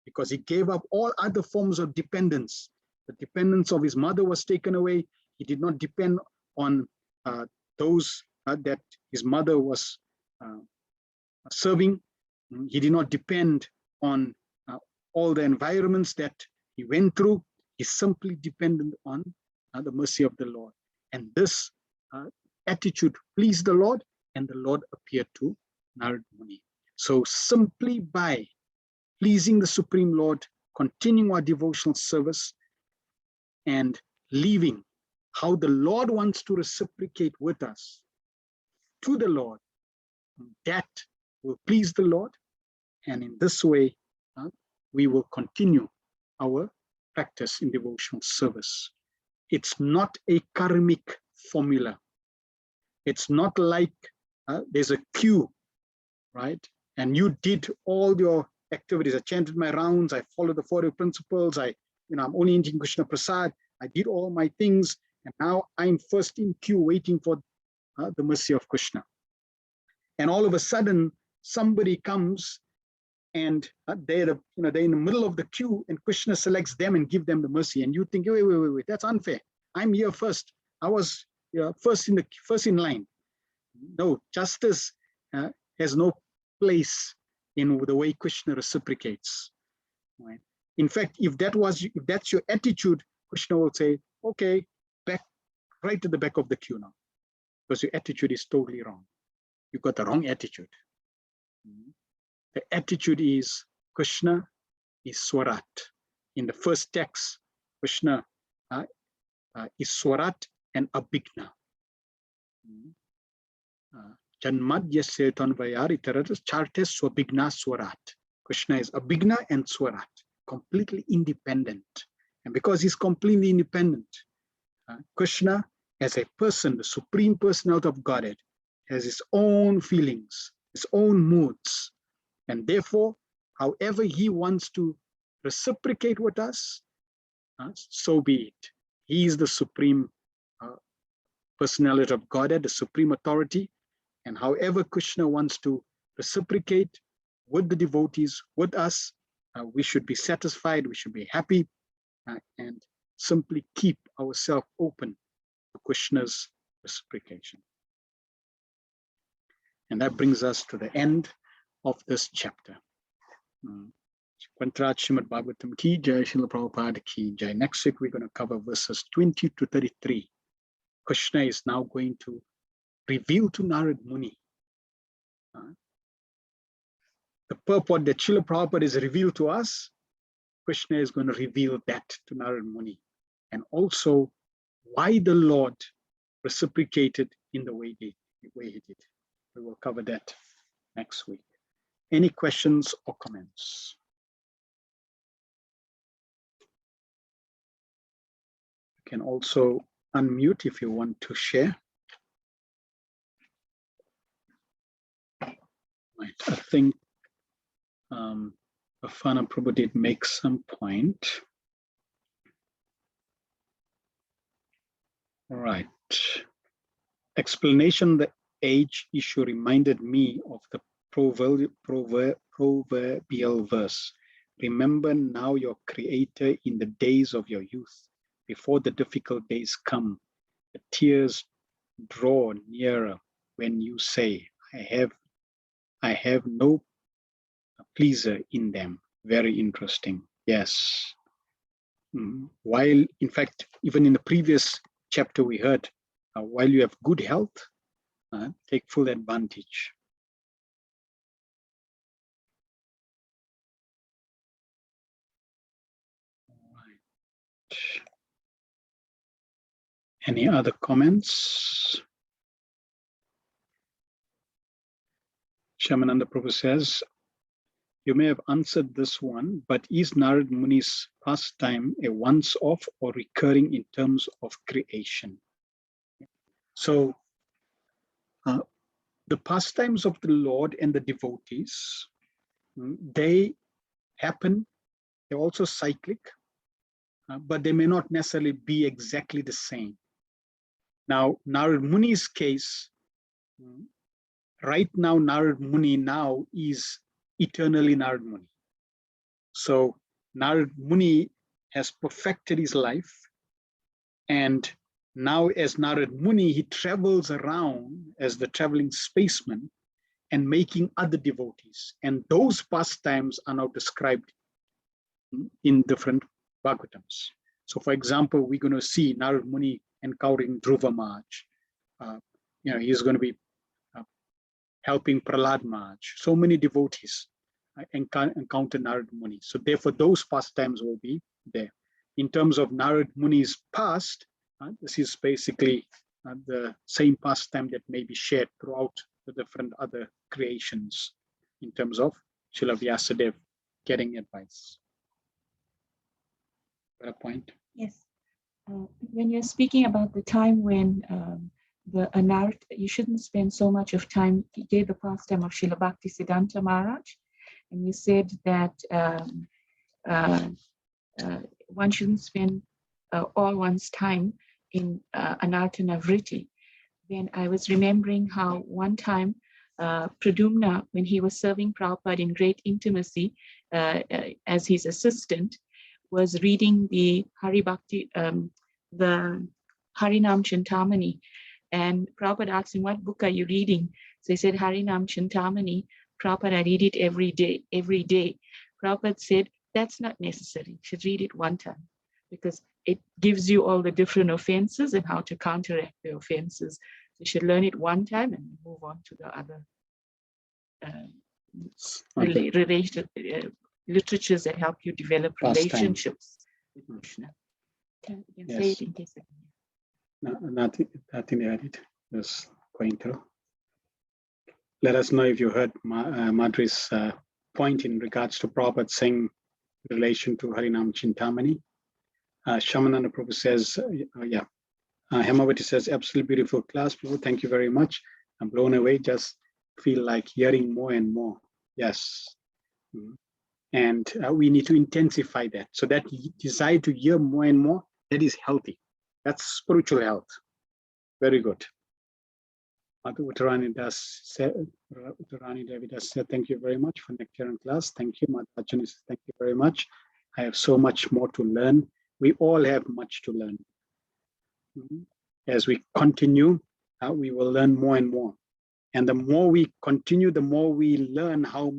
because he gave up all other forms of dependence. The dependence of his mother was taken away. He did not depend on those that his mother was serving. He did not depend on all the environments that he went through. He simply depended on the mercy of the Lord. And this attitude pleased the Lord, and the Lord appeared to Narad Muni. So simply by pleasing the Supreme Lord, continuing our devotional service, and leaving how the Lord wants to reciprocate with us to the Lord, that will please the Lord. And in this way, we will continue our practice in devotional service. It's not a karmic formula. It's not like there's a queue, right? And you did all your activities. I chanted my rounds. I followed the 40 principles. I'm only eating Krishna Prasad. I did all my things. And now I'm first in queue waiting for the mercy of Krishna. And all of a sudden, somebody comes and they're in the middle of the queue, and Krishna selects them and give them the mercy. And you think, wait, that's unfair. I'm here first. I was first in line. No, justice has no place in the way Krishna reciprocates. Right? In fact, if that's your attitude, Krishna will say, okay, back right to the back of the queue now, because your attitude is totally wrong. You got the wrong attitude. The attitude is Krishna is Swarat. In the first text, Krishna is Swarat and Abhigna. Janmadya Setan Vayari Taratas Chartes Swabhigna Swarat. Krishna is Abhigna and Swarat, completely independent. And because he's completely independent, Krishna, as a person, the Supreme Personality of Godhead, has his own feelings, his own moods. And therefore, however he wants to reciprocate with us, so be it. He is the Supreme Personality of Godhead, the Supreme Authority. And however Krishna wants to reciprocate with the devotees, with us, we should be satisfied, we should be happy, and simply keep ourselves open to Krishna's reciprocation. And that brings us to the end of this chapter. Srimad Bhagavatam ki jai, Srila Prabhupada ki jai. Next week we're going to cover verses 20 to 33. Krishna is now going to reveal to Narad Muni the purport that Srila Prabhupada is revealed to us. Krishna is going to reveal that to Narad Muni, and also why the Lord reciprocated in the way he did. We will cover that next week. Any questions or comments? You can also unmute if you want to share. Right, I think Bafana Prabhu did make some point. All right. Explanation, the age issue reminded me of the proverbial verse. Remember now your Creator in the days of your youth, before the difficult days come. The tears draw nearer when you say, I have no pleaser in them. Very interesting. Yes. While, in fact, even in the previous chapter we heard, while you have good health, take full advantage. All right. Any other comments? Shamananda Prabhu says, you may have answered this one, but is Narad Muni's pastime a once-off or recurring in terms of creation? So, the pastimes of the Lord and the devotees, they happen, they're also cyclic, but they may not necessarily be exactly the same. Now, Narad Muni's case, right now, Narad Muni now is eternally Narad Muni. So Narad Muni has perfected his life, and now as Narad Muni, he travels around as the traveling spaceman and making other devotees. And those pastimes are now described in different Bhagavatams. So for example, we're going to see Narad Muni encountering Dhruva Maharaj. He's going to be helping Prahlad Maharaj. So many devotees encounter Narad Muni. So therefore, those pastimes will be there. In terms of Narad Muni's past, this is basically the same pastime that may be shared throughout the different other creations in terms of Srila Vyasadeva getting advice. Got a point? Yes. When you're speaking about the time when the Anart, you shouldn't spend so much of time, he gave the pastime of Srila Bhaktisiddhanta Maharaj, and you said that one shouldn't spend all one's time in Anartana Vritti. Then I was remembering how one time Pradumna, when he was serving Prabhupada in great intimacy as his assistant, was reading the Hari Bhakti, the Harinam Chintamani. And Prabhupada asked him, what book are you reading? So he said, Harinam Chintamani. Prabhupada, I read it every day. Prabhupada said, that's not necessary. You should read it one time because it gives you all the different offenses and how to counteract the offenses. You should learn it one time and move on to the other related literatures that help you develop relationships with Krishna. Can you say it in case I can? Nothing added. Just going through. Let us know if you heard Madri's point in regards to Prabhupada saying in relation to Harinam Chintamani. Shamananda Prabhu says, Hemavati says, absolutely beautiful class, Prabhu. Thank you very much. I'm blown away. Just feel like hearing more and more. Yes. And we need to intensify that. So that desire to hear more and more, that is healthy. That's spiritual health. Very good. Uttarani Devi does say, thank you very much for Nectarian class. Thank you. Madhachani says, thank you very much. I have so much more to learn. We all have much to learn. As we continue, we will learn more and more. And the more we continue, the more we learn how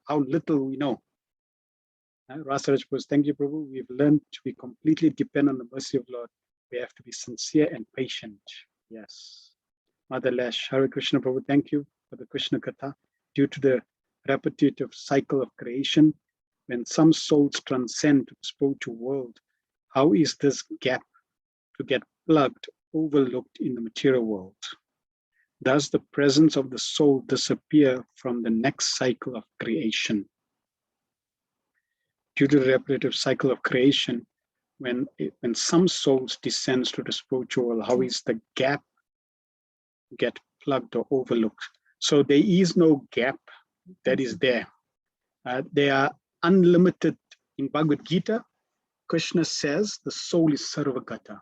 little we know. Rasaraj was, thank you, Prabhu. We've learned we completely depend on the mercy of Lord. We have to be sincere and patient. Yes. Mother Lash, Hare Krishna, Prabhu, thank you for the Krishna Katha. Due to the repetitive cycle of creation, when some souls transcend to the spiritual world, how is this gap to get plugged, overlooked in the material world? Does the presence of the soul disappear from the next cycle of creation? Due to the repetitive cycle of creation, when some souls descends to the spiritual world, how is the gap get plugged or overlooked? So there is no gap that is there. They are unlimited. In Bhagavad Gita, Krishna says the soul is sarvagata,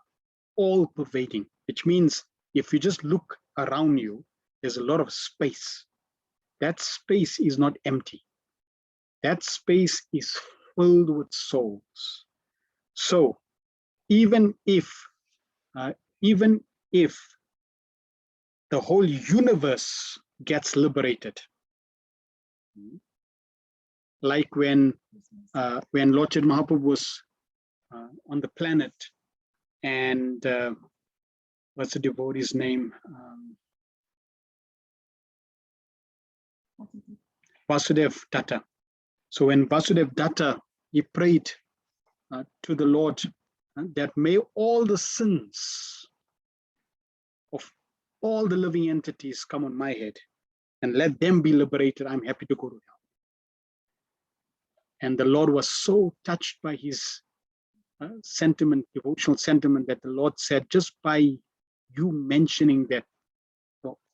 all pervading, which means if you just look around you, there's a lot of space. That space is not empty. That space is filled with souls. So even if the whole universe gets liberated, like when Lord Chaitanya Mahaprabhu was on the planet, and what's the devotee's name? Vasudev Datta. So when Vasudev Datta, he prayed to the Lord that may all the sins all the living entities come on my head and let them be liberated. I'm happy to go to hell. And the Lord was so touched by his sentiment, devotional sentiment, that the Lord said, just by you mentioning that,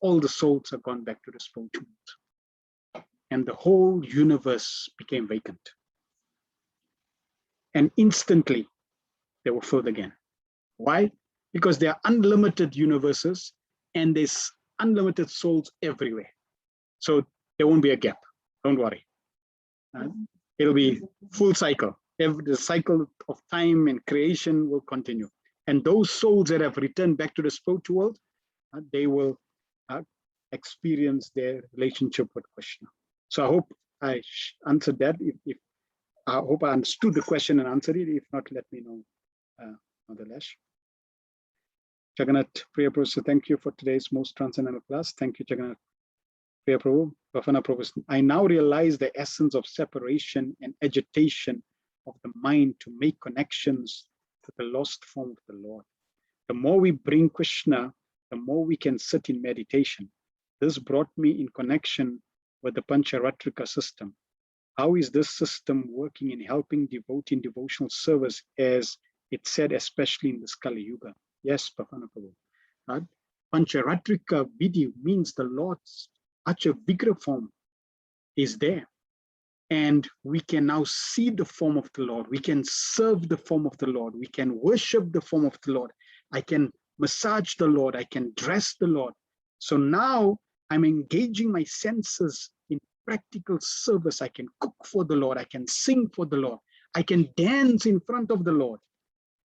all the souls have gone back to the spiritual world. And the whole universe became vacant. And instantly they were filled again. Why? Because there are unlimited universes and there's unlimited souls everywhere. So there won't be a gap. Don't worry. It'll be full cycle. The cycle of time and creation will continue. And those souls that have returned back to the spiritual world, they will experience their relationship with Krishna. So I hope I answered that. I hope I understood the question and answered it. If not, let me know, Madhalesh. Jagannath Priya Prabhu, thank you for today's most transcendental class. Thank you, Jagannath Priya Prabhu. Bhavana Prabhu, I now realize the essence of separation and agitation of the mind to make connections to the lost form of the Lord. The more we bring Krishna, the more we can sit in meditation. This brought me in connection with the Pancharatrika system. How is this system working in helping devotee in devotional service, as it said, especially in this Kali Yuga? Yes, Bhavana Prabhu. Pancharatrika Vidhi means the Lord's Achavigra form is there. And we can now see the form of the Lord. We can serve the form of the Lord. We can worship the form of the Lord. I can massage the Lord. I can dress the Lord. So now I'm engaging my senses in practical service. I can cook for the Lord. I can sing for the Lord. I can dance in front of the Lord.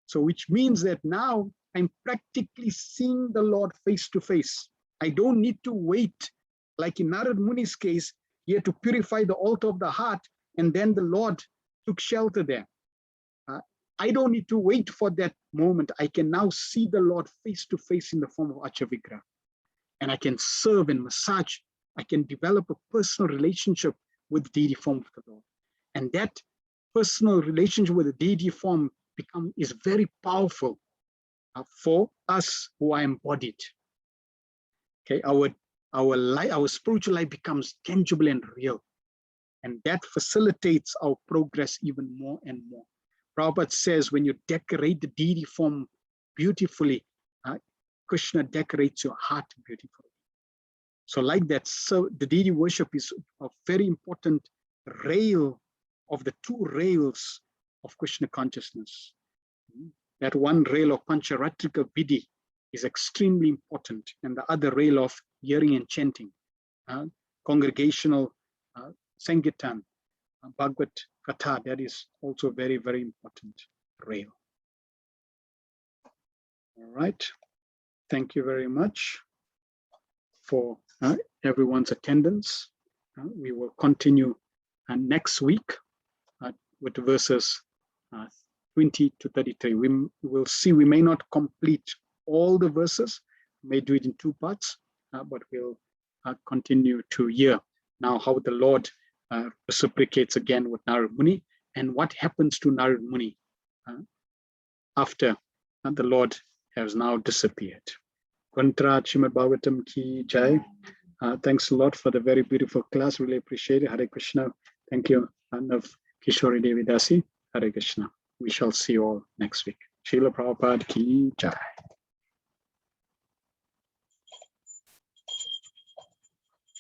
So which means that now I'm practically seeing the Lord face to face. I don't need to wait. Like in Narad Muni's case, he had to purify the altar of the heart, and then the Lord took shelter there. I don't need to wait for that moment. I can now see the Lord face to face in the form of Achavigra. And I can serve and massage. I can develop a personal relationship with the deity form of the Lord. And that personal relationship with the deity form is very powerful for us who are embodied. Okay, our spiritual life becomes tangible and real. And that facilitates our progress even more and more. Prabhupada says, when you decorate the deity form beautifully, Krishna decorates your heart beautifully. So like that, so the deity worship is a very important rail of the two rails of Krishna consciousness. That one rail of Pancharatrika Vidhi is extremely important, and the other rail of hearing and chanting, congregational Sankirtan, Bhagavad Katha, that is also very, very important rail. All right. Thank you very much for everyone's attendance. We will continue next week with verses 20 to 33. We will see, we may not complete all the verses, may do it in two parts, but we'll continue to hear now how the Lord reciprocates again with Narad Muni, and what happens to Narad Muni after the Lord has now disappeared. Grantraj Srimad Bhagavatam ki jai. Thanks a lot for the very beautiful class. Really appreciate it. Hare Krishna. Thank you, Nav Kishori Devi Dasi. Hare Krishna. We shall see you all next week. Srila Prabhupada ki jai.